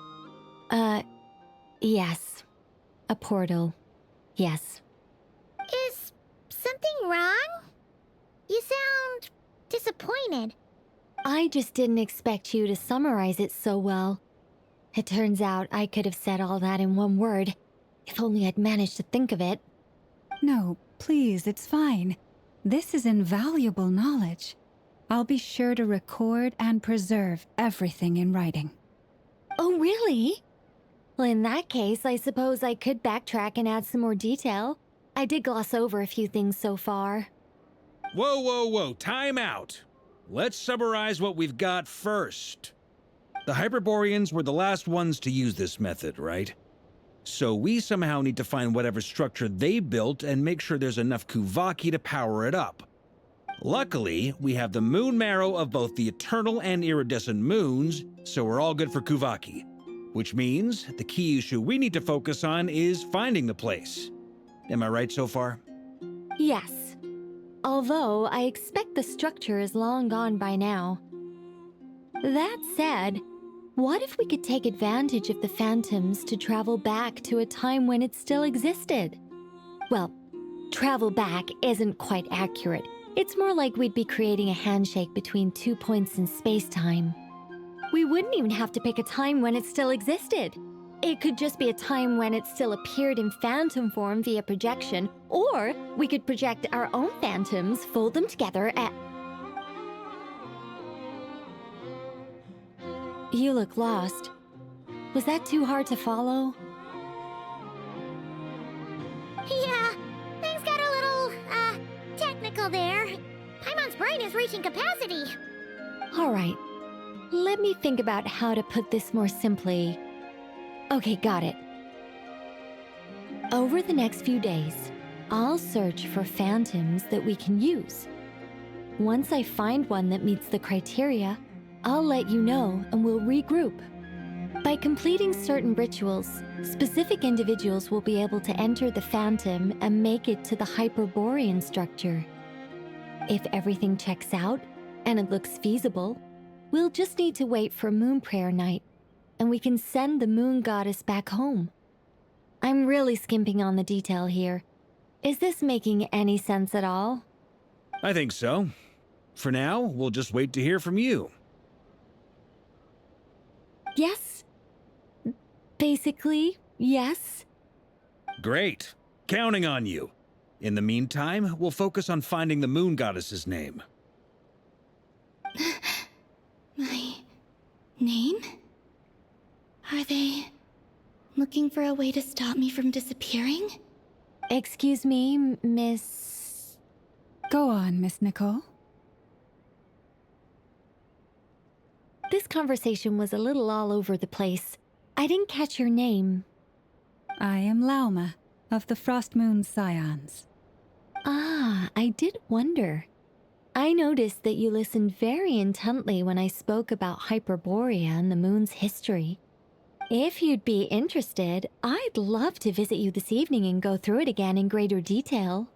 Speaker 3: yes. A portal. Yes.
Speaker 2: Is something wrong? You sound disappointed.
Speaker 3: I just didn't expect you to summarize it so well. It turns out I could have said all that in one word, if only I'd managed to think of it.
Speaker 8: No, please, it's fine. This is invaluable knowledge. I'll be sure to record and preserve everything in writing.
Speaker 3: Oh, really? Well, in that case, I suppose I could backtrack and add some more detail. I did gloss over a few things so far.
Speaker 7: Whoa, whoa, whoa, time out. Let's summarize what we've got first. The Hyperboreans were the last ones to use this method, right? So we somehow need to find whatever structure they built and make sure there's enough Kuvaki to power it up. Luckily, we have the moon marrow of both the eternal and iridescent moons, so we're all good for Kuvaki. Which means the key issue we need to focus on is finding the place. Am I right so far?
Speaker 3: Yes. Although I expect the structure is long gone by now. That said, what if we could take advantage of the phantoms to travel back to a time when it still existed? Well, travel back isn't quite accurate. It's more like we'd be creating a handshake between 2 points in space-time. We wouldn't even have to pick a time when it still existed. It could just be a time when it still appeared in phantom form via projection, or we could project our own phantoms, fold them together, and... You look lost. Was that too hard to follow?
Speaker 2: Yeah, things got a little, technical there. Paimon's brain is reaching capacity.
Speaker 3: All right. Let me think about how to put this more simply. Okay, got it. Over the next few days, I'll search for phantoms that we can use. Once I find one that meets the criteria, I'll let you know and we'll regroup. By completing certain rituals, specific individuals will be able to enter the phantom and make it to the Hyperborean structure. If everything checks out and it looks feasible, we'll just need to wait for Moon Prayer Night, and we can send the Moon Goddess back home. I'm really skimping on the detail here. Is this making any sense at all?
Speaker 7: I think so. For now, we'll just wait to hear from you.
Speaker 3: Yes. Basically, yes.
Speaker 7: Great. Counting on you. In the meantime, we'll focus on finding the Moon Goddess's name.
Speaker 5: My name? Are they looking for a way to stop me from disappearing?
Speaker 3: Excuse me, Miss...
Speaker 8: Go on, Miss Nicole.
Speaker 3: This conversation was a little all over the place. I didn't catch your name.
Speaker 8: I am Lauma, of the Frost Moon Scions.
Speaker 3: Ah, I did wonder. I noticed that you listened very intently when I spoke about Hyperborea and the moon's history. If you'd be interested, I'd love to visit you this evening and go through it again in greater detail.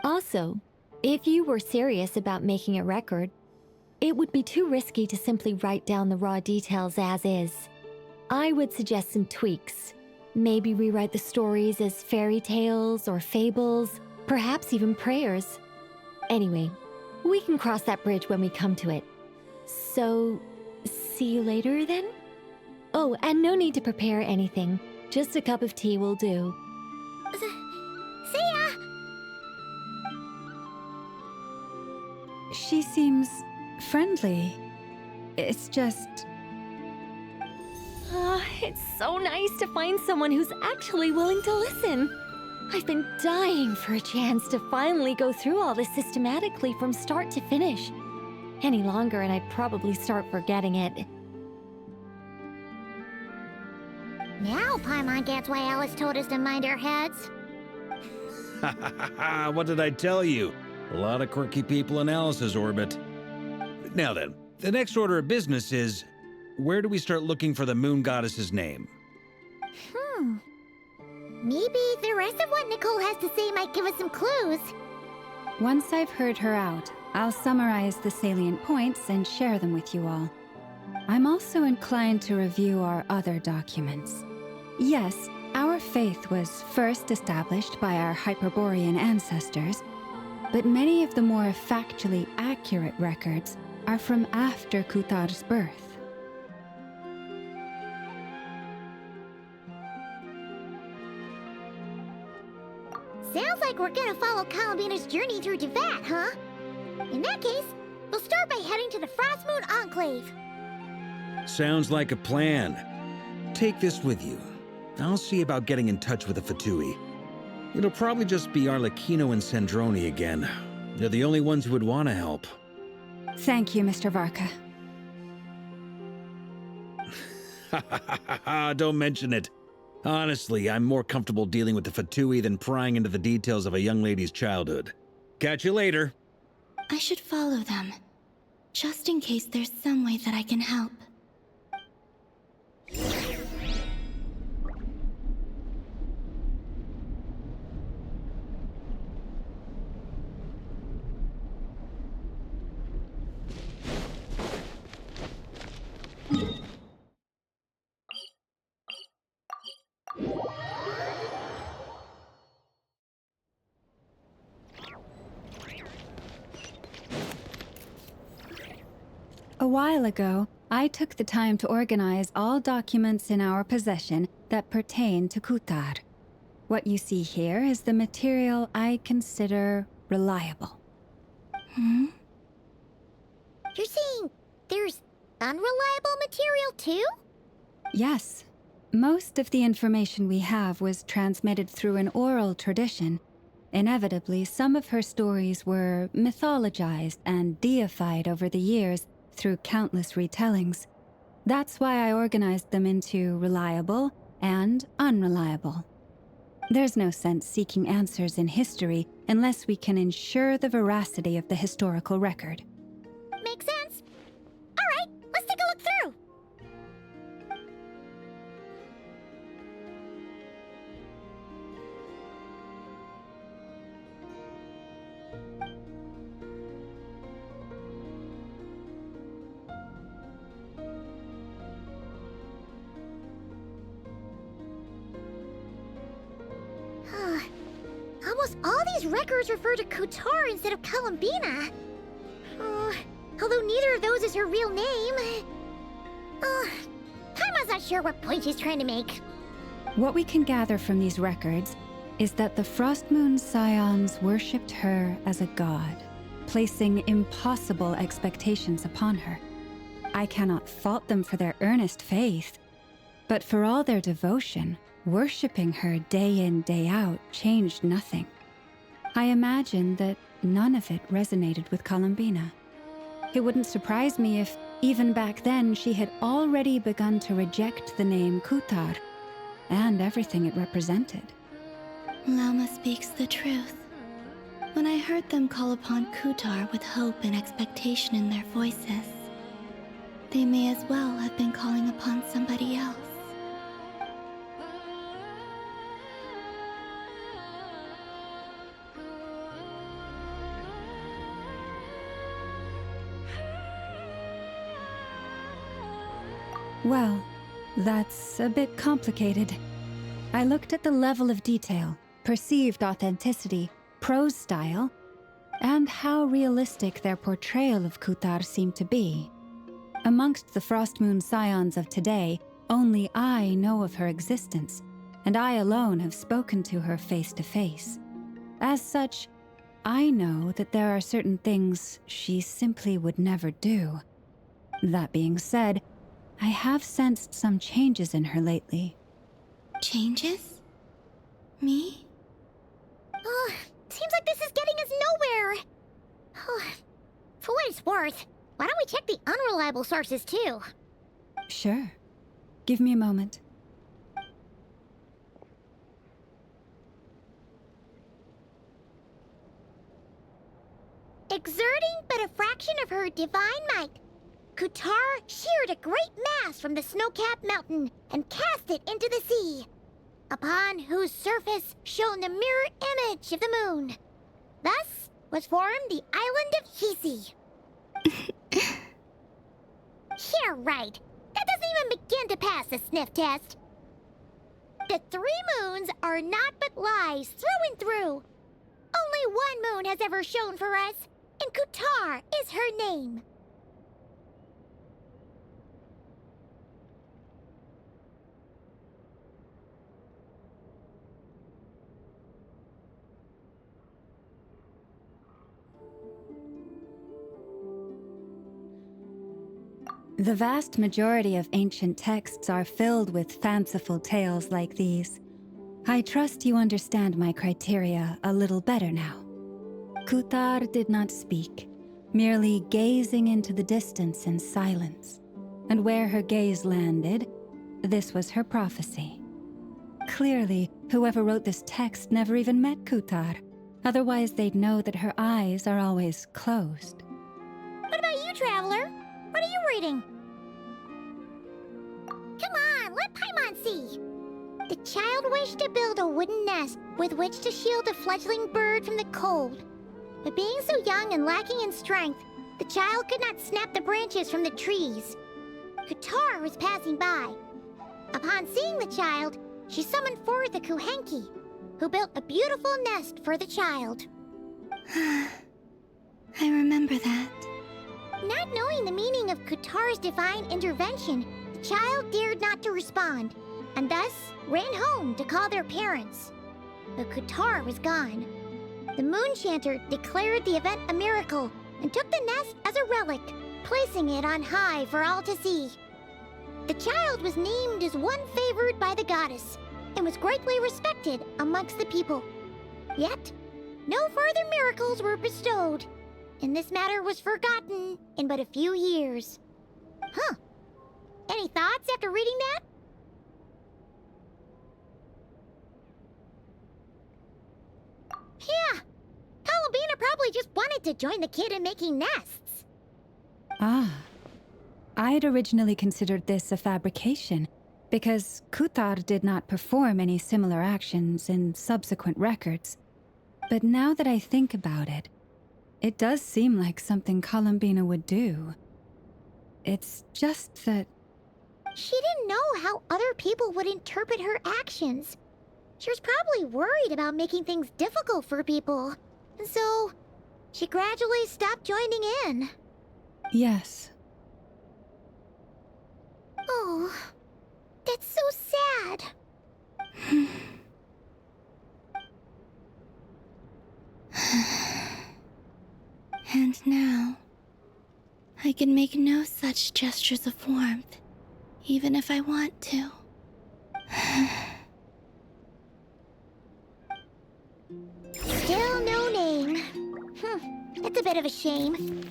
Speaker 3: Also, if you were serious about making a record, it would be too risky to simply write down the raw details as is. I would suggest some tweaks. Maybe rewrite the stories as fairy tales or fables, perhaps even prayers. Anyway, we can cross that bridge when we come to it. So, see you later then? Oh, and no need to prepare anything. Just a cup of tea will do.
Speaker 2: See ya!
Speaker 8: She seems friendly. It's just...
Speaker 3: It's so nice to find someone who's actually willing to listen. I've been dying for a chance to finally go through all this systematically from start to finish. Any longer and I'd probably start forgetting it.
Speaker 2: Now Paimon gets why Alice told us to mind our heads.
Speaker 7: Ha ha ha ha, what did I tell you? A lot of quirky people in Alice's orbit. Now then, the next order of business is, where do we start looking for the Moon Goddess's name?
Speaker 2: Maybe the rest of what Nicole has to say might give us some clues.
Speaker 8: Once I've heard her out, I'll summarize the salient points and share them with you all. I'm also inclined to review our other documents. Yes, our faith was first established by our Hyperborean ancestors, but many of the more factually accurate records are from after Kutar's birth.
Speaker 2: Sounds like we're gonna follow Columbina's journey through Devat, huh? In that case, we'll start by heading to the Frost Moon Enclave.
Speaker 7: Sounds like a plan. Take this with you. I'll see about getting in touch with the Fatui. It'll probably just be Arlecchino and Sandroni again. They're the only ones who would want to help.
Speaker 8: Thank you, Mr. Varka.
Speaker 7: Don't mention it. Honestly, I'm more comfortable dealing with the Fatui than prying into the details of a young lady's childhood. Catch you later.
Speaker 5: I should follow them, just in case there's some way that I can help.
Speaker 8: A while ago, I took the time to organize all documents in our possession that pertain to Kutar. What you see here is the material I consider reliable.
Speaker 2: You're saying there's unreliable material too?
Speaker 8: Yes. Most of the information we have was transmitted through an oral tradition. Inevitably, some of her stories were mythologized and deified over the years through countless retellings. That's why I organized them into reliable and unreliable. There's no sense seeking answers in history unless we can ensure the veracity of the historical record.
Speaker 2: Makes sense. All right, let's take a look through. Almost all these records refer to Kutar instead of Columbina. Although neither of those is her real name. Taima's not sure what point she's trying to make.
Speaker 8: What we can gather from these records is that the Frost Moon Scions worshipped her as a god, placing impossible expectations upon her. I cannot fault them for their earnest faith, but for all their devotion, worshipping her day in, day out changed nothing. I imagine that none of it resonated with Columbina. It wouldn't surprise me if, even back then, she had already begun to reject the name Kutar and everything it represented.
Speaker 5: Lauma speaks the truth. When I heard them call upon Kutar with hope and expectation in their voices, they may as well have been calling upon somebody else.
Speaker 8: Well, that's a bit complicated. I looked at the level of detail, perceived authenticity, prose style, and how realistic their portrayal of Kutar seemed to be. Amongst the Frost Moon Scions of today, only I know of her existence, and I alone have spoken to her face to face. As such, I know that there are certain things she simply would never do. That being said, I have sensed some changes in her lately.
Speaker 5: Changes? Me?
Speaker 2: Seems like this is getting us nowhere. For what it's worth, why don't we check the unreliable sources too?
Speaker 8: Sure. Give me a moment.
Speaker 2: Exerting but a fraction of her divine might, Kutar sheared a great mass from the snow-capped mountain and cast it into the sea, upon whose surface shone the mirror image of the moon. Thus was formed the island of Hisi. Yeah, right. That doesn't even begin to pass the sniff test. The 3 moons are naught but lies through and through. Only one moon has ever shone for us, and Kutar is her name.
Speaker 8: The vast majority of ancient texts are filled with fanciful tales like these. I trust you understand my criteria a little better now. Kutar did not speak, merely gazing into the distance in silence. And where her gaze landed, this was her prophecy. Clearly, whoever wrote this text never even met Kutar. Otherwise, they'd know that her eyes are always closed.
Speaker 2: What about you, Traveler? What are you reading? Come on, let Paimon see. The child wished to build a wooden nest with which to shield a fledgling bird from the cold. But being so young and lacking in strength, the child could not snap the branches from the trees. Kutar was passing by. Upon seeing the child, she summoned forth a Kuhenki, who built a beautiful nest for the child.
Speaker 5: I remember that.
Speaker 2: Not knowing the meaning of Kutar's divine intervention, the child dared not to respond, and thus ran home to call their parents. But Kutar was gone. The Moon Chanter declared the event a miracle and took the nest as a relic, placing it on high for all to see. The child was named as one favored by the goddess and was greatly respected amongst the people. Yet, no further miracles were bestowed, and this matter was forgotten in but a few years. Huh. Any thoughts after reading that? Yeah. Columbina probably just wanted to join the kid in making nests.
Speaker 8: Ah. I'd originally considered this a fabrication, because Kutar did not perform any similar actions in subsequent records. But now that I think about it, it does seem like something Columbina would do. It's just that...
Speaker 2: She didn't know how other people would interpret her actions. She was probably worried about making things difficult for people. And so, she gradually stopped joining in.
Speaker 8: Yes.
Speaker 2: Oh, that's so sad.
Speaker 5: And now, I can make no such gestures of warmth, even if I want to.
Speaker 2: Still no name. That's a bit of a shame.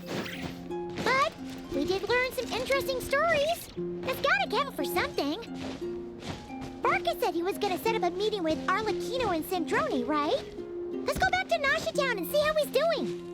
Speaker 2: But we did learn some interesting stories. That's gotta count for something. Barca said he was gonna set up a meeting with Arlecchino and Sandrone, right? Let's go back to Nasha Town and see how he's doing.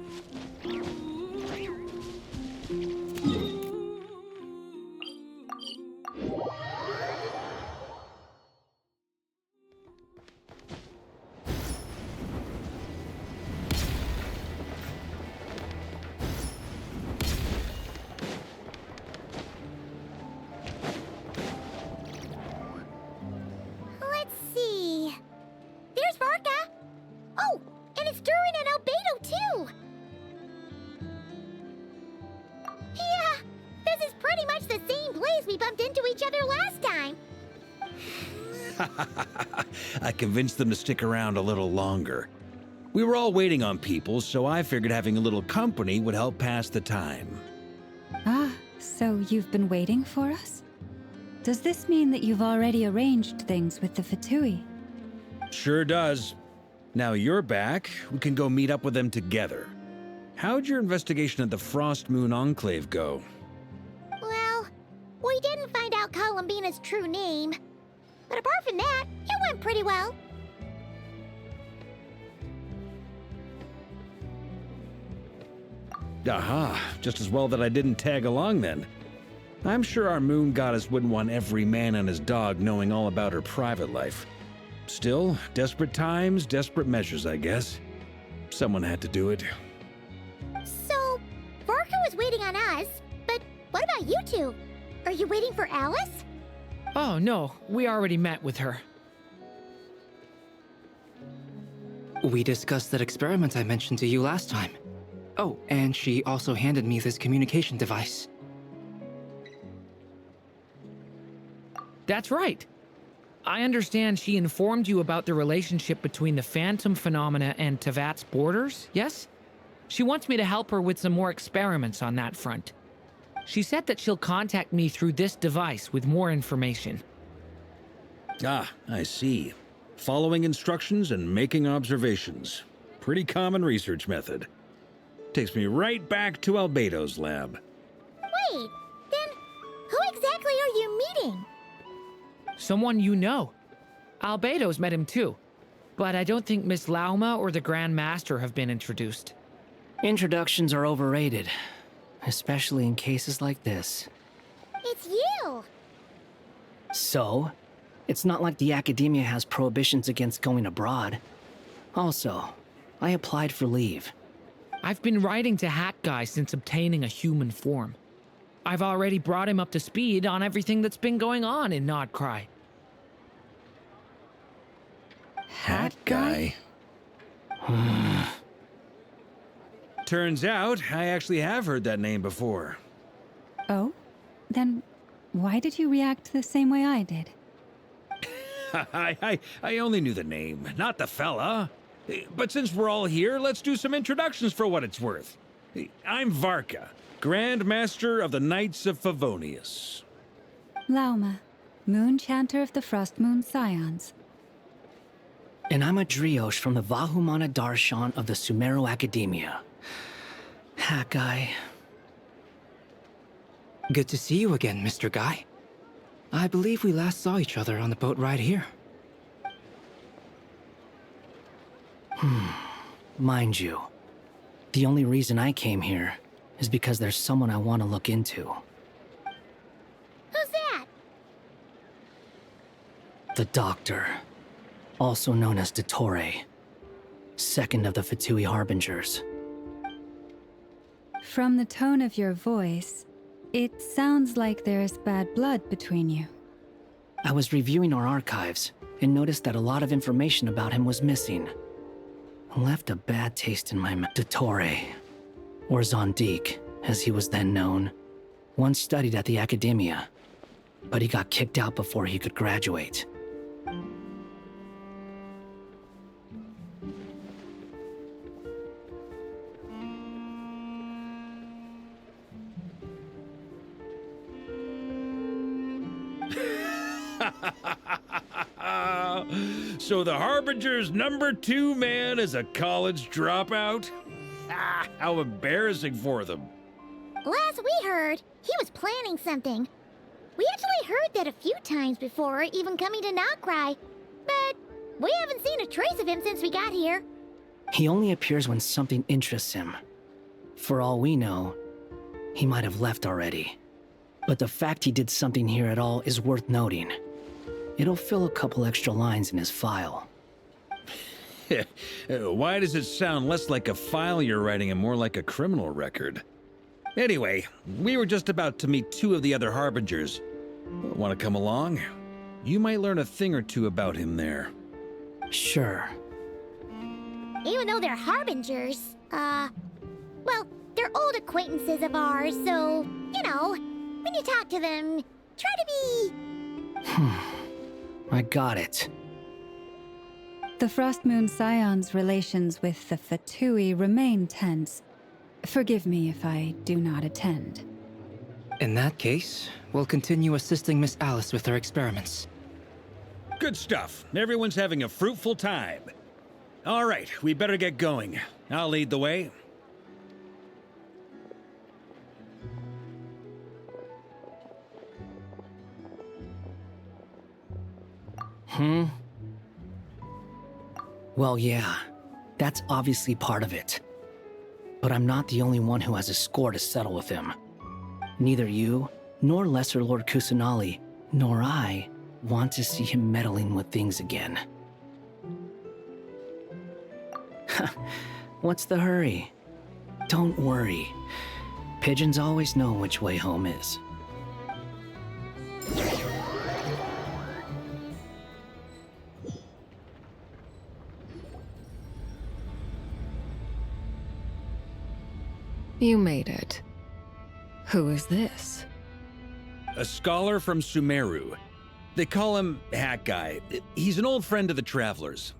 Speaker 2: Let's see. There's Varka. Oh, and it's Durin and Albedo too. Yeah, this is pretty much the same place we bumped into each other last time.
Speaker 7: I convinced them to stick around a little longer. We were all waiting on people, so I figured having a little company would help pass the time.
Speaker 8: Ah, so you've been waiting for us? Does this mean that you've already arranged things with the Fatui?
Speaker 7: Sure does. Now you're back, we can go meet up with them together. How'd your investigation at the Frost Moon Enclave go?
Speaker 2: Well, we didn't find out Columbina's true name. But apart from that, it went pretty well.
Speaker 7: Aha, just as well that I didn't tag along then. I'm sure our moon goddess wouldn't want every man and his dog knowing all about her private life. Still, desperate times, desperate measures, I guess. Someone had to do it.
Speaker 2: So, Varka was waiting on us, but what about you two? Are you waiting for Alice?
Speaker 9: Oh, no. We already met with her.
Speaker 11: We discussed that experiment I mentioned to you last time. Oh, and she also handed me this communication device.
Speaker 9: That's right. I understand she informed you about the relationship between the phantom phenomena and Tevat's borders, yes? She wants me to help her with some more experiments on that front. She said that she'll contact me through this device with more information.
Speaker 7: Ah, I see. Following instructions and making observations. Pretty common research method. Takes me right back to Albedo's lab.
Speaker 2: Wait, then who exactly are you meeting?
Speaker 9: Someone you know. Albedo's met him too. But I don't think Miss Lauma or the Grand Master have been introduced.
Speaker 11: Introductions are overrated, especially in cases like this.
Speaker 2: It's you!
Speaker 11: So, it's not like the Academia has prohibitions against going abroad. Also, I applied for leave.
Speaker 9: I've been writing to Hat Guy since obtaining a human form. I've already brought him up to speed on everything that's been going on in Nod Krai.
Speaker 7: Hat Guy? Turns out, I actually have heard that name before.
Speaker 8: Oh? Then why did you react the same way I did?
Speaker 7: I only knew the name, not the fella. But since we're all here, let's do some introductions for what it's worth. I'm Varka, Grand Master of the Knights of Favonius.
Speaker 8: Lauma, Moon Chanter of the Frost Moon Scions.
Speaker 11: And I'm a Driosh from the Vahumana Darshan of the Sumero Academia. Hat Guy. Good to see you again, Mr. Guy. I believe we last saw each other on the boat ride here. Mind you, the only reason I came here is because there's someone I want to look into.
Speaker 2: Who's that?
Speaker 11: The Doctor, also known as Dottore, second of the Fatui Harbingers.
Speaker 8: From the tone of your voice, it sounds like there's bad blood between you.
Speaker 11: I was reviewing our archives and noticed that a lot of information about him was missing. Left a bad taste in my mouth. Dottore, or Zondik, as he was then known, once studied at the Academia, but he got kicked out before he could graduate.
Speaker 7: So the Harbinger's #2 man is a college dropout? Ah, how embarrassing for them.
Speaker 2: Last we heard, he was planning something. We actually heard that a few times before, even coming to Nod Krai, but we haven't seen a trace of him since we got here.
Speaker 11: He only appears when something interests him. For all we know, he might have left already. But the fact he did something here at all is worth noting. It'll fill a couple extra lines in his file.
Speaker 7: Why does it sound less like a file you're writing and more like a criminal record? Anyway, we were just about to meet 2 of the other Harbingers. Want to come along? You might learn a thing or two about him there.
Speaker 11: Sure.
Speaker 2: Even though they're Harbingers, well, they're old acquaintances of ours, so, you know, when you talk to them, try to be...
Speaker 11: I got it.
Speaker 8: The Frost Moon Scions' relations with the Fatui remain tense. Forgive me if I do not attend.
Speaker 11: In that case, we'll continue assisting Miss Alice with her experiments.
Speaker 7: Good stuff. Everyone's having a fruitful time. All right, we better get going. I'll lead the way.
Speaker 11: Well, yeah, that's obviously part of it. But I'm not the only one who has a score to settle with him. Neither you, nor Lesser Lord Kusanali, nor I want to see him meddling with things again. What's the hurry? Don't worry. Pigeons always know which way home is.
Speaker 12: You made it. Who is this?
Speaker 7: A scholar from Sumeru. They call him Hat Guy. He's an old friend of the Travelers.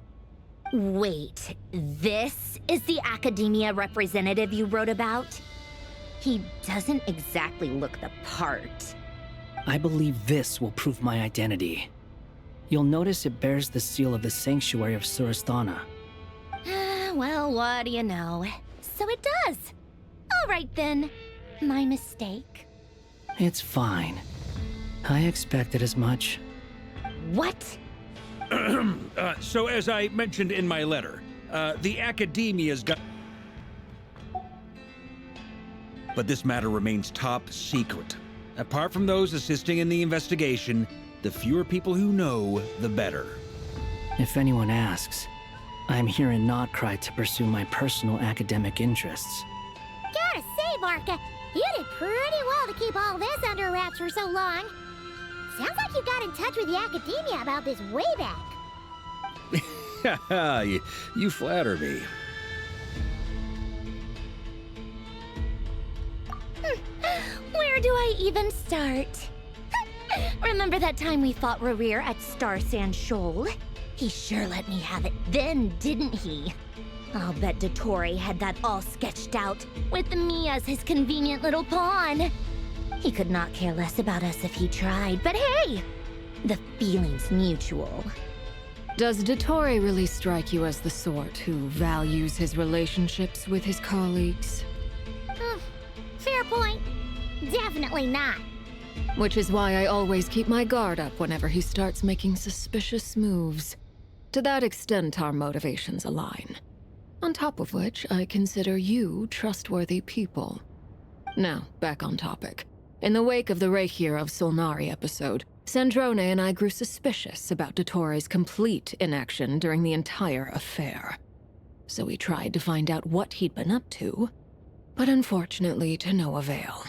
Speaker 15: Wait, this is the Academia representative you wrote about? He doesn't exactly look the part.
Speaker 4: I believe this will prove my identity. You'll notice it bears the seal of the Sanctuary of Surasthana.
Speaker 15: Well, what do you know? So it does. All right then. My mistake.
Speaker 4: It's fine. I expected as much.
Speaker 15: What?
Speaker 7: So as I mentioned in my letter, the Academia's got... But this matter remains top secret. Apart from those assisting in the investigation, the fewer people who know, the better.
Speaker 4: If anyone asks, I'm here in Nod Krai to pursue my personal academic interests.
Speaker 2: Gotta say, Barca, you did pretty well to keep all this under wraps for so long. Sounds like you got in touch with the Academia about this way back.
Speaker 7: you flatter me.
Speaker 15: Where do I even start? Remember that time we fought Rerir at Star Sand Shoal? He sure let me have it then, didn't he? I'll bet Dottore had that all sketched out, with me as his convenient little pawn. He could not care less about us if he tried, but hey! The feeling's mutual.
Speaker 13: Does Dottore really strike you as the sort who values his relationships with his colleagues?
Speaker 2: Fair point. Definitely not.
Speaker 13: Which is why I always keep my guard up whenever he starts making suspicious moves. To that extent, our motivations align. On top of which, I consider you trustworthy people. Now, back on topic. In the wake of the Reikir of Solnari episode, Sandrone and I grew suspicious about Dottore's complete inaction during the entire affair. So we tried to find out what he'd been up to, but unfortunately to no avail.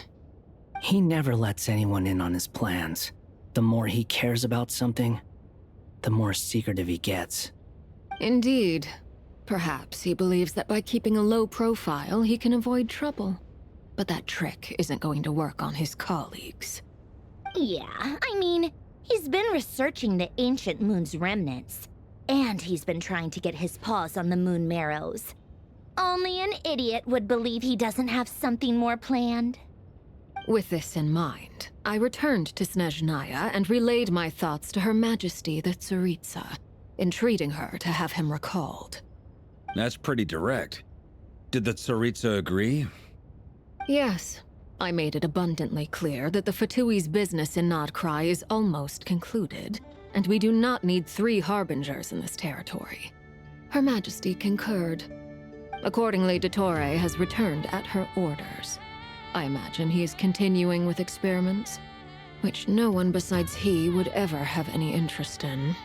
Speaker 4: He never lets anyone in on his plans. The more he cares about something, the more secretive he gets.
Speaker 13: Indeed. Perhaps he believes that by keeping a low profile, he can avoid trouble. But that trick isn't going to work on his colleagues.
Speaker 15: Yeah, I mean, he's been researching the ancient moon's remnants. And he's been trying to get his paws on the moon marrows. Only an idiot would believe he doesn't have something more planned.
Speaker 13: With this in mind, I returned to Snezhnaya and relayed my thoughts to Her Majesty the Tsaritsa, entreating her to have him recalled.
Speaker 7: That's pretty direct. Did the Tsaritsa agree?
Speaker 13: Yes. I made it abundantly clear that the Fatui's business in Nod Krai is almost concluded, and we do not need 3 harbingers in this territory. Her Majesty concurred. Accordingly, Dottore has returned at her orders. I imagine he is continuing with experiments, which no one besides he would ever have any interest in.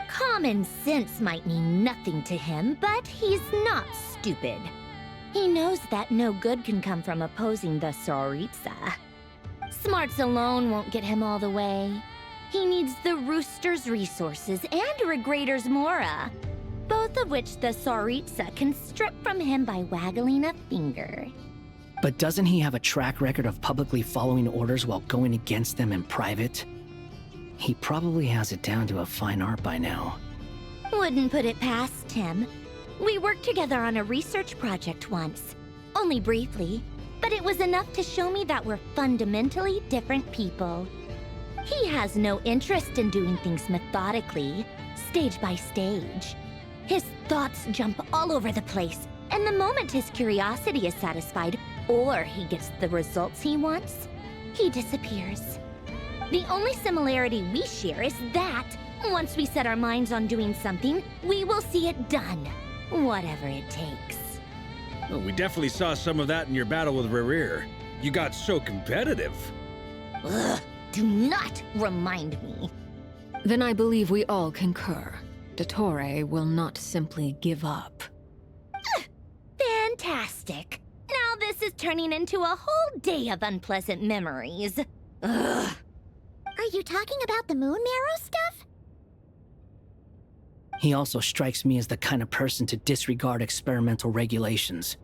Speaker 15: Common sense might mean nothing to him, but he's not stupid. He knows that no good can come from opposing the Tsaritsa. Smarts alone won't get him all the way. He needs the Rooster's resources and Regrator's Mora, both of which the Tsaritsa can strip from him by waggling a finger.
Speaker 4: But doesn't he have a track record of publicly following orders while going against them in private? He probably has it down to a fine art by now.
Speaker 15: Wouldn't put it past him. We worked together on a research project once. Only briefly, but it was enough to show me that we're fundamentally different people. He has no interest in doing things methodically, stage by stage. His thoughts jump all over the place, and the moment his curiosity is satisfied, or he gets the results he wants, he disappears. The only similarity we share is that, once we set our minds on doing something, we will see it done, whatever it takes.
Speaker 7: Well, we definitely saw some of that in your battle with Rerir. You got so competitive.
Speaker 15: Ugh, do not remind me.
Speaker 13: Then I believe we all concur. Dottore will not simply give up.
Speaker 15: Fantastic. Now this is turning into a whole day of unpleasant memories. Ugh.
Speaker 2: Are you talking about the moon marrow stuff?
Speaker 4: He also strikes me as the kind of person to disregard experimental regulations,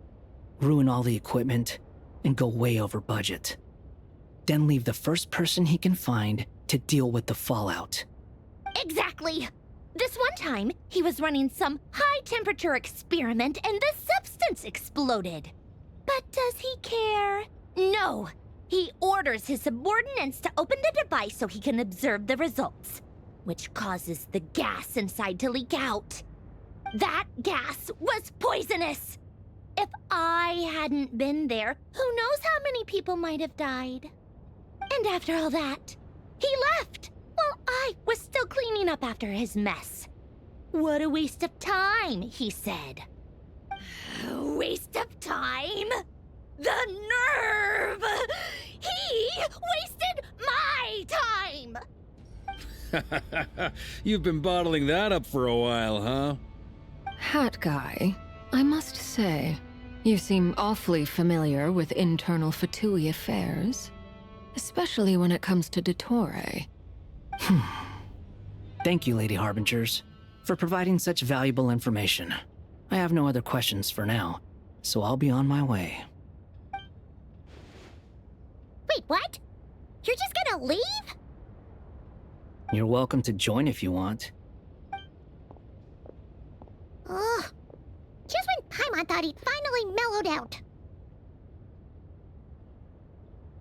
Speaker 4: ruin all the equipment, and go way over budget. Then leave the first person he can find to deal with the fallout.
Speaker 15: Exactly. This one time, he was running some high-temperature experiment and the substance exploded. But does he care? No! He orders his subordinates to open the device so he can observe the results, which causes the gas inside to leak out. That gas was poisonous! If I hadn't been there, who knows how many people might have died? And after all that, he left while I was still cleaning up after his mess. What a waste of time, he said. Waste of time? The nerve! He wasted my time!
Speaker 7: You've been bottling that up for a while, huh?
Speaker 13: Hat guy, I must say, you seem awfully familiar with internal Fatui affairs. Especially when it comes to Dottore.
Speaker 4: Thank you, Lady Harbingers, for providing such valuable information. I have no other questions for now, so I'll be on my way.
Speaker 2: Wait, what? You're just gonna leave?
Speaker 4: You're welcome to join if you want.
Speaker 2: Ugh. Just when Paimon thought he'd finally mellowed out.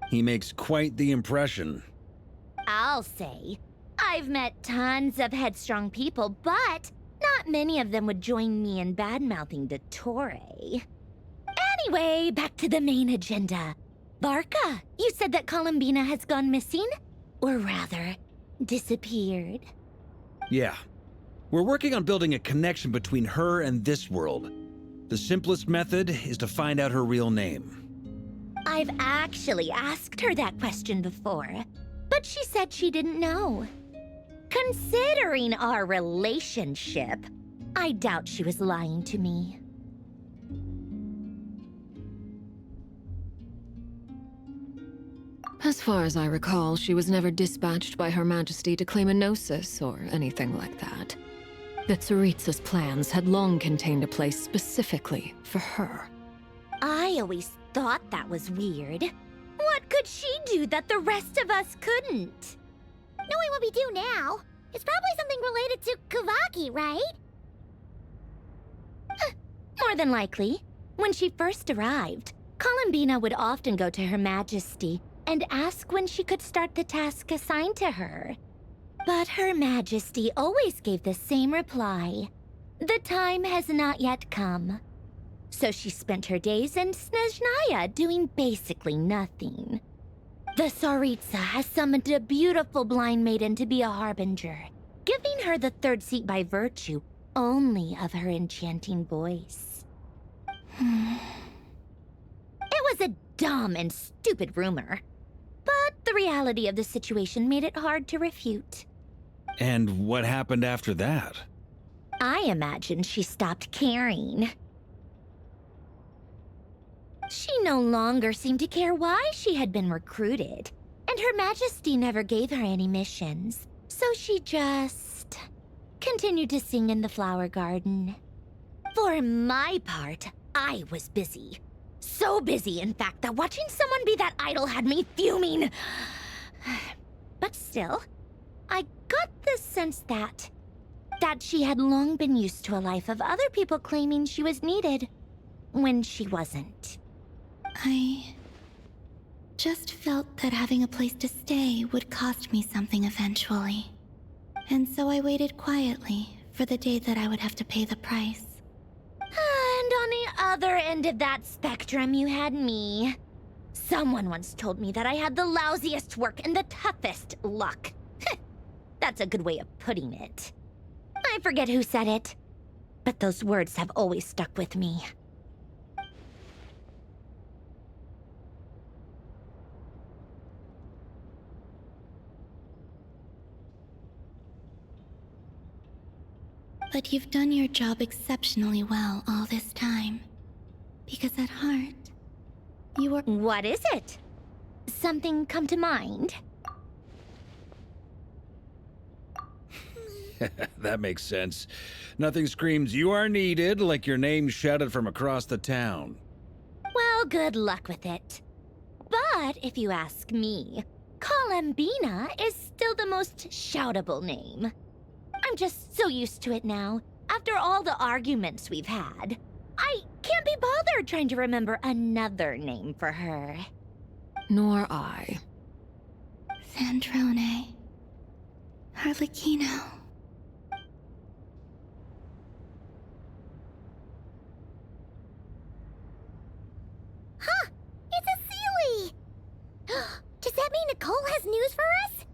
Speaker 7: He makes quite the impression.
Speaker 15: I'll say. I've met tons of headstrong people, but not many of them would join me in bad-mouthing Dottore. Anyway, back to the main agenda. Barca, you said that Columbina has gone missing? Or rather, disappeared.
Speaker 7: Yeah. We're working on building a connection between her and this world. The simplest method is to find out her real name.
Speaker 15: I've actually asked her that question before, but she said she didn't know. Considering our relationship, I doubt she was lying to me.
Speaker 13: As far as I recall, she was never dispatched by Her Majesty to claim a gnosis or anything like that. That Tsaritsa's plans had long contained a place specifically for her.
Speaker 15: I always thought that was weird. What could she do that the rest of us couldn't?
Speaker 2: Knowing what we do now, it's probably something related to Kavaki, right?
Speaker 15: More than likely. When she first arrived, Columbina would often go to Her Majesty and ask when she could start the task assigned to her. But Her Majesty always gave the same reply. The time has not yet come. So she spent her days in Snezhnaya doing basically nothing. The Tsaritsa has summoned a beautiful blind maiden to be a harbinger, giving her the third seat by virtue only of her enchanting voice. It was a dumb and stupid rumor, but the reality of the situation made it hard to refute.
Speaker 7: And what happened after that?
Speaker 15: I imagine she stopped caring. She no longer seemed to care why she had been recruited, and Her Majesty never gave her any missions, so she just continued to sing in the flower garden. For my part, I was busy. So busy, in fact, that watching someone be that idol had me fuming. But still, I got the sense that she had long been used to a life of other people claiming she was needed when she wasn't.
Speaker 5: I just felt that having a place to stay would cost me something eventually. And so I waited quietly for the day that I would have to pay the price.
Speaker 15: And on the other end of that spectrum, you had me. Someone once told me that I had the lousiest work and the toughest luck. That's a good way of putting it. I forget who said it, but those words have always stuck with me.
Speaker 5: But you've done your job exceptionally well all this time. Because at heart, you were—
Speaker 15: What is it? Something come to mind?
Speaker 7: That makes sense. Nothing screams you are needed like your name shouted from across the town.
Speaker 15: Well, good luck with it. But if you ask me, Columbina is still the most shoutable name. I'm just so used to it now, after all the arguments we've had. I can't be bothered trying to remember another name for her.
Speaker 13: Nor I.
Speaker 5: Sandrone. Harlequino.
Speaker 2: Huh! It's a Sealy! Does that mean Nicole has news for us?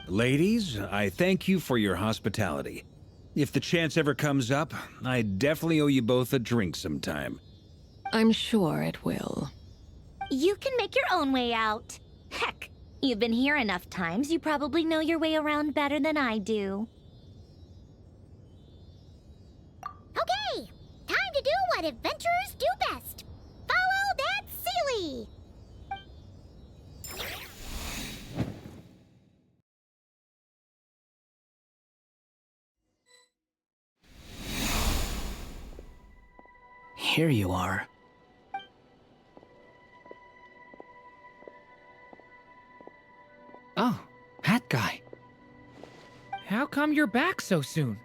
Speaker 7: Ladies, I thank you for your hospitality. If the chance ever comes up, I definitely owe you both a drink sometime.
Speaker 13: I'm sure it will.
Speaker 15: You can make your own way out. Heck, you've been here enough times, you probably know your way around better than I do.
Speaker 2: Okay! Time to do what adventurers do best! Follow that Sealy!
Speaker 4: Here you are. Oh, hat guy.
Speaker 9: How come you're back so soon?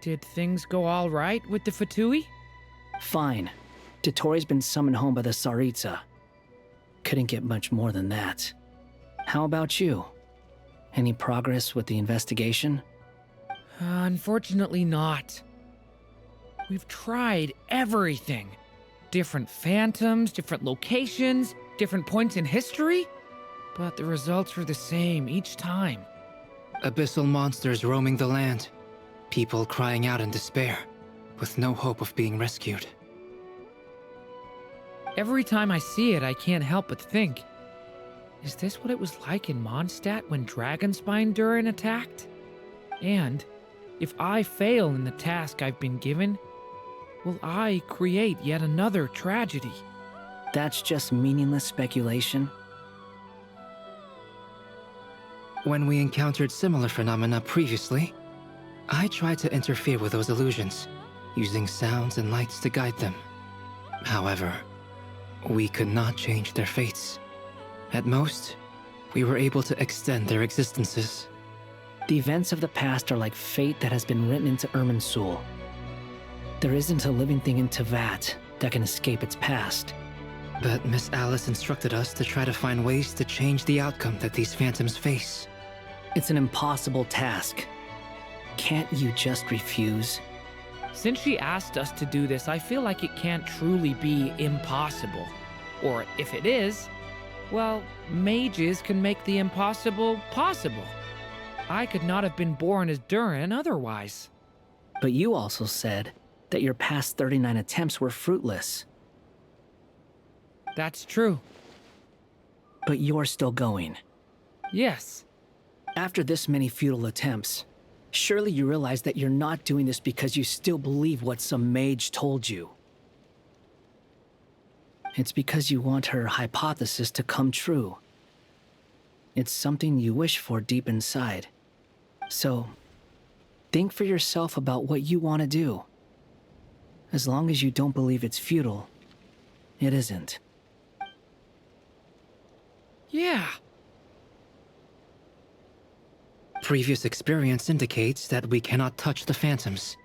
Speaker 9: Did things go all right with the Fatui?
Speaker 4: Fine. Dotori's been summoned home by the Tsaritsa. Couldn't get much more than that. How about you? Any progress with the investigation?
Speaker 9: Unfortunately not. We've tried everything. Different phantoms, different locations, different points in history. But the results are the same each time.
Speaker 11: Abyssal monsters roaming the land. People crying out in despair, with no hope of being rescued.
Speaker 9: Every time I see it, I can't help but think, is this what it was like in Mondstadt when Dragonspine Durin attacked? And if I fail in the task I've been given, will I create yet another tragedy?
Speaker 4: That's just meaningless speculation.
Speaker 11: When we encountered similar phenomena previously, I tried to interfere with those illusions, using sounds and lights to guide them. However, we could not change their fates. At most, we were able to extend their existences.
Speaker 4: The events of the past are like fate that has been written into Irminsul. There isn't a living thing in Teyvat that can escape its past.
Speaker 11: But Miss Alice instructed us to try to find ways to change the outcome that these phantoms face.
Speaker 4: It's an impossible task. Can't you just refuse?
Speaker 9: Since she asked us to do this, I feel like it can't truly be impossible. Or if it is, well, mages can make the impossible possible. I could not have been born as Durin otherwise.
Speaker 4: But you also said that your past 39 attempts were fruitless.
Speaker 9: That's true.
Speaker 4: But you're still going.
Speaker 9: Yes.
Speaker 4: After this many futile attempts, surely you realize that you're not doing this because you still believe what some mage told you. It's because you want her hypothesis to come true. It's something you wish for deep inside. So, think for yourself about what you want to do. As long as you don't believe it's futile, it isn't.
Speaker 9: Yeah.
Speaker 11: Previous experience indicates that we cannot touch the phantoms,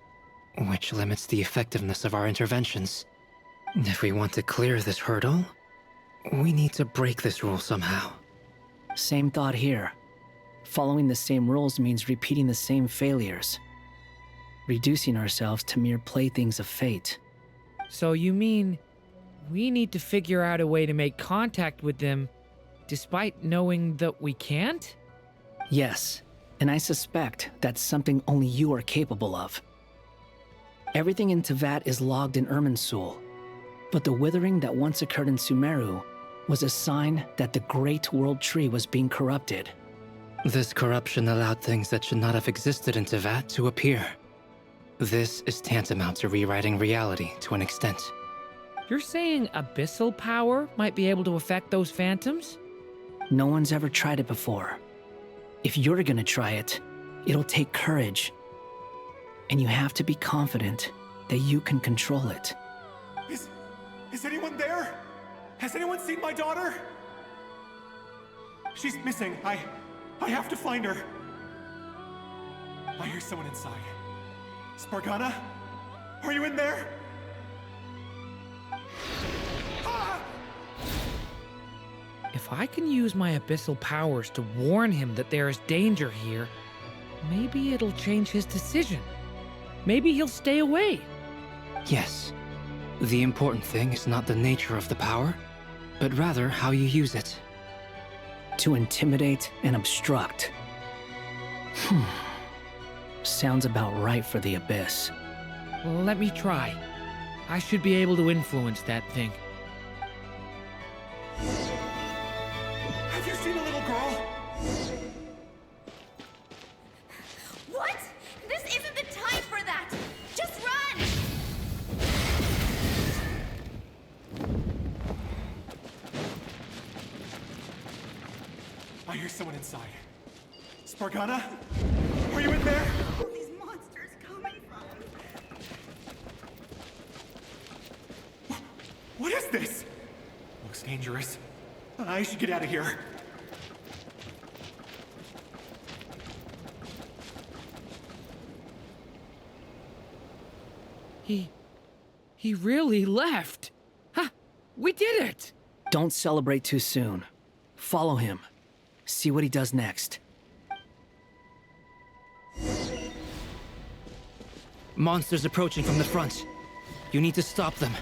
Speaker 11: which limits the effectiveness of our interventions. If we want to clear this hurdle, we need to break this rule somehow.
Speaker 4: Same thought here. Following the same rules means repeating the same failures. Reducing ourselves to mere playthings of fate.
Speaker 9: So you mean we need to figure out a way to make contact with them despite knowing that we can't?
Speaker 4: Yes, and I suspect that's something only you are capable of. Everything in Teyvat is logged in Irminsul, but the withering that once occurred in Sumeru was a sign that the Great World Tree was being corrupted.
Speaker 11: This corruption allowed things that should not have existed in Teyvat to appear. This is tantamount to rewriting reality to an extent.
Speaker 9: You're saying abyssal power might be able to affect those phantoms?
Speaker 4: No one's ever tried it before. If you're gonna try it, it'll take courage. And you have to be confident that you can control it.
Speaker 10: Is anyone there? Has anyone seen my daughter? She's missing. I have to find her. I hear someone inside. Spargana? Are you in there?
Speaker 9: If If I can use my abyssal powers to warn him that there is danger here, maybe it'll change his decision. Maybe he'll stay away.
Speaker 11: Yes. The important thing is not the nature of the power, but rather how you use it.
Speaker 4: To intimidate and obstruct. Sounds about right for the Abyss.
Speaker 9: Well, let me try. I should be able to influence that thing.
Speaker 10: Have you seen a little girl?
Speaker 17: What? This isn't the time for that! Just run!
Speaker 10: I hear someone inside. Spargana? Are you in there?
Speaker 17: Where are these monsters coming from?
Speaker 10: What is this? Looks dangerous. I should get out of here.
Speaker 9: He really left. Ha! We did it!
Speaker 4: Don't celebrate too soon. Follow him. See what he does next.
Speaker 11: Monsters approaching from the front. You need to stop them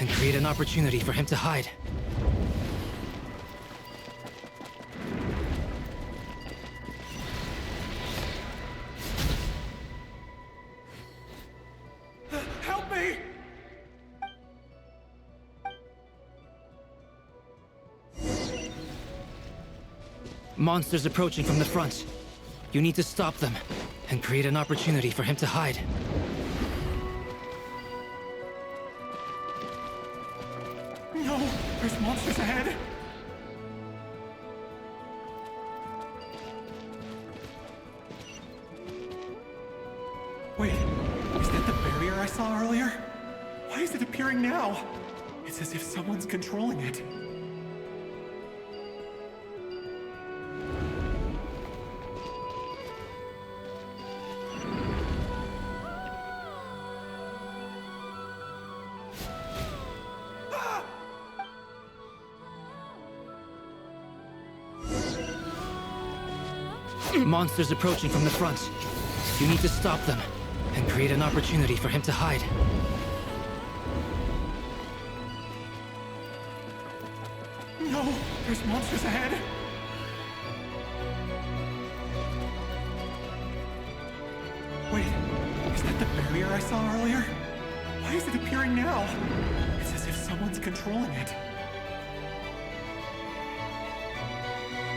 Speaker 11: and create an opportunity for him to hide.
Speaker 10: Help me!
Speaker 11: Monsters approaching from the front. You need to stop them and create an opportunity for him to hide.
Speaker 10: No! There's monsters ahead! Wait, is that the barrier I saw earlier? Why is it appearing now? It's as if someone's controlling it.
Speaker 11: Monsters approaching from the front. You need to stop them and create an opportunity for him to hide.
Speaker 10: No! There's monsters ahead! Wait, is that the barrier I saw earlier? Why is it appearing now? It's as if someone's controlling it.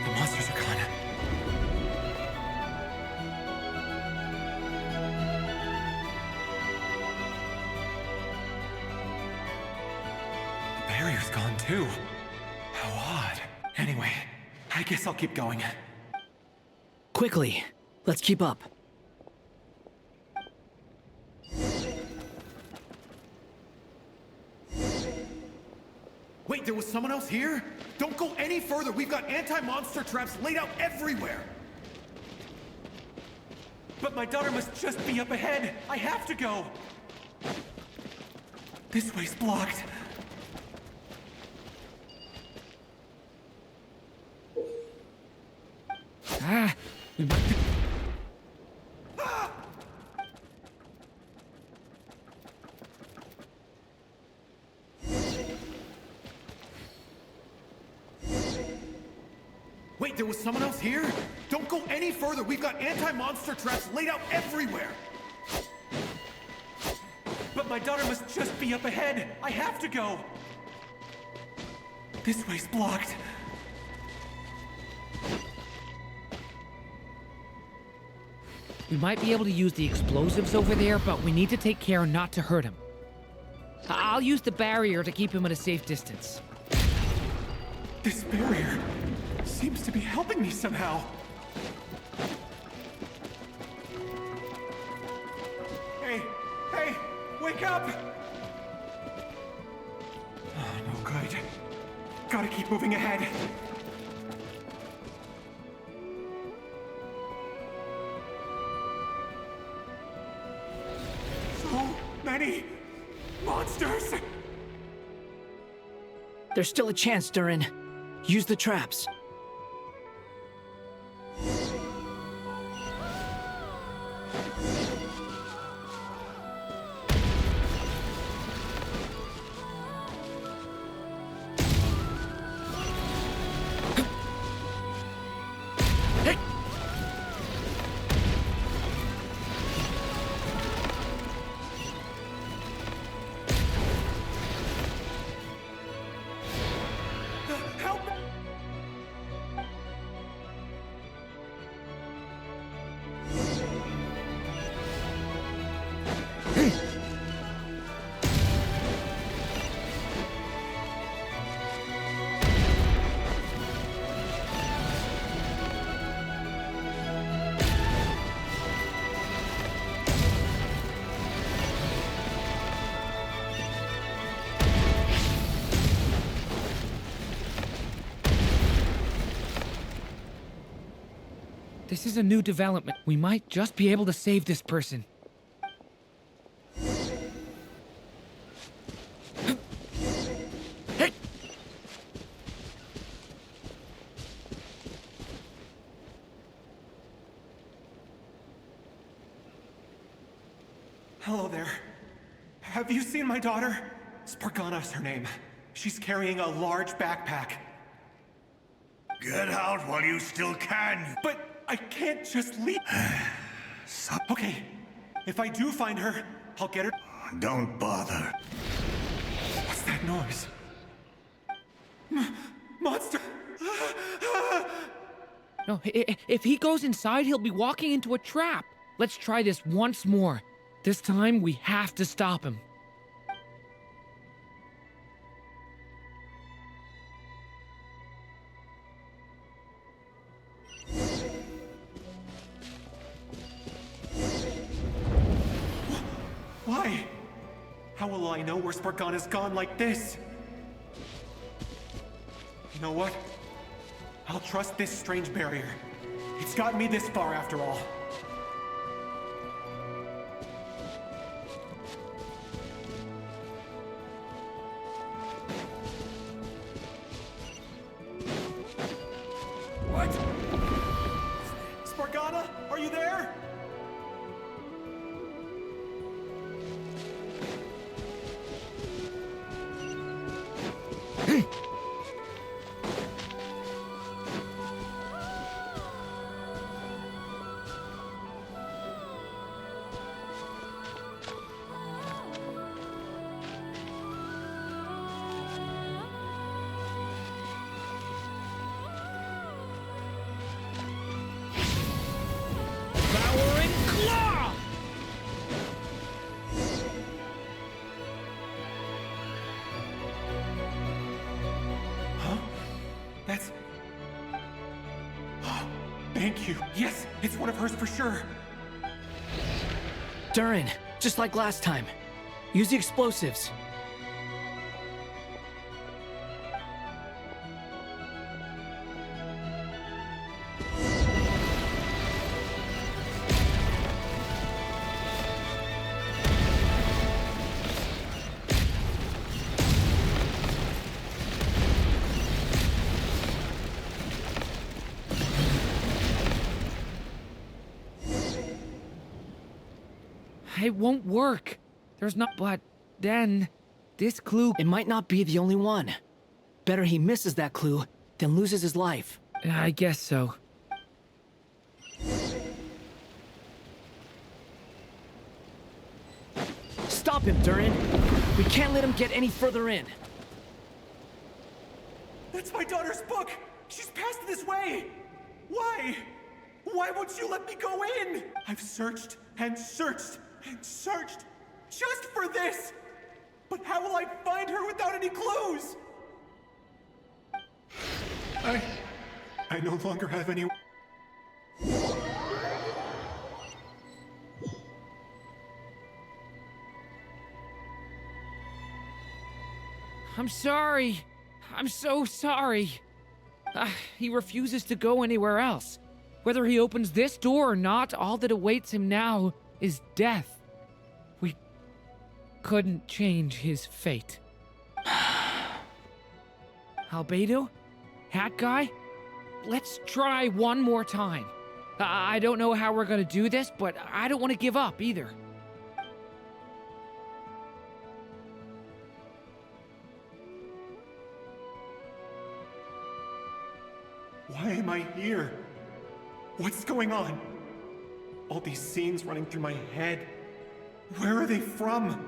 Speaker 10: The monsters are gone. The barrier's gone too. How odd. Anyway, I guess I'll keep going.
Speaker 4: Quickly, let's keep up.
Speaker 10: Wait, there was someone else here? Don't go any further. We've got anti-monster traps laid out everywhere. But my daughter must just be up ahead. I have to go. This way's blocked.
Speaker 9: Ah!
Speaker 10: Wait, there was someone else here? Don't go any further. We've got anti-monster traps laid out everywhere. But my daughter must just be up ahead. I have to go. This way's blocked.
Speaker 9: We might be able to use the explosives over there, but we need to take care not to hurt him. I'll use the barrier to keep him at a safe distance.
Speaker 10: This barrier seems to be helping me somehow. Hey, hey, wake up! Oh, no good. Gotta keep moving ahead. So many monsters!
Speaker 4: There's still a chance, Durin. Use the traps.
Speaker 9: This is a new development. We might just be able to save this person.
Speaker 10: Hello there. Have you seen my daughter? Spargana's her name. She's carrying a large backpack.
Speaker 1: Get out while you still can.
Speaker 10: But I can't just leave. Okay, if I do find her, I'll get her.
Speaker 1: Don't bother.
Speaker 10: What's that noise? Monster!
Speaker 9: No, if he goes inside, he'll be walking into a trap. Let's try this once more. This time, we have to stop him.
Speaker 10: Why? How will I know where Spargana's gone like this? You know what? I'll trust this strange barrier. It's got me this far after all. What? Spargana, are you there? That's... Thank you. Yes, it's one of hers for sure.
Speaker 4: Durin, just like last time. Use the explosives.
Speaker 9: It won't work. There's not, but then this clue...
Speaker 4: It might not be the only one. Better he misses that clue than loses his life.
Speaker 9: I guess so.
Speaker 4: Stop him, Durin. We can't let him get any further in.
Speaker 10: That's my daughter's book! She's passed this way! Why? Why won't you let me go in? I've searched and searched and searched just for this! But how will I find her without any clues? I no longer have any...
Speaker 9: I'm sorry. I'm so sorry. He refuses to go anywhere else. Whether he opens this door or not, all that awaits him now is death. We couldn't change his fate. Albedo? Hat guy, let's try one more time. I don't know how we're gonna do this, but I don't want to give up either.
Speaker 10: Why am I here? What's going on? All these scenes running through my head. Where are they from?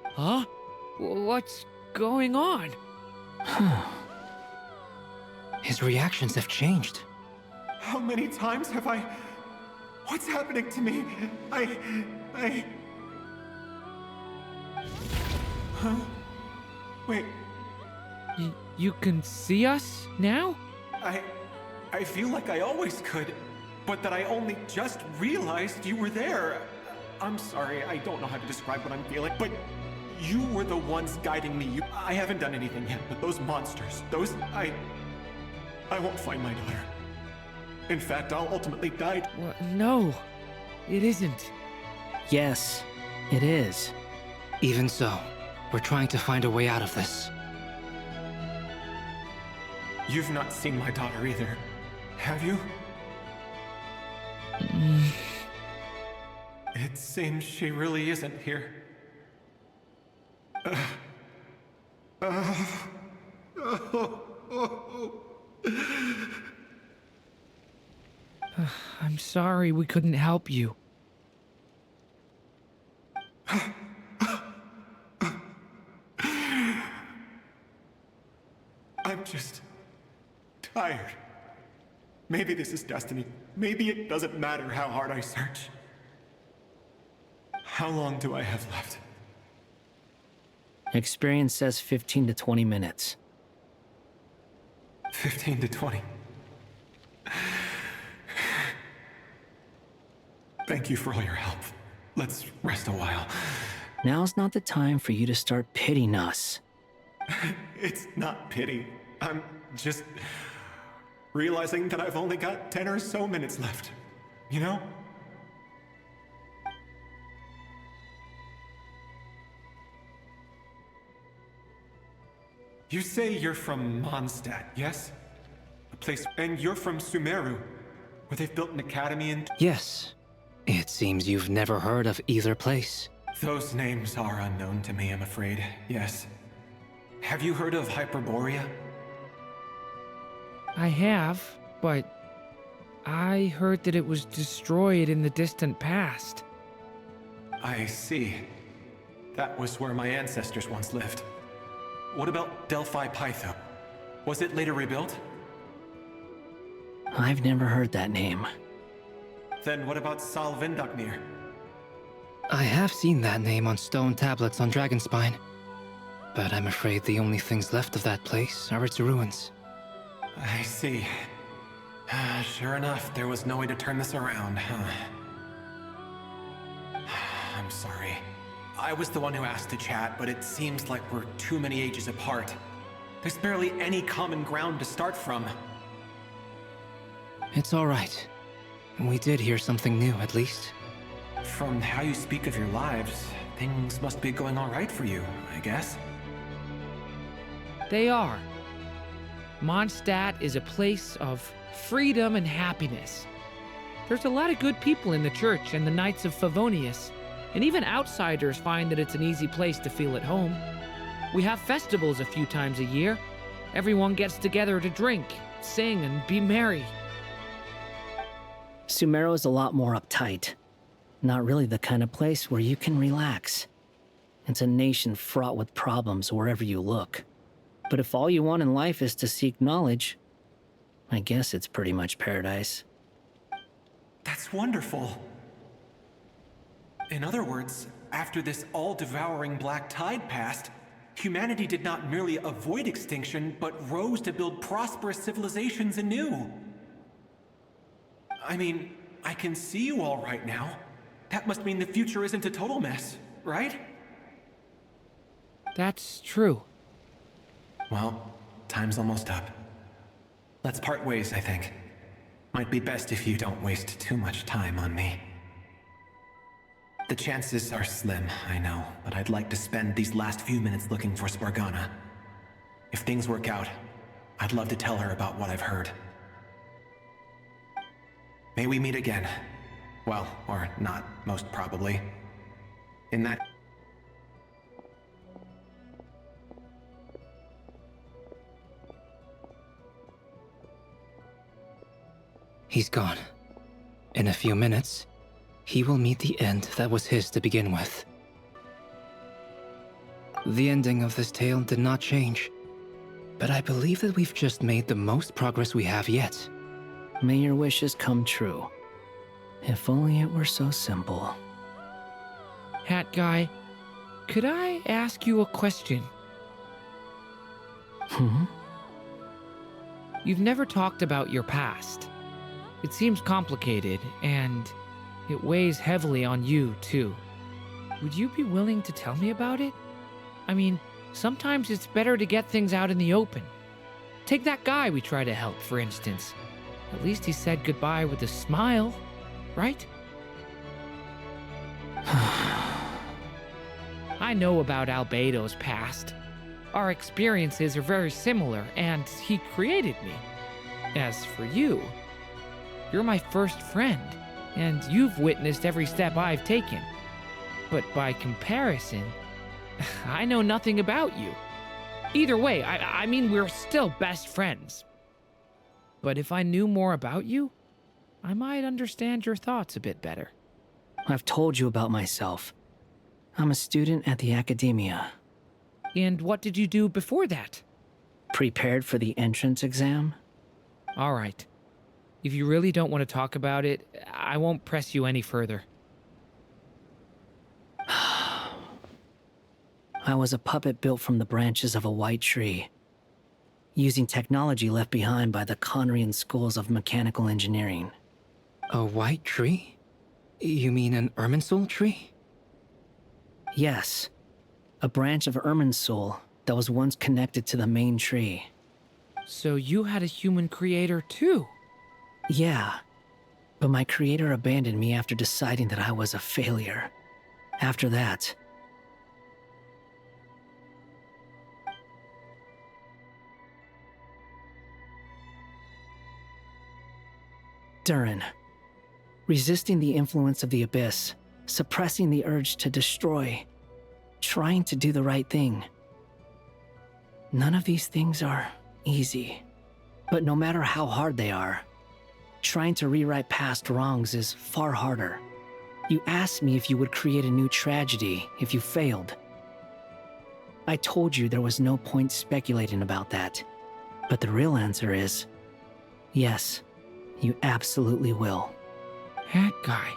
Speaker 9: Huh? What's going on?
Speaker 11: His reactions have changed.
Speaker 10: How many times have I... What's happening to me? Huh? Wait.
Speaker 9: You can see us now?
Speaker 10: I feel like I always could, but that I only just realized you were there. I'm sorry, I don't know how to describe what I'm feeling, but you were the ones guiding me. I haven't done anything yet, but those monsters, I won't find my daughter. In fact, I'll ultimately die.
Speaker 9: No, it isn't.
Speaker 4: Yes, it is.
Speaker 11: Even so, we're trying to find a way out of this.
Speaker 10: You've not seen my daughter either, have you? It seems she really isn't here.
Speaker 9: I'm sorry we couldn't help you.
Speaker 10: I'm just tired. Maybe this is destiny. Maybe it doesn't matter how hard I search. How long do I have left?
Speaker 4: Experience says 15 to 20 minutes.
Speaker 10: 15 to 20. Thank you for all your help. Let's rest a while.
Speaker 4: Now's not the time for you to start pitying us.
Speaker 10: It's not pity. I'm just realizing that I've only got 10 or so minutes left. You know? You say you're from Mondstadt, yes? A place, and you're from Sumeru, where they've built an academy and...
Speaker 11: Yes. It seems you've never heard of either place.
Speaker 10: Those names are unknown to me, I'm afraid, yes. Have you heard of Hyperborea?
Speaker 9: I have, but I heard that it was destroyed in the distant past.
Speaker 10: I see. That was where my ancestors once lived. What about Delphi Pytho? Was it later rebuilt?
Speaker 4: I've never heard that name.
Speaker 10: Then what about Sal Vindaknir?
Speaker 11: I have seen that name on stone tablets on Dragonspine. But I'm afraid the only things left of that place are its ruins.
Speaker 10: I see. Sure enough, there was no way to turn this around, huh? I'm sorry. I was the one who asked to chat, but it seems like we're too many ages apart. There's barely any common ground to start from.
Speaker 11: It's all right. We did hear something new, at least.
Speaker 10: From how you speak of your lives, things must be going all right for you, I guess.
Speaker 9: They are. Mondstadt is a place of freedom and happiness. There's a lot of good people in the church and the Knights of Favonius, and even outsiders find that it's an easy place to feel at home. We have festivals a few times a year. Everyone gets together to drink, sing, and be merry.
Speaker 4: Sumeru is a lot more uptight. Not really the kind of place where you can relax. It's a nation fraught with problems wherever you look. But if all you want in life is to seek knowledge, I guess it's pretty much paradise.
Speaker 10: That's wonderful. In other words, after this all-devouring black tide passed, humanity did not merely avoid extinction, but rose to build prosperous civilizations anew. I mean, I can see you all right now. That must mean the future isn't a total mess, right?
Speaker 9: That's true.
Speaker 10: Well, time's almost up. Let's part ways, I think. Might be best if you don't waste too much time on me. The chances are slim, I know, but I'd like to spend these last few minutes looking for Spargana. If things work out, I'd love to tell her about what I've heard. May we meet again. Well, or not, most probably. In that...
Speaker 11: He's gone. In a few minutes, he will meet the end that was his to begin with. The ending of this tale did not change, but I believe that we've just made the most progress we have yet.
Speaker 4: May your wishes come true. If only it were so simple.
Speaker 9: Hat guy, could I ask you a question? You've never talked about your past. It seems complicated, and it weighs heavily on you, too. Would you be willing to tell me about it? I mean, sometimes it's better to get things out in the open. Take that guy we try to help, for instance. At least he said goodbye with a smile, right? I know about Albedo's past. Our experiences are very similar, and he created me. As for you, you're my first friend, and you've witnessed every step I've taken. But by comparison, I know nothing about you. Either way, I mean, we're still best friends. But if I knew more about you, I might understand your thoughts a bit better.
Speaker 4: I've told you about myself. I'm a student at the academia.
Speaker 9: And what did you do before that?
Speaker 4: Prepared for the entrance exam?
Speaker 9: All right. If you really don't want to talk about it, I won't press you any further.
Speaker 4: I was a puppet built from the branches of a white tree, using technology left behind by the Conrian schools of mechanical engineering.
Speaker 11: A white tree? You mean an Irminsul tree?
Speaker 4: Yes. A branch of Irminsul that was once connected to the main tree.
Speaker 9: So you had a human creator too?
Speaker 4: Yeah. But my creator abandoned me after deciding that I was a failure. After that... Durin. Resisting the influence of the Abyss, suppressing the urge to destroy, trying to do the right thing. None of these things are easy. But no matter how hard they are, trying to rewrite past wrongs is far harder. You asked me if you would create a new tragedy if you failed. I told you there was no point speculating about that. But the real answer is, yes, you absolutely will.
Speaker 9: Hat guy.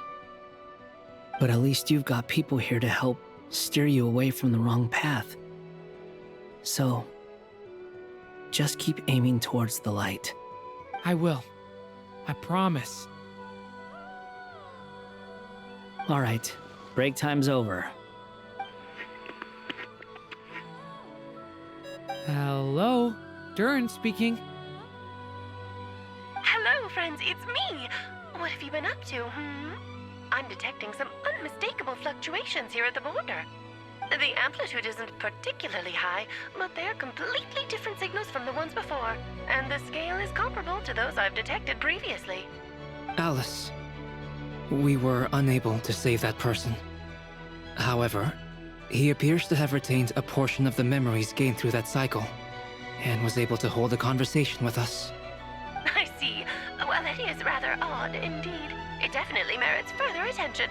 Speaker 4: But at least you've got people here to help steer you away from the wrong path. So, just keep aiming towards the light.
Speaker 9: I will. I promise.
Speaker 4: All right, break time's over.
Speaker 9: Hello, Durin speaking.
Speaker 16: Hello, friends, it's me! What have you been up to, I'm detecting some unmistakable fluctuations here at the border. The amplitude isn't particularly high, but they're completely different signals from the ones before, and the scale is comparable to those I've detected previously.
Speaker 11: Alice, we were unable to save that person. However, he appears to have retained a portion of the memories gained through that cycle, and was able to hold a conversation with us.
Speaker 16: I see. Well, that is rather odd indeed. It definitely merits further attention.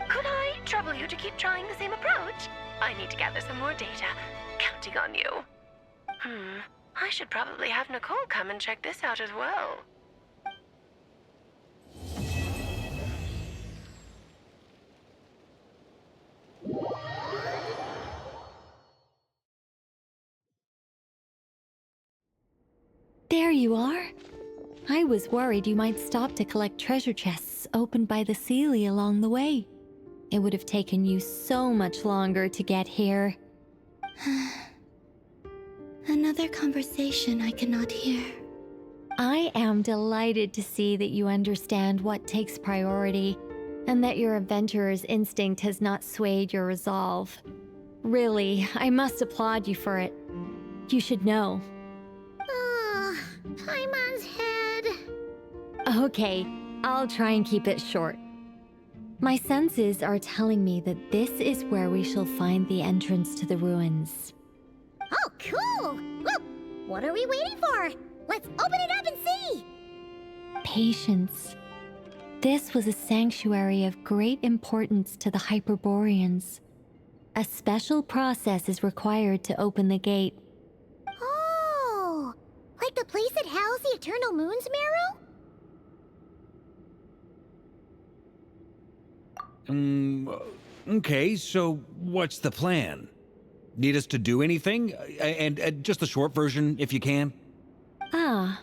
Speaker 16: Could I trouble you to keep trying the same approach? I need to gather some more data. Counting on you. I should probably have Nicole come and check this out as well.
Speaker 3: There you are. I was worried you might stop to collect treasure chests opened by the Seelie along the way. It would have taken you so much longer to get here.
Speaker 5: Another conversation I cannot hear.
Speaker 3: I am delighted to see that you understand what takes priority, and that your adventurer's instinct has not swayed your resolve. Really, I must applaud you for it. You should know. Okay, I'll try and keep it short. My senses are telling me that this is where we shall find the entrance to the ruins.
Speaker 2: Oh, cool! Well, what are we waiting for? Let's open it up and see!
Speaker 3: Patience. This was a sanctuary of great importance to the Hyperboreans. A special process is required to open the gate.
Speaker 2: Oh! Like the place that housed the Eternal Moon's marrow?
Speaker 7: Okay, so what's the plan? Need us to do anything? And just the short version, if you can.
Speaker 3: Ah.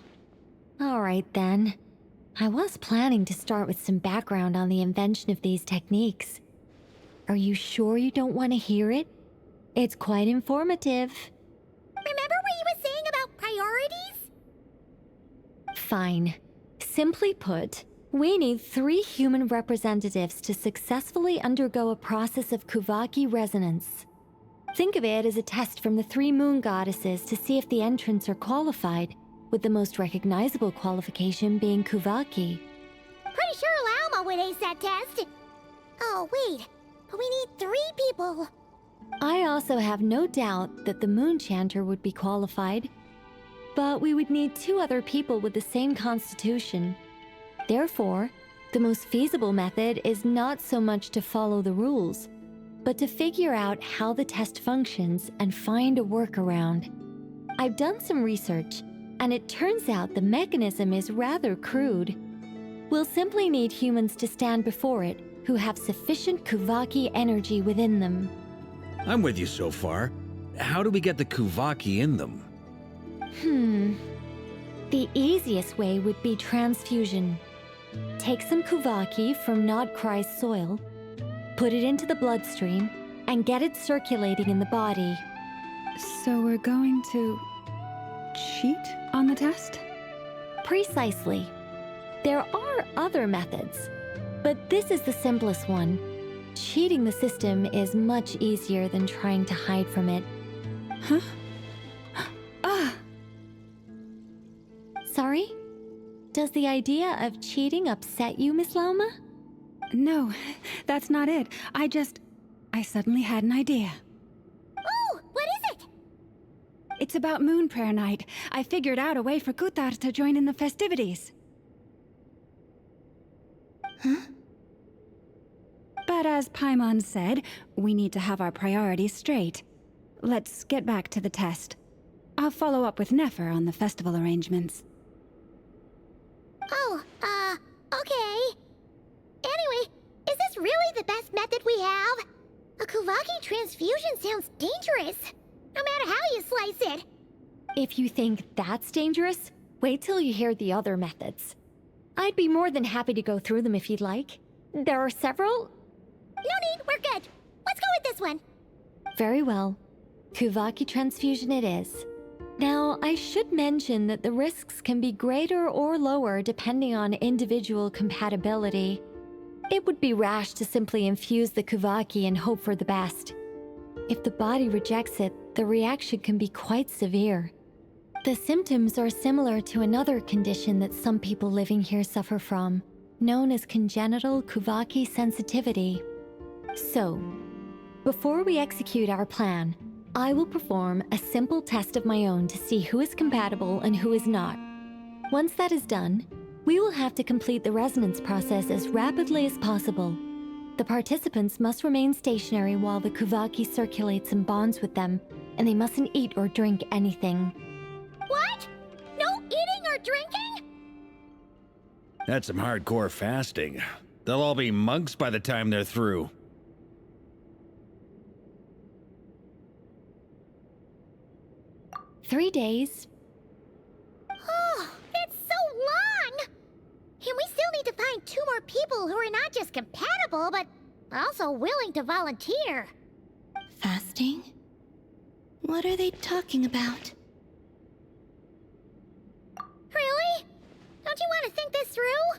Speaker 3: Alright then. I was planning to start with some background on the invention of these techniques. Are you sure you don't want to hear it? It's quite informative.
Speaker 2: Remember what you were saying about priorities?
Speaker 3: Fine. Simply put, we need 3 human representatives to successfully undergo a process of Kuvaki resonance. Think of it as a test from the 3 moon goddesses to see if the entrants are qualified, with the most recognizable qualification being Kuvaki.
Speaker 2: Pretty sure Lauma would ace that test. Oh, wait. But we need 3 people.
Speaker 3: I also have no doubt that the Moon Chanter would be qualified. But we would need 2 other people with the same constitution. Therefore, the most feasible method is not so much to follow the rules, but to figure out how the test functions and find a workaround. I've done some research, and it turns out the mechanism is rather crude. We'll simply need humans to stand before it who have sufficient Kuvaki energy within them.
Speaker 7: I'm with you so far. How do we get the Kuvaki in them?
Speaker 3: The easiest way would be transfusion. Take some Kuvaki from Nod Krai's soil, put it into the bloodstream, and get it circulating in the body.
Speaker 8: So we're going to cheat on the test?
Speaker 3: Precisely. There are other methods, but this is the simplest one. Cheating the system is much easier than trying to hide from it.
Speaker 8: Huh? Ah!
Speaker 3: Sorry? Does the idea of cheating upset you, Miss Lauma?
Speaker 8: No, that's not it. I suddenly had an idea.
Speaker 2: Oh, what is it?
Speaker 8: It's about Moon Prayer Night. I figured out a way for Kutar to join in the festivities.
Speaker 2: Huh?
Speaker 8: But as Paimon said, we need to have our priorities straight. Let's get back to the test. I'll follow up with Nefer on the festival arrangements.
Speaker 2: Oh, okay. Anyway, is this really the best method we have? A Kuvaki transfusion sounds dangerous, no matter how you slice it.
Speaker 3: If you think that's dangerous, wait till you hear the other methods. I'd be more than happy to go through them if you'd like. There are several.
Speaker 2: No need, we're good. Let's go with this one.
Speaker 3: Very well. Kuvaki transfusion it is. Now, I should mention that the risks can be greater or lower depending on individual compatibility. It would be rash to simply infuse the Kuvaki and hope for the best. If the body rejects it, the reaction can be quite severe. The symptoms are similar to another condition that some people living here suffer from, known as congenital Kuvaki sensitivity. So, before we execute our plan, I will perform a simple test of my own to see who is compatible and who is not. Once that is done, we will have to complete the resonance process as rapidly as possible. The participants must remain stationary while the Kuvaki circulates and bonds with them, and they mustn't eat or drink anything.
Speaker 2: What? No eating or drinking?
Speaker 7: That's some hardcore fasting. They'll all be monks by the time they're through.
Speaker 3: "3 days.
Speaker 2: Oh, it's so long! And we still need to find 2 more people who are not just compatible, but also willing to volunteer.
Speaker 5: Fasting? What are they talking about?
Speaker 2: Really? Don't you want to think this through?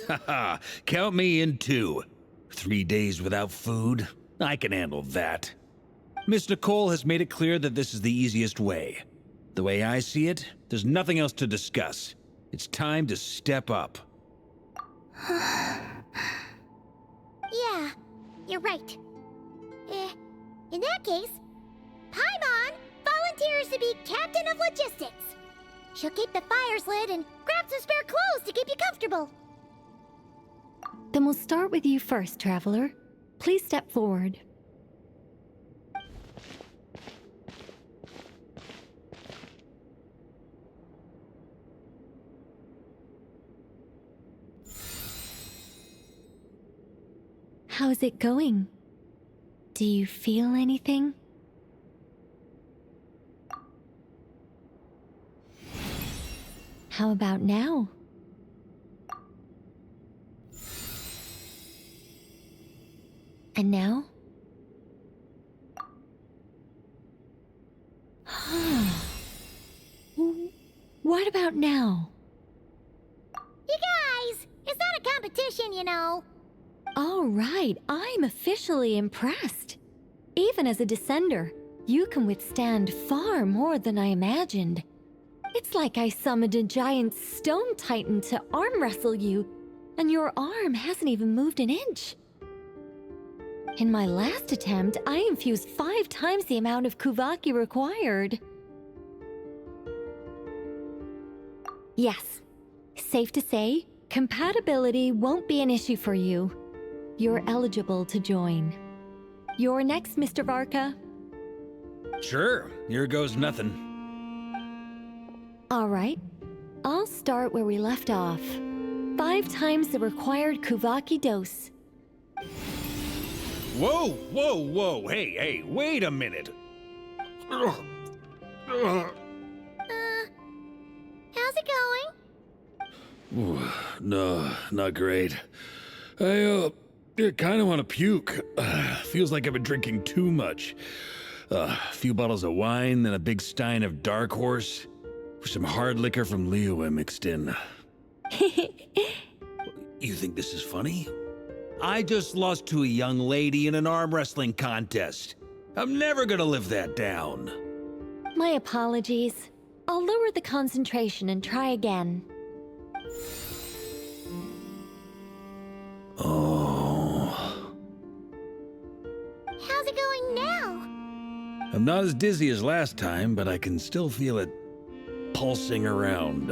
Speaker 7: Haha, count me in too. 3 days without food? I can handle that. Miss Nicole has made it clear that this is the easiest way. The way I see it, there's nothing else to discuss. It's time to step up.
Speaker 2: Yeah, you're right. In that case, Paimon volunteers to be captain of logistics. She'll keep the fires lit and grab some spare clothes to keep you comfortable.
Speaker 3: Then we'll start with you first, Traveler. Please step forward. How's it going? Do you feel anything? How about now? And now? What about now?
Speaker 2: You guys, it's not a competition, you know.
Speaker 3: All right, I'm officially impressed. Even as a descender, you can withstand far more than I imagined. It's like I summoned a giant stone titan to arm wrestle you, and your arm hasn't even moved an inch. In my last attempt, I infused 5 times the amount of Kuvaki required. Yes, safe to say, compatibility won't be an issue for you. You're eligible to join. You're next, Mr. Varka.
Speaker 7: Sure, here goes nothing.
Speaker 3: All right, I'll start where we left off. 5 times the required Kuvaki dose.
Speaker 7: Whoa, whoa, whoa, hey, wait a minute.
Speaker 2: How's it going?
Speaker 7: Ooh, no, not great. I kind of want to puke. Feels like I've been drinking too much. A few bottles of wine, then a big stein of Dark Horse, with some hard liquor from Liyue mixed in. You think this is funny? I just lost to a young lady in an arm wrestling contest. I'm never gonna live that down.
Speaker 3: My apologies. I'll lower the concentration and try again.
Speaker 7: Oh.
Speaker 2: How's it going now?
Speaker 7: I'm not as dizzy as last time, but I can still feel it pulsing around.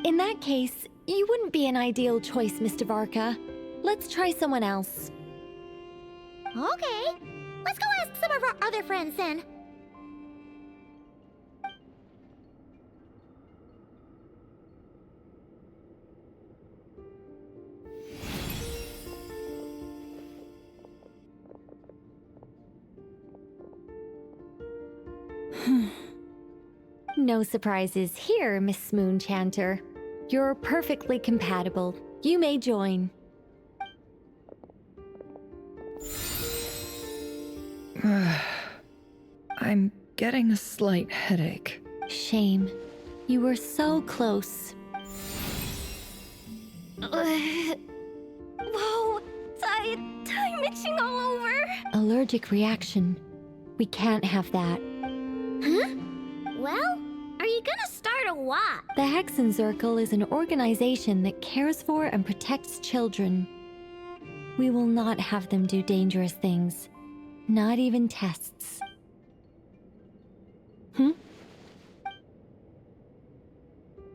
Speaker 3: In that case, you wouldn't be an ideal choice, Mr. Varka. Let's try someone else.
Speaker 2: Okay, let's go ask some of our other friends then.
Speaker 3: No surprises here, Miss Moonchanter. You're perfectly compatible. You may join.
Speaker 12: I'm getting a slight headache.
Speaker 3: Shame. You were so close.
Speaker 17: Whoa! Time itching all over!
Speaker 3: Allergic reaction. We can't have that.
Speaker 2: Huh? Well, are you gonna start a what?
Speaker 3: The Hexenzirkel is an organization that cares for and protects children. We will not have them do dangerous things. Not even tests.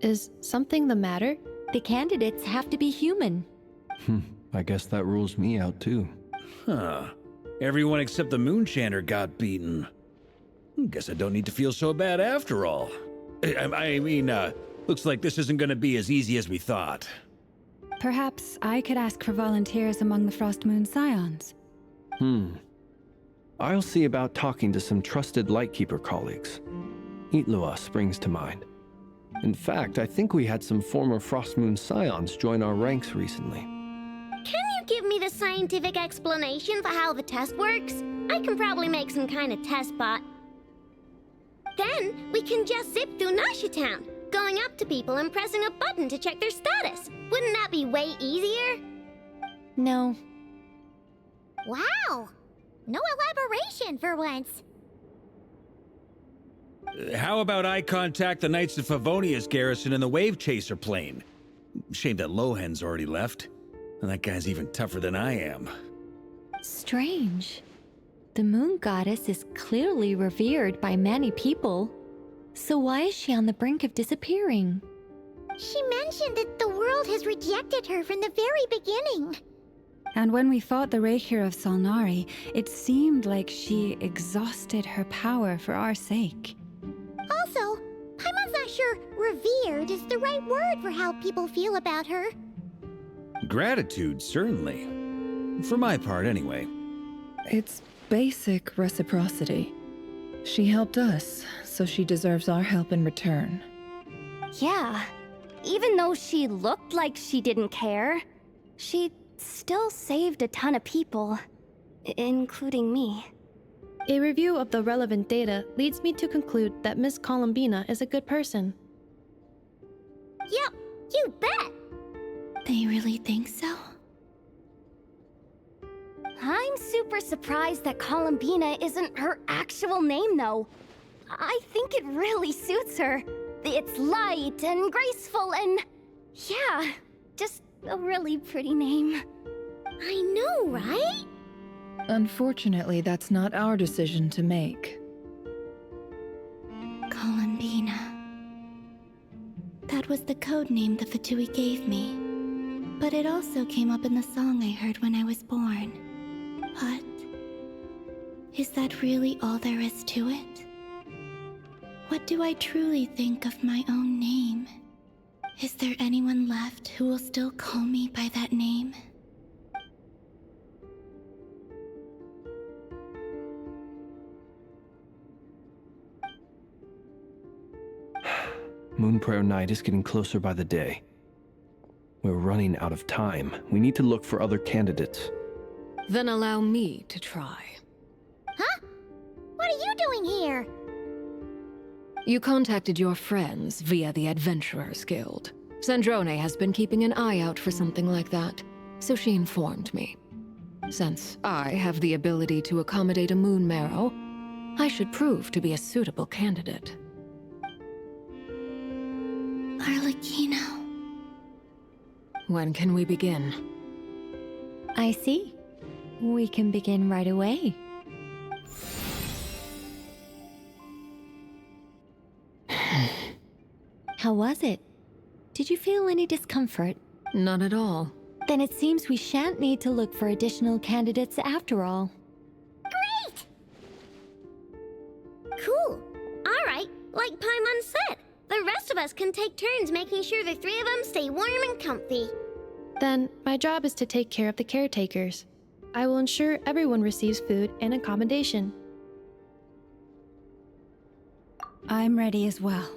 Speaker 18: Is something the matter?
Speaker 3: The candidates have to be human.
Speaker 19: I guess that rules me out too.
Speaker 7: Huh. Everyone except the Moonchanter got beaten. Guess I don't need to feel so bad after all. I mean, looks like this isn't gonna be as easy as we thought.
Speaker 8: Perhaps I could ask for volunteers among the Frost Moon Scions.
Speaker 19: I'll see about talking to some trusted Lightkeeper colleagues. Itlua springs to mind. In fact, I think we had some former Frost Moon Scions join our ranks recently.
Speaker 2: Can you give me the scientific explanation for how the test works? I can probably make some kind of test bot. Then we can just zip through Nasha Town, going up to people and pressing a button to check their status. Wouldn't that be way easier?
Speaker 3: No.
Speaker 2: Wow! No elaboration for once.
Speaker 7: How about I contact the Knights of Favonia's garrison in the Wave Chaser plane? Shame that Lohan's already left. And that guy's even tougher than I am.
Speaker 3: Strange. The moon goddess is clearly revered by many people. So why is she on the brink of disappearing?
Speaker 2: She mentioned that the world has rejected her from the very beginning.
Speaker 8: And when we fought the Reikir of Solnari, it seemed like she exhausted her power for our sake.
Speaker 2: Also, Paimon's not sure revered is the right word for how people feel about her.
Speaker 7: Gratitude, certainly. For my part, anyway.
Speaker 12: It's basic reciprocity. She helped us, so she deserves our help in return.
Speaker 15: Yeah. Even though she looked like she didn't care, she still saved a ton of people, including me.
Speaker 18: A review of the relevant data leads me to conclude that Miss Columbina is a good person.
Speaker 2: Yep, you bet!
Speaker 5: They really think so?
Speaker 15: I'm super surprised that Columbina isn't her actual name, though. I think it really suits her. It's light and graceful and... yeah, just a really pretty name.
Speaker 2: I know, right?
Speaker 12: Unfortunately, that's not our decision to make.
Speaker 5: Columbina. That was the code name the Fatui gave me. But it also came up in the song I heard when I was born. But... is that really all there is to it? What do I truly think of my own name? Is there anyone left who will still call me by that name?
Speaker 19: Moon Prayer Night is getting closer by the day. We're running out of time. We need to look for other candidates.
Speaker 13: Then allow me to try.
Speaker 2: Huh? What are you doing here?
Speaker 13: You contacted your friends via the Adventurers Guild. Sandrone has been keeping an eye out for something like that, so she informed me. Since I have the ability to accommodate a moon marrow, I should prove to be a suitable candidate.
Speaker 5: Arlecchino.
Speaker 13: When can we begin?
Speaker 3: I see. We can begin right away. How was it? Did you feel any discomfort?
Speaker 13: Not at all.
Speaker 3: Then it seems we shan't need to look for additional candidates after all.
Speaker 2: Great! Cool. Alright, like Paimon said, the rest of us can take turns making sure the three of them stay warm and comfy.
Speaker 18: Then, my job is to take care of the caretakers. I will ensure everyone receives food and accommodation.
Speaker 8: I'm ready as well.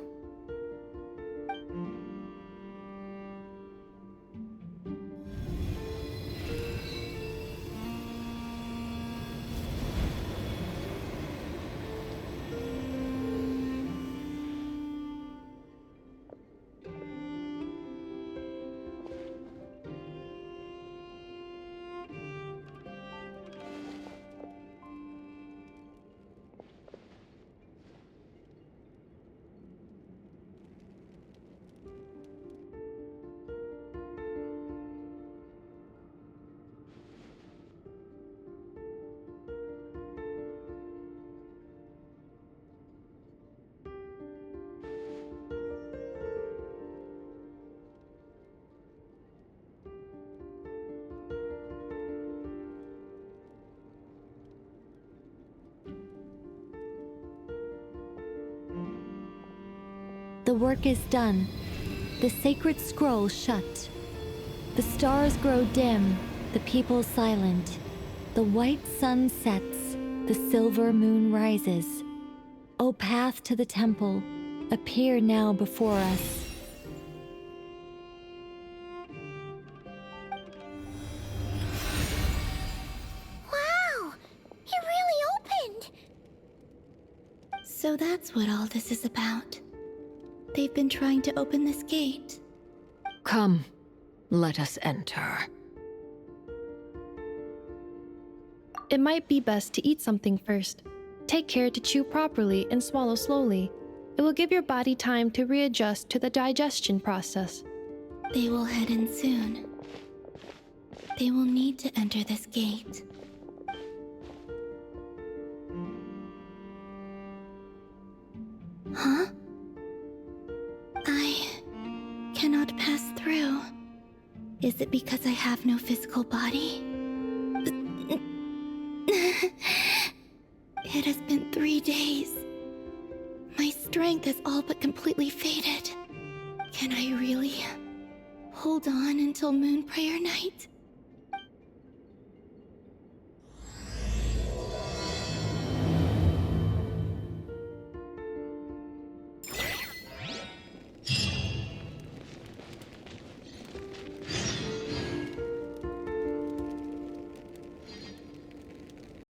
Speaker 3: The work is done. The sacred scroll shut. The stars grow dim, the people silent. The white sun sets, the silver moon rises. O path to the temple, appear now before us.
Speaker 2: Wow! It really opened!
Speaker 5: So that's what all this is about. They've been trying to open this gate.
Speaker 13: Come, let us enter.
Speaker 18: It might be best to eat something first. Take care to chew properly and swallow slowly. It will give your body time to readjust to the digestion process.
Speaker 5: They will head in soon. They will need to enter this gate. Huh? I cannot pass through. Is it because I have no physical body? It has been 3 days. My strength has all but completely faded. Can I really hold on until Moon Prayer Night?